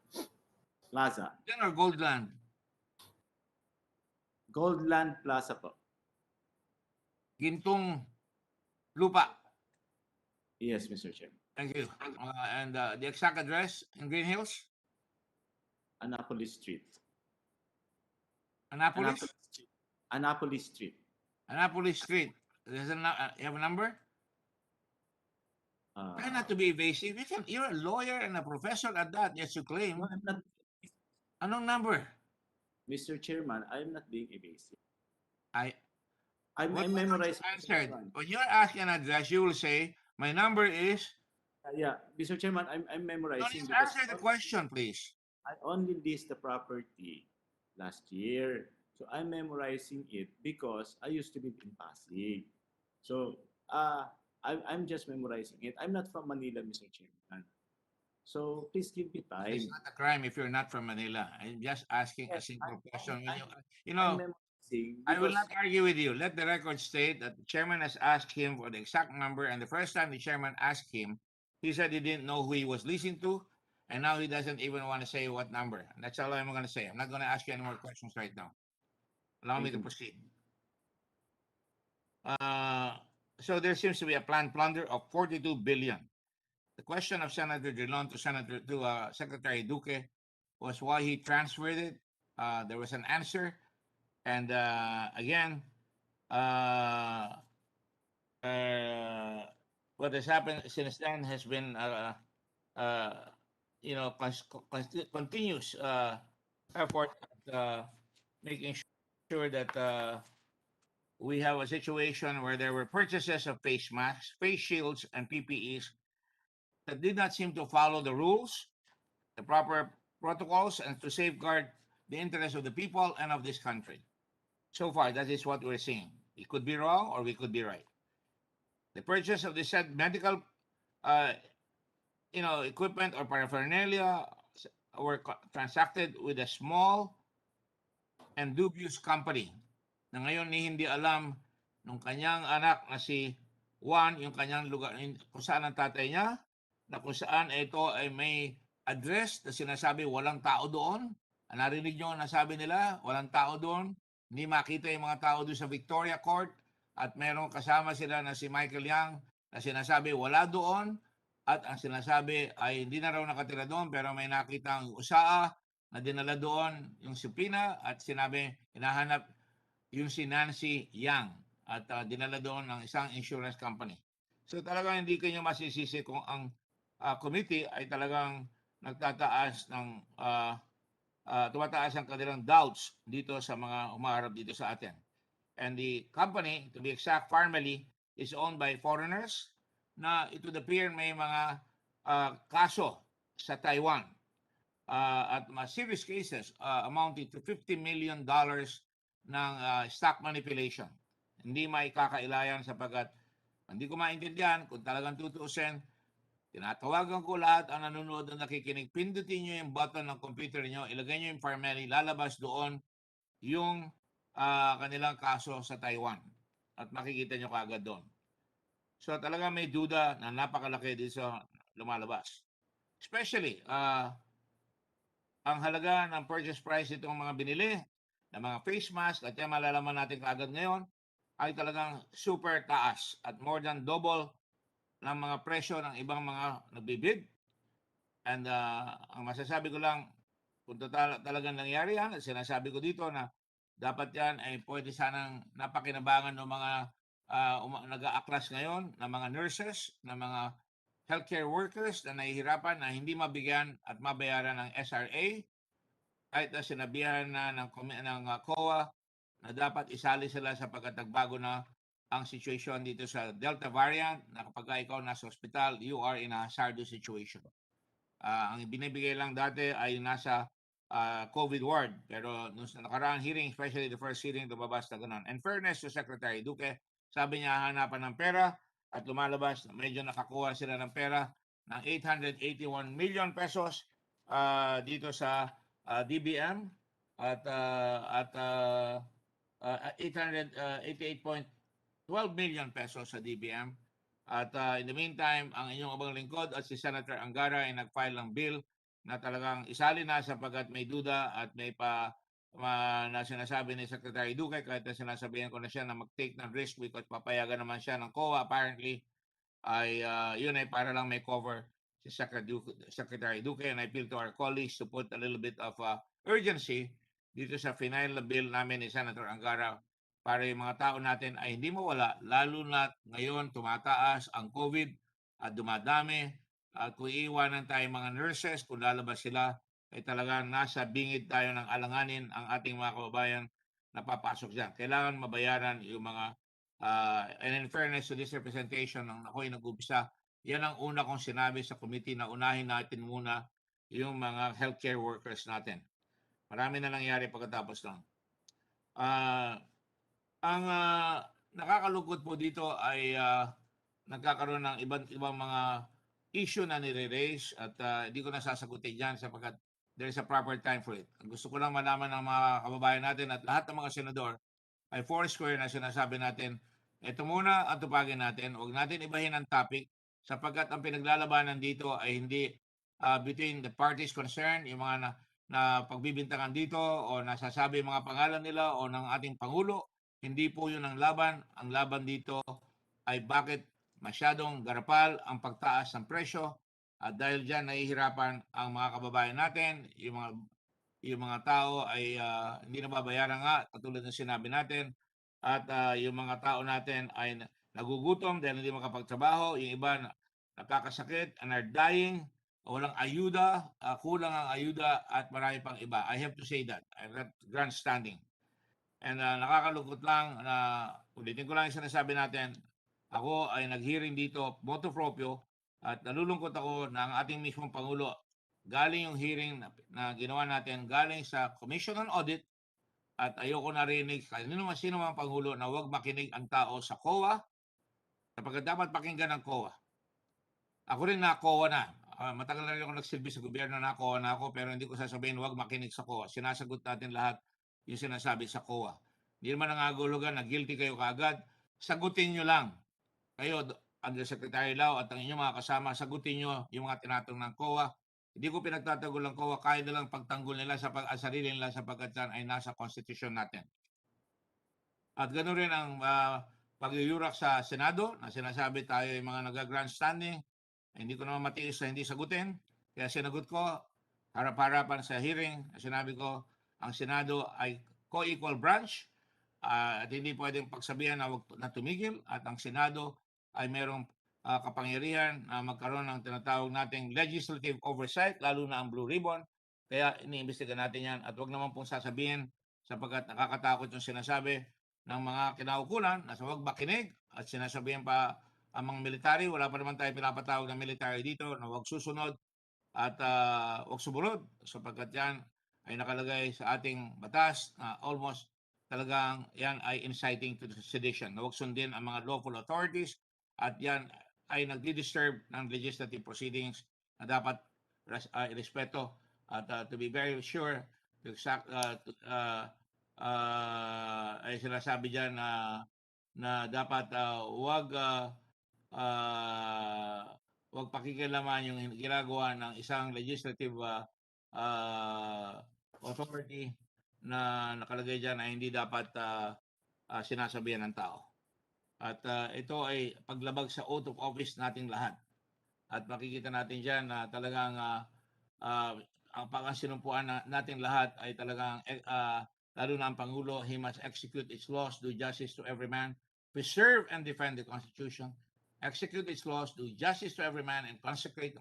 Plaza. Or Goldland? Goldland Plaza po. Gintong lupa. Yes, Mr. Chairman. Thank you. And the exact address in Green Hills? Annapolis Street. Annapolis? Annapolis Street. Annapolis Street. You have a number? Try not to be evasive. You're a lawyer and a professor at that, yes, you claim. No, I'm not. Anong number? Mr. Chairman, I'm not being evasive. I'm memorizing. Answered. When you're asking an address, you will say, my number is... yeah, Mr. Chairman, I'm memorizing. No, answer the question, please. I only leased the property last year. So I'm memorizing it because I used to live in Pasig. So I'm just memorizing it. I'm not from Manila, Mr. Chairman. So please give me time. It's not a crime if you're not from Manila. I'm just asking a simple question. You know, I will not argue with you. Let the record state that the chairman has asked him for the exact number, and the first time the chairman asked him, he said he didn't know who he was leasing to, and now he doesn't even want to say what number. And that's all I'm going to say. I'm not going to ask you any more questions right now. Allow me to proceed. So there seems to be a planned plunder of 42 billion. The question of Senator Drilon to Secretary Duque was why he transferred it. There was an answer. And again, what has happened since then has been, continuous effort at making sure that we have a situation where there were purchases of face masks, face shields, and PPEs that did not seem to follow the rules, the proper protocols, and to safeguard the interests of the people and of this country. So far, that is what we're seeing. We could be wrong or we could be right. The purchase of the said medical equipment or paraphernalia were transacted with a small and dubious company na ngayon ni hindi alam nung kanyang anak na si Juan, yung kanyang lugar, kung saan ang tatay niya, na kung saan ito ay may address na sinasabi walang tao doon. Narinig nyo na sabi nila, walang tao doon. Hindi makita yung mga tao doon sa Victoria Court. At meron kasama sila na si Michael Yang na sinasabi wala doon. At ang sinasabi ay hindi na raw nakatira doon pero may nakita ang usaa na dinala doon yung subpoena at sinabi hinahanap yung si Nancy Yang at dinala doon ng isang insurance company. So talagang hindi kayo masisisi kung ang committee ay talagang nagtataas ng tumataas ang kanilang doubts dito sa mga umaharap dito sa atin. And the company, to be exact, Farmally, is owned by foreigners na it would appear may mga kaso sa Taiwan at serious cases amounting to $50 million ng stock manipulation. Hindi maikakailayan sapagkat hindi ko maintindihan kung talagang tutuusin. Tinatawagan ko lahat ang nanonood na nakikinig. Pindutin nyo yung button ng computer nyo, ilagay nyo yung Farmally, lalabas doon yung kanilang kaso sa Taiwan. At makikita nyo kaagad doon. So talaga may duda na napakalaki dito sa lumalabas. Especially, ang halaga ng purchase price itong mga binili, ng mga face mask, at yan malalaman natin kaagad ngayon, ay talagang super taas at more than double ng mga presyo ng ibang mga nagbibid. And ang masasabi ko lang, kung talagang nangyari yan, at sinasabi ko dito na dapat yan ay pwede sanang napakinabangan ng mga nag-aaklas ngayon, ng mga nurses, ng mga healthcare workers na nahihirapan na hindi mabigyan at mabayaran ng SRA, kahit na sinabihan na ng COA na dapat isali sila sapagkat nagbago na ang situation dito sa Delta variant na kapag ikaw nasa hospital, you are in a hazardous situation. Ang binibigay lang dati ay nasa COVID ward, pero nung nakaraang hearing, especially the first hearing, lumabas na ganun. And fairness to Secretary Duque, sabi niya hanapan ng pera at lumalabas na medyo nakakuha sila ng pera ng 881 million pesos dito sa DBM at 888.12 million pesos sa DBM. At in the meantime, ang inyong abang lingkod at si Senator Angara ay nag-file ng bill na talagang isali na sapagkat may duda at may na sinasabi ni Secretary Duque kahit na sinasabihan ko na siya na mag-take ng risk because papayagan naman siya ng COA apparently ay yun ay para lang may cover si Secretary Duque, and I appeal to our colleagues to put a little bit of urgency dito sa final na bill namin ni Senator Angara para yung mga tao natin ay hindi mawala, lalo na ngayon tumataas ang COVID at dumadami. At kung iiwanan tayo mga nurses, kung lalabas sila, ay talagang nasa bingid tayo ng alanganin ang ating mga kababayan na papasok dyan. Kailangan mabayaran yung mga, and in fairness to this representation, nang ako'y nag-umpisa, yan ang una kong sinabi sa committee na unahin natin muna yung mga healthcare workers natin. Marami na nangyari pagkatapos lang. Ang nakakalungkot po dito ay nagkakaroon ng ibang mga issue na nire-raise at hindi ko nasasagutin dyan sapagkat there is a proper time for it. Gusto ko lang malaman ng mga kababayan natin at lahat ng mga senador ay foursquare na sinasabi natin, ito muna ang tupagin natin, huwag natin ibahin ang topic sapagkat ang pinaglalabanan dito ay hindi between the parties concerned, yung mga na pagbibintangan dito o nasasabi mga pangalan nila o ng ating Pangulo. Hindi po yun ang laban. Ang laban dito ay bakit masyadong garapal ang pagtaas ng presyo at dahil dyan nahihirapan ang mga kababayan natin, yung mga tao ay hindi nababayaran nga katulad ng sinabi natin at yung mga tao natin ay nagugutom dahil hindi makapagtrabaho, yung iba nakakasakit and are dying, walang ayuda, kulang ang ayuda at marami pang iba. I have to say that. I'm not grandstanding. And nakakalungkot lang na ulitin ko lang yung sinasabi natin, ako ay nag-hearing dito, motu proprio, at nalulungkot ako na ang ating mismong Pangulo, galing yung hearing na ginawa natin, galing sa Commission on Audit, at ayoko narinig, sino man Pangulo na huwag makinig ang tao sa COA, sapagkat dapat pakinggan ng COA. Ako rin na COA na. matagal na rin ako nagsilbi sa gobyerno na ako, pero hindi ko sasabihin huwag makinig sa COA. Sinasagot natin lahat yung sinasabi sa COA. Hindi naman nangagulugan na guilty kayo kaagad. Sagutin nyo lang. Kayo, Undersecretary Lau at ang inyong mga kasama, sagutin nyo yung mga tinatanong ng COA. Hindi ko pinagtatanggol ng COA, kaya nilang pagtanggol nila sa sarili nila sapagkat yan ay nasa konstitusyon natin. At ganoon rin ang pagyuyurak sa Senado na sinasabi tayo yung mga nag-grandstanding. Hindi ko naman matiis na hindi sagutin. Kaya sinagot ko, harap-harapan sa hearing, sinabi ko, ang Senado ay co-equal branch at hindi pwedeng pagsabihan na tumigil at ang Senado ay merong kapangyarihan na magkaroon ng tinatawag nating legislative oversight, lalo na ang Blue Ribbon. Kaya iniimbestiga natin yan at wag naman pong sasabihin sapagkat nakakatakot yung sinasabi ng mga kinaukulan na sa wag makinig at sinasabihan pa ang mga military, wala pa naman tayo pinapatawag ng military dito na wag susunod at wag sumunod sapagkat yan ay nakalagay sa ating batas na almost talagang yan ay inciting to sedition. Na wag sundin ang mga lawful authorities at yan ay nagdi-disturb ng legislative proceedings na dapat irespeto at to be very sure ay sinasabi dyan na dapat wag pakikialaman yung ginagawa ng isang legislative authority na nakalagay dyan ay hindi dapat sinasabihan ng tao. At ito ay paglabag sa oath of office nating lahat. At makikita natin dyan na talagang ang pagkasinumpuan natin lahat ay talagang lalo na ang Pangulo, he must execute its laws, do justice to every man, preserve and defend the Constitution, execute its laws, do justice to every man, and consecrate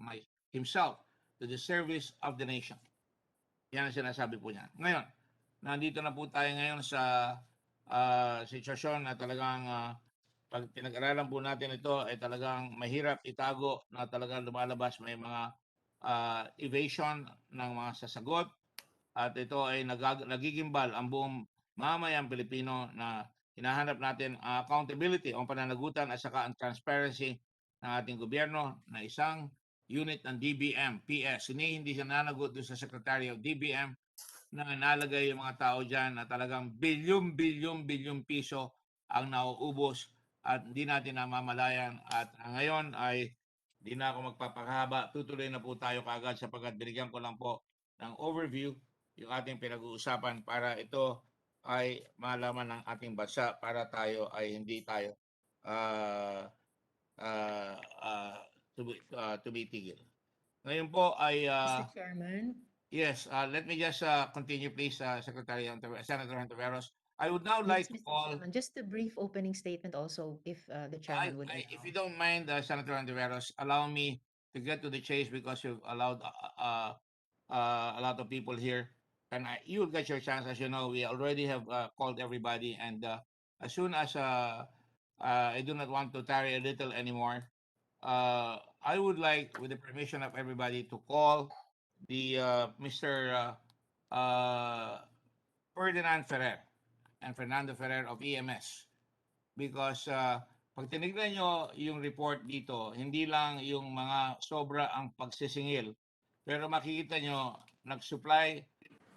himself to the service of the nation. Yan ang sinasabi po niya. Ngayon, nandito na po tayo ngayon sa sitwasyon na talagang pag pinag-aralan po natin ito ay talagang mahirap itago na talagang lumalabas may mga evasion ng mga sasagot at ito ay nagigimbal ang buong mamayang Pilipino na hinahanap natin accountability o pananagutan at saka ang transparency ng ating gobyerno na isang unit ng DBM, PS. Hindi siya nanagot doon sa Secretary of DBM na nalagay yung mga tao dyan na talagang bilyong piso ang nauubos at hindi natin namamalayan at ngayon ay hindi na ako magpapakahaba. Tutuloy na po tayo kaagad sapagkat binigyan ko lang po ng overview yung ating pinag-uusapan para ito ay malaman ng ating bansa para tayo ay hindi tayo tumitigil. Ngayon po ay Mr. Chairman. yes, let me just continue please, Senator Hontiveros. I would now like Yes, to Mr. call Chairman, just a brief opening statement also, if the chairman would allow. if you don't mind, Senator Hontiveros, allow me to get to the chase because you've allowed a lot of people here. And you will get your chance. As you know, we already have called everybody. And as soon as I do not want to tarry a little anymore, I would like, with the permission of everybody, to call the Mr. Ferdinand Ferrer and Fernando Ferrer of EMS. Because pag tinignan nyo yung report dito, hindi lang yung mga sobra ang pagsisingil, pero makikita nyo, nag-supply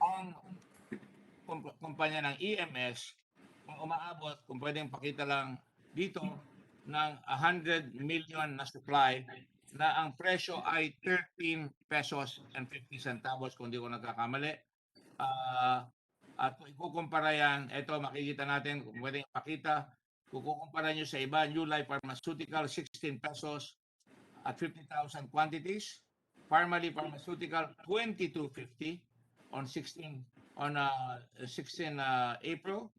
ang kumpanya ng EMS, kung umaabot, kung pwedeng pakita lang dito, ng 100 million na supply na ang presyo ay 13 pesos and 50 centavos kung di ko nagkakamali. At kung ikukumpara yan, ito makikita natin, kung pwedeng pakita, kung kukumpara nyo sa iba, New Life Pharmaceutical, 16 pesos at 50,000 quantities. Pharmaly Pharmaceutical, 22.50 on 16 April.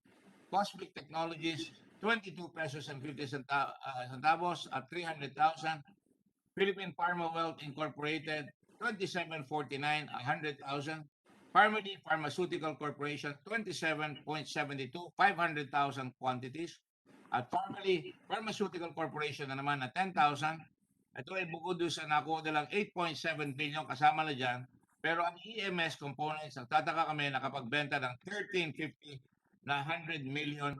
Cosmic Technologies, 22 pesos and 50 centavos at 300,000. Philippine Pharma Wealth Incorporated, 27.49, 100,000. Pharmaly Pharmaceutical Corporation, 27.72, 500,000 quantities. At Pharmaly Pharmaceutical Corporation na naman na 10,000. Ito ay bukod doon sa nakuha nilang 8.7 billion kasama na dyan. Pero ang EMS components, nagtataka kami nakapagbenta ng 1350 na 100 million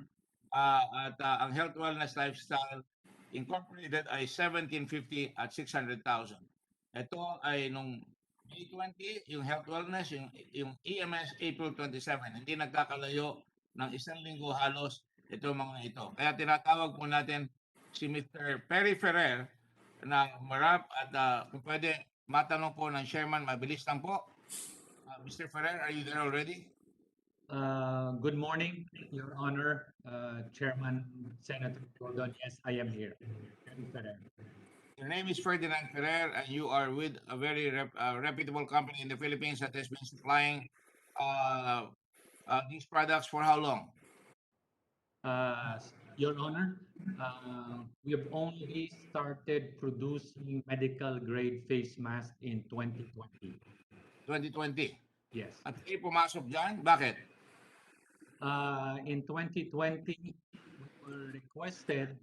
at ang Health Wellness Lifestyle Incorporated ay 1750 at 600,000. Ito ay nung May 20, yung health wellness, yung EMS April 27. Hindi nagkakalayo ng isang linggo halos ito mga ito. Kaya tinatawag po natin si Mr. Perry Ferrer na marap at kung pwede matanong po ng chairman, mabilis lang po. Mr. Ferrer, are you there already? Good morning, Your Honor, Chairman Senator Gordon. Yes, I am here. Your name is Ferdinand Ferrer, and you are with a very reputable company in the Philippines that has been supplying these products for how long? Your Honor, we have only started producing medical grade face mask in 2020. 2020? Yes. At kayo pumasok dyan? Bakit? In 2020, we were requested,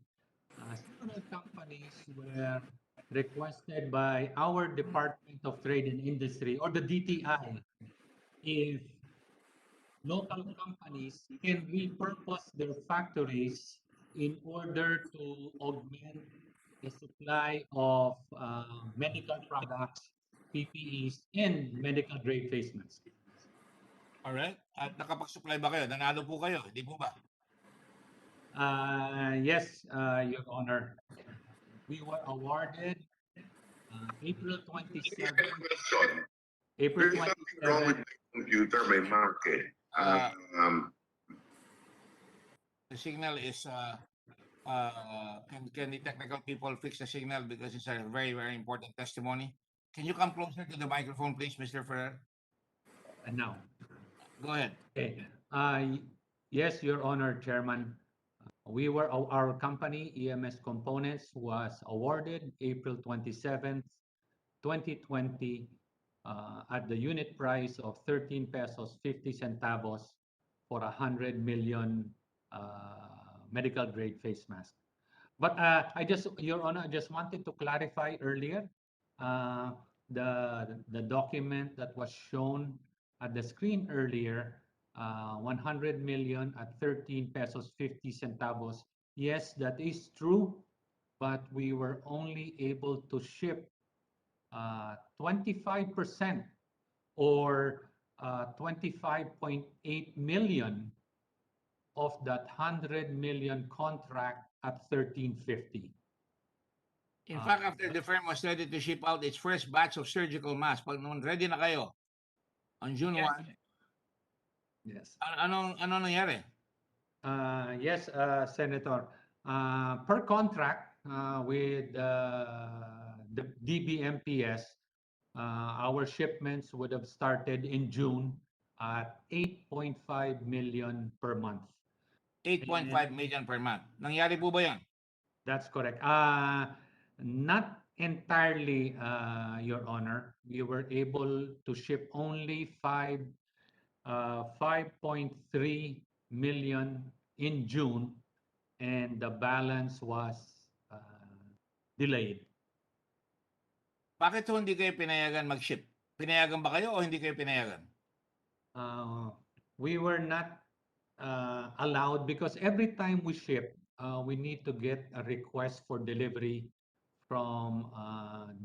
several companies were requested by our Department of Trade and Industry, or the DTI, if local companies can repurpose their factories in order to augment the supply of medical products, PPEs, and medical grade face masks. Alright. At nakapag-supply ba kayo? Nanalo po kayo, hindi po ba? Yes, Your Honor. We were awarded April 27. April 27. Computer may market. The signal is can the technical people fix the signal because it's a very, very important testimony. Can you come closer to the microphone, please, Mr. Ferrer? And now. Go ahead. Okay. Yes, Your Honor, Chairman. Our company, EMS Components, was awarded April 27th, 2020 at the unit price of 13 pesos 50 centavos for 100 million medical grade face mask. But Your Honor, I just wanted to clarify earlier the document that was shown at the screen earlier, 100 million at 13 pesos 50 centavos. Yes, that is true, but we were only able to ship 25% or 25.8 million of that 100 million contract at 13.50. In fact, after the firm was ready to ship out its first batch of surgical masks, pag nung ready na kayo, on June 1, yes. Ano nangyari? Yes, Senator. Per contract with the DBMPS, our shipments would have started in June at 8.5 million per month. 8.5 million per month. Nangyari po ba yan? That's correct. Not entirely, Your Honor. We were able to ship only 5.3 million in June, and the balance was delayed. Bakit hindi kayo pinayagan mag-ship? Pinayagan ba kayo o hindi kayo pinayagan? We were not allowed because every time we ship, we need to get a request for delivery from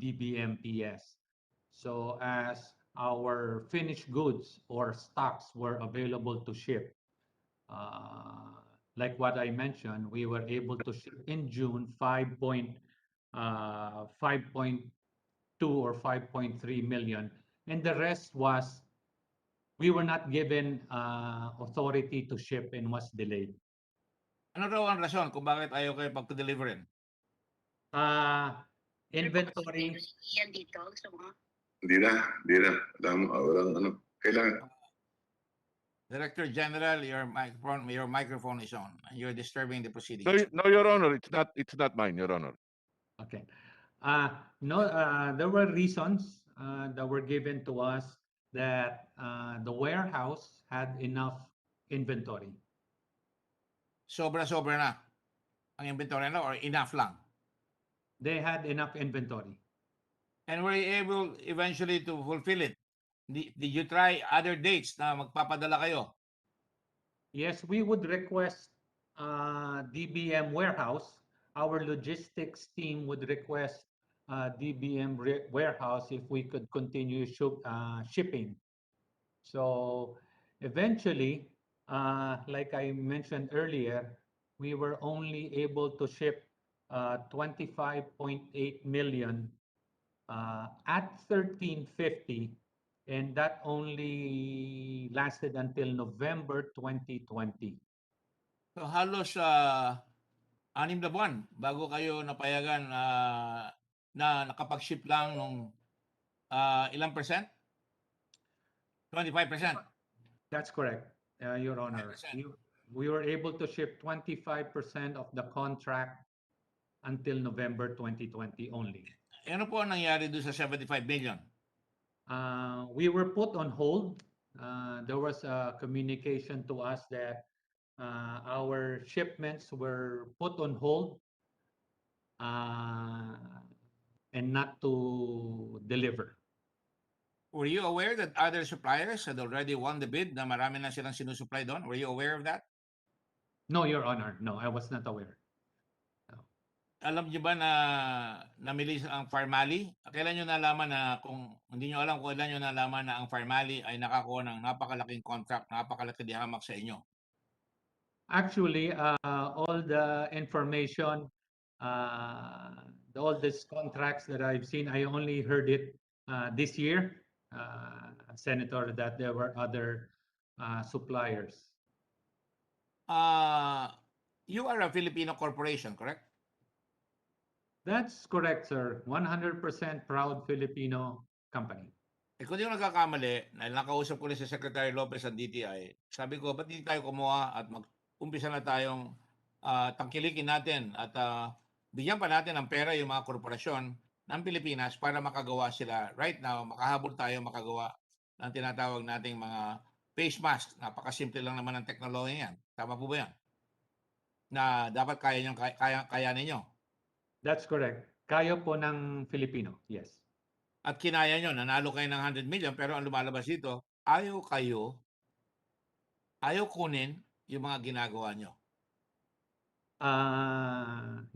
DBMPS. So as our finished goods or stocks were available to ship, like what I mentioned, we were able to ship in June 5.2 or 5.3 million, and the rest was we were not given authority to ship and was delayed. Ano raw ang rason kung bakit ayaw kayo pagpa-deliverin? Inventory. Hindi na. Walang ano. Kailangan. Director General, your microphone is on, and you're disturbing the proceedings. No, Your Honor, it's not mine, Your Honor. Okay. No, there were reasons that were given to us that the warehouse had enough inventory. Sobra-sobra na ang inventory na or enough lang? They had enough inventory. And were you able eventually to fulfill it? Did you try other dates na magpapadala kayo? Yes, we would request DBM warehouse. Our logistics team would request DBM warehouse if we could continue shipping. So eventually, like I mentioned earlier, we were only able to ship 25.8 million at 1350, and that only lasted until November 2020. So halos 6 na buwan bago kayo napayagan na nakapag-ship lang nung ilang percent? 25%. That's correct, Your Honor. 25%. We were able to ship 25% of the contract until November 2020 only. Ano po ang nangyari doon sa 75 million? We were put on hold. There was a communication to us that our shipments were put on hold and not to deliver. Were you aware that other suppliers had already won the bid na marami na silang sinusupply doon? Were you aware of that? No, Your Honor. No, I was not aware. Alam niyo ba na namili ang Farmally? Kailan niyo nalaman na kung hindi niyo alam kung kailan niyo nalaman na ang Farmally ay nakakuha ng napakalaking contract, napakalaking dihamak sa inyo? Actually, all the information, all these contracts that I've seen, I only heard it this year, Senator, that there were other suppliers. You are a Filipino corporation, correct? That's correct, sir. 100% proud Filipino company. Kung di ko nagkakamali, nakausap ko rin si Secretary Lopez ng DTI, sabi ko, ba't hindi tayo kumuha at mag-umpisa na tayong tangkilikin natin at bigyan pa natin ng pera yung mga korporasyon ng Pilipinas para makagawa sila right now, makahabol tayo makagawa ng tinatawag nating mga face mask. Napakasimple lang naman ng teknolohiya yan. Tama po ba yan? Na dapat kaya ninyo. That's correct. Kaya po ng Filipino, yes. At kinaya nyo, nanalo kayo ng 100 million, pero ang lumalabas dito, ayaw kunin yung mga ginagawa nyo.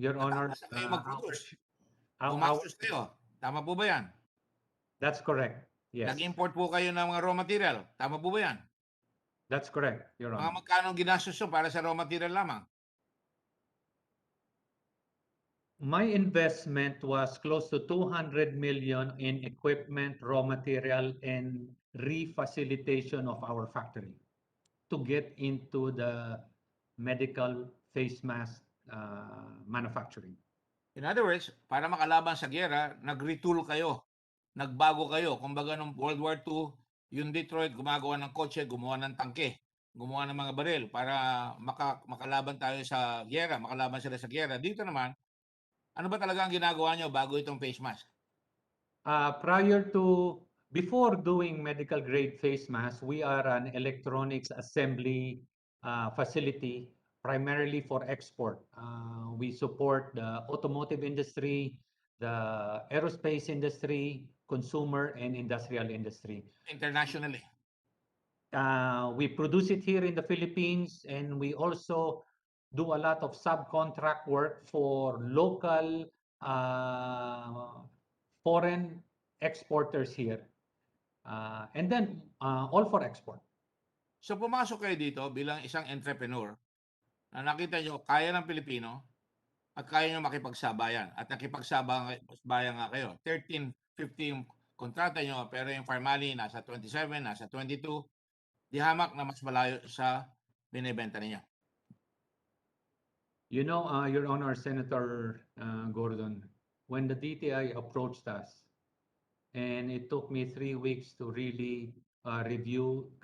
Your Honor, kayo mag-produce. Gumastos kayo. Tama po ba yan? That's correct, yes. Nag-import po kayo ng mga raw material. Tama po ba yan? That's correct, Your Honor. Mga magkano ginastos nyo para sa raw material lamang? My investment was close to 200 million in equipment, raw material, and refacilitation of our factory to get into the medical face mask manufacturing. In other words, para makalaban sa giyera, nag-retool kayo. Nagbago kayo. Kumbaga nung World War II, yung Detroit gumagawa ng kotse, gumawa ng tangke, gumawa ng mga baril para makalaban tayo sa giyera, makalaban sila sa giyera. Dito naman, ano ba talaga ang ginagawa nyo bago itong face mask? Before doing medical grade face mask, we are an electronics assembly facility primarily for export. We support the automotive industry, the aerospace industry, consumer and industrial industry. Internationally? We produce it here in the Philippines, and we also do a lot of subcontract work for local foreign exporters here. And then all for export. So pumasok kayo dito bilang isang entrepreneur na nakita nyo kaya ng Pilipino at kaya nyo makipagsabayan. At nakipagsabayan nga kayo. 13, 15 kontrata nyo, pero yung Farmally nasa 27, nasa 22. Di hamak na mas malayo sa binibenta ninyo. You know, Your Honor, Senator Gordon, when the DTI approached us, and it took me 3 weeks to really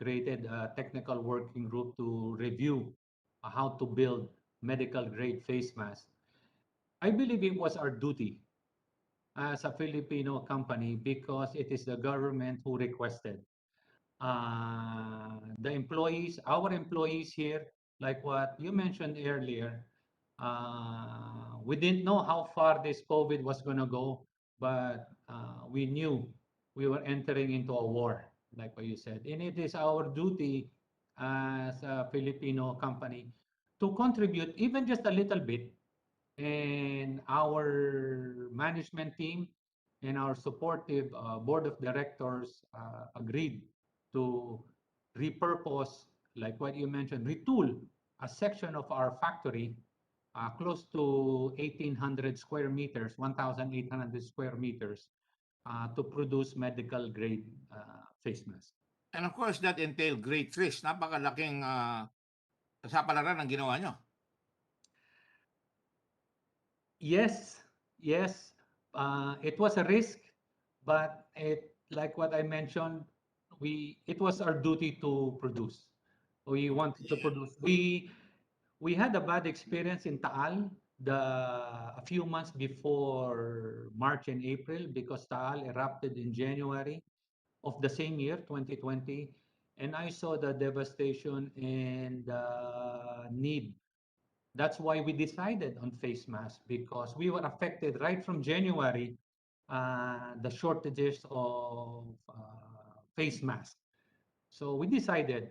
created a technical working group to review how to build medical grade face masks. I believe it was our duty as a Filipino company because it is the government who requested. The employees, our employees here, like what you mentioned earlier, we didn't know how far this COVID was going to go, but we knew we were entering into a war, like what you said. And it is our duty as a Filipino company to contribute even just a little bit and our management team and our supportive board of directors agreed to repurpose, like what you mentioned, retool a section of our factory close to 1,800 square meters, 1,800 square meters to produce medical grade face masks. And of course, that entailed great risk. Napakalaking kasapalaran ang ginawa nyo. Yes, yes, it was a risk, but like what I mentioned, it was our duty to produce. We wanted to produce. We had a bad experience in Taal a few months before March and April because Taal erupted in January of the same year, 2020, and I saw the devastation and need. That's why we decided on face masks, because we were affected right from January, the shortages of face masks. So we decided,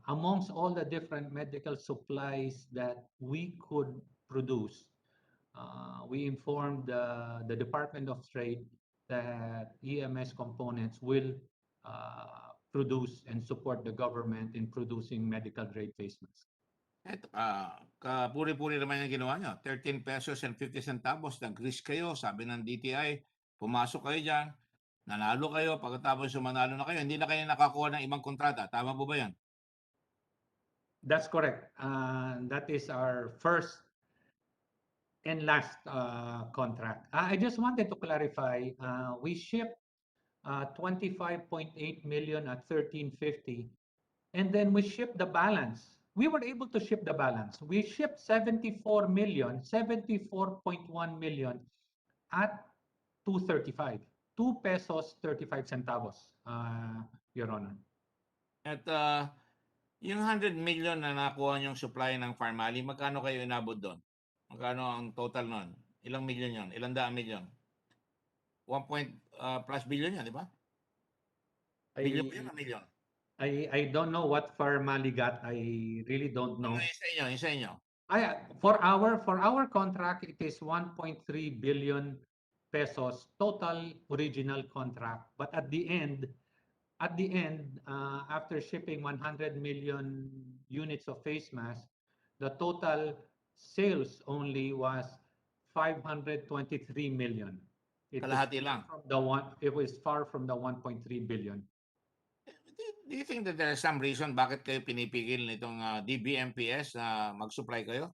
amongst all the different medical supplies that we could produce, we informed the Department of Trade that EMS components will produce and support the government in producing medical grade face masks. Eto, kapuri-puri naman yung ginawa nyo. 13 pesos and 50 centavos, nag-risk kayo, sabi ng DTI, pumasok kayo dyan, nanalo kayo, pagkatapos sumanalo na kayo, hindi na kayo nakakuha ng ibang kontrata. Tama po ba yan? That's correct. That is our first and last contract. I just wanted to clarify, we shipped 25.8 million at 13.50, and then we shipped the balance. We were able to ship the balance. We shipped 74 million, 74.1 million at 2.35, 2 pesos 35 centavos, Your Honor. At yung 100 million na nakuha yung supply ng Farmally, magkano kayo inabot doon? Magkano ang total nun? Ilang million yun? Ilang daang million? 1 plus billion yan, di ba? Billion ba yun o million? I don't know what Farmally got. I really don't know. Ano yung sa inyo? For our contract, it is 1.3 billion pesos total original contract. But at the end, after shipping 100 million units of face masks, the total sales only was 523 million. Kalahati lang. It was far from the 1.3 billion. Do you think that there is some reason bakit kayo pinipigil nitong DBMPS na mag-supply kayo?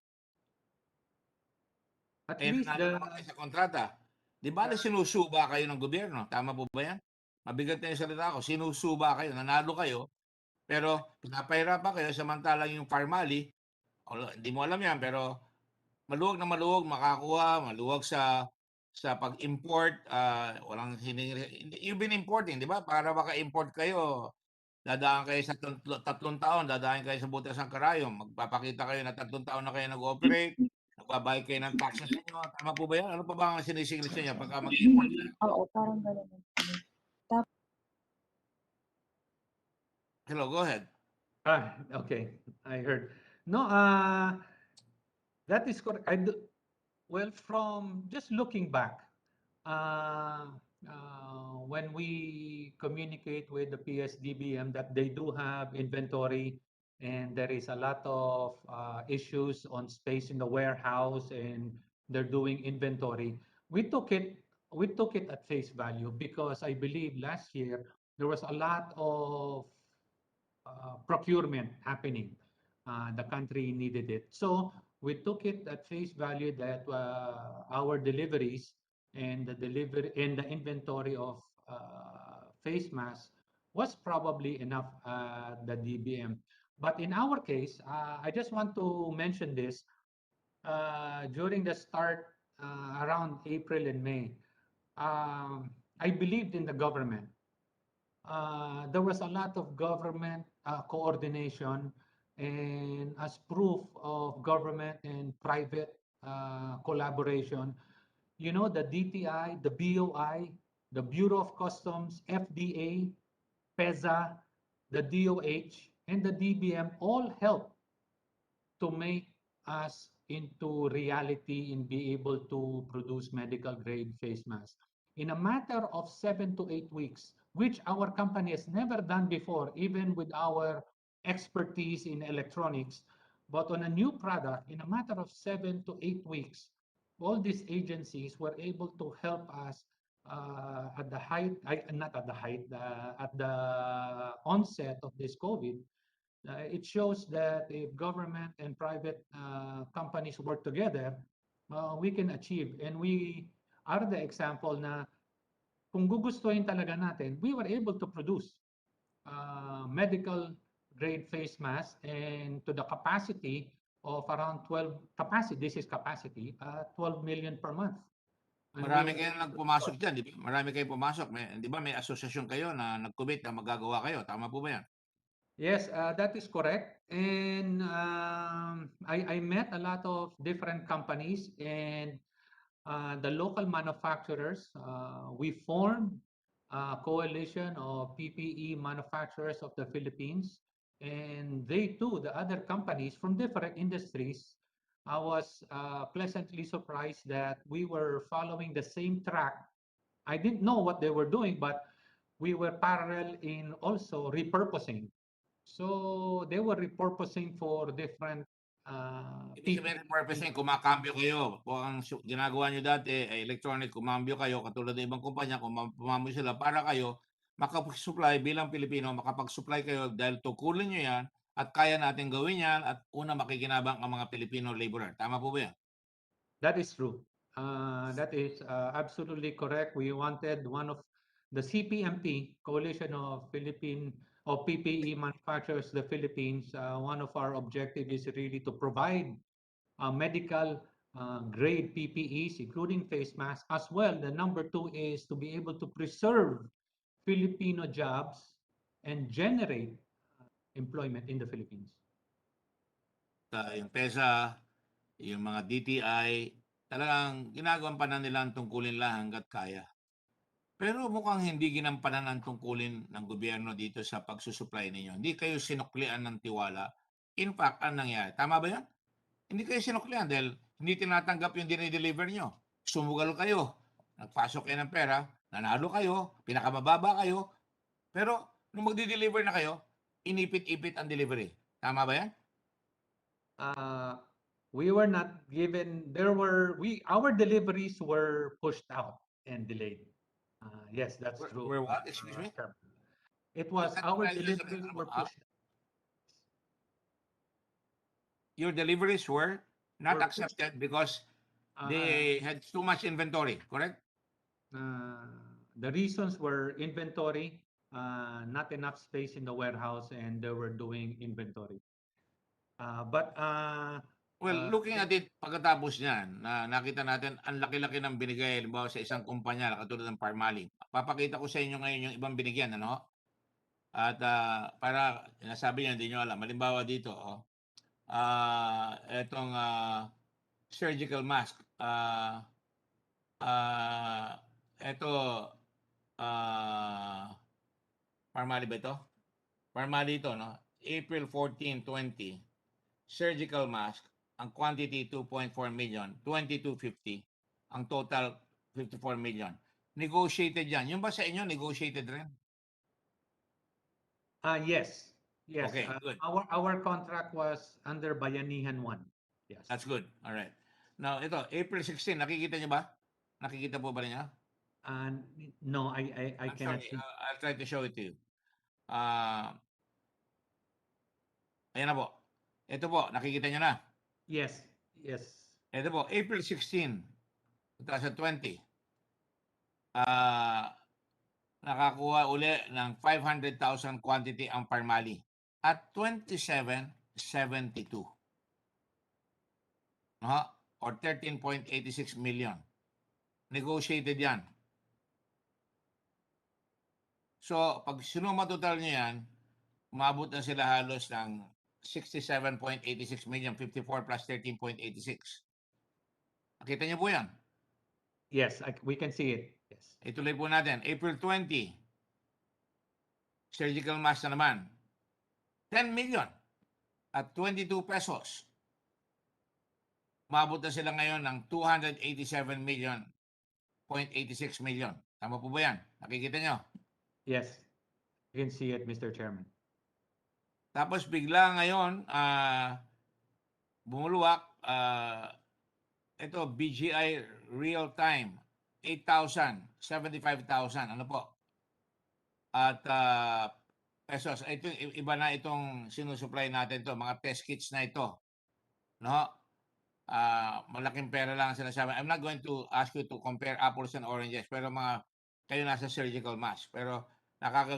At Eh, least sa kontrata. Di ba sinusuba kayo ng gobyerno? Tama po ba yan? Mabigat na yung salita ko. Sinusuba kayo, nanalo kayo, pero pinapahirapan kayo samantalang yung Farmally, hindi mo alam yan, pero maluwag na maluwag makakuha, maluwag sa pag-import, walang you've been importing, di ba? Para maka-import kayo, dadaan kayo sa 3 taon, dadaan kayo sa Butas ng Karayom, magpapakita kayo na 3 taon na kayo nag-operate, nagbabayad kayo ng taxes ninyo. Tama po ba yan? Ano pa ba ang sinisingil sa inyo pagka mag-import kayo? Oo, parang gano'n. Hello, go ahead. Okay, I heard. No, that is correct. Well, from just looking back, when we communicate with the PSDBM that they do have inventory and there is a lot of issues on space in the warehouse and they're doing inventory, we took it at face value because I believe last year there was a lot of procurement happening. The country needed it. So we took it at face value that our deliveries and the inventory of face masks was probably enough the DBM. But in our case, I just want to mention this. During the start around April and May, I believed in the government. There was a lot of government coordination, and as proof of government and private collaboration, you know, the DTI, the BOI, the Bureau of Customs, FDA, PEZA, the DOH, and the DBM all helped to make us into reality in be able to produce medical grade face masks in a matter of 7 to 8 weeks, which our company has never done before, even with our expertise in electronics. But on a new product, in a matter of 7 to 8 weeks, all these agencies were able to help us at the height, not at the height, at the onset of this COVID. It shows that if government and private companies work together, we can achieve. And we are the example na kung gugustuhin talaga natin, we were able to produce medical grade face mask and to the capacity of around 12 capacity. This is capacity, 12 million per month. And Marami we were kayong able to nagpumasok dyan, di ba? Marami kayong pumasok. Di ba may asosasyon kayo na nag-commit na magagawa kayo? Tama po ba yan? Yes, that is correct. And I met a lot of different companies and the local manufacturers. We formed a coalition of PPE manufacturers of the Philippines. And they too, the other companies from different industries, I was pleasantly surprised that we were following the same track. I didn't know what they were doing, but we were parallel in also repurposing. So they were repurposing for different Ibig sabihin, repurposing, kumakambyo kayo. Kung ang ginagawa nyo dati, electronic, kumambyo kayo, katulad ng ibang kumpanya, kumambyo sila para kayo makapag-supply bilang Pilipino, makapag-supply kayo dahil tukulin nyo yan at kaya natin gawin yan at una makikinabang ang mga Pilipino laborer. Tama po ba yan? That is true. That is absolutely correct. We wanted one of the CPMP, Coalition of Philippine of PPE Manufacturers, the Philippines. One of our objectives is really to provide medical grade PPEs, including face masks, as well. The number two is to be able to preserve Filipino jobs and generate employment in the Philippines. Yung PESA, yung mga DTI, talagang ginagawan pa na nila ang tungkulin lang hanggat kaya. Pero mukhang hindi ginampanan ang tungkulin ng gobyerno dito sa pagsusupply ninyo. Hindi kayo sinuklian ng tiwala. In fact, ang nangyari, tama ba yan? Hindi kayo sinuklian dahil hindi tinatanggap yung dinideliver nyo. Sumugal kayo, nagpasok kayo ng pera, nanalo kayo, pinakamababa kayo, pero nung magdi-deliver na kayo, inipit-ipit ang delivery. Tama ba yan? We were not given, our deliveries were pushed out and delayed. Yes, that's true. Were what? Excuse me? It was our deliveries were pushed. Your deliveries were not accepted because they had too much inventory, correct? The reasons were inventory, not enough space in the warehouse, and they were doing inventory. Looking at it, pagkatapos niyan, nakita natin ang laki-laki ng binigay, halimbawa sa isang kumpanya, katulad ng Parmali. Papakita ko sa inyo ngayon yung ibang binigyan, ano? At para, nasabi niyo, hindi nyo alam. Halimbawa dito, etong surgical mask. Ito, Parmali ba ito? Parmali ito, no? April 14, 20. Surgical mask, ang quantity 2.4 million, 2250. Ang total 54 million. Negotiated yan. Yung ba sa inyo, negotiated rin? Yes. Yes. Okay, good. Our contract was under Bayanihan 1. Yes. That's good. All right. Now, ito, April 16, nakikita niyo ba? Nakikita po ba niya? No, I cannot see. I'll try to show it to you. Ayan na po. Ito po, nakikita niyo na? Yes. Yes. Ito po, April 16, 2020. Nakakuha uli ng 500,000 quantity ang Parmali at 27.72. Or 13.86 million. Negotiated yan. So, pag sinuma total nyo yan, umabot na sila halos ng 67.86 million, 54 plus 13.86. Nakita niyo po yan? Yes, we can see it. Yes. Ituloy po natin. April 20, surgical mask na naman. 10 million at 22 pesos. umabot na sila ngayon ng 287 million, 0.86 million. Tama po ba yan? Nakikita nyo? Yes, you can see it, Mr. Chairman. Tapos bigla ngayon, bumuluwak, ito, BGI real time, 8,000, 75,000, ano po? At pesos, ito, iba na itong sinusupply natin to, mga test kits na ito. No? Malaking pera lang ang sinasabi. I'm not going to ask you to compare apples and oranges, pero kayo nasa surgical mask. Pero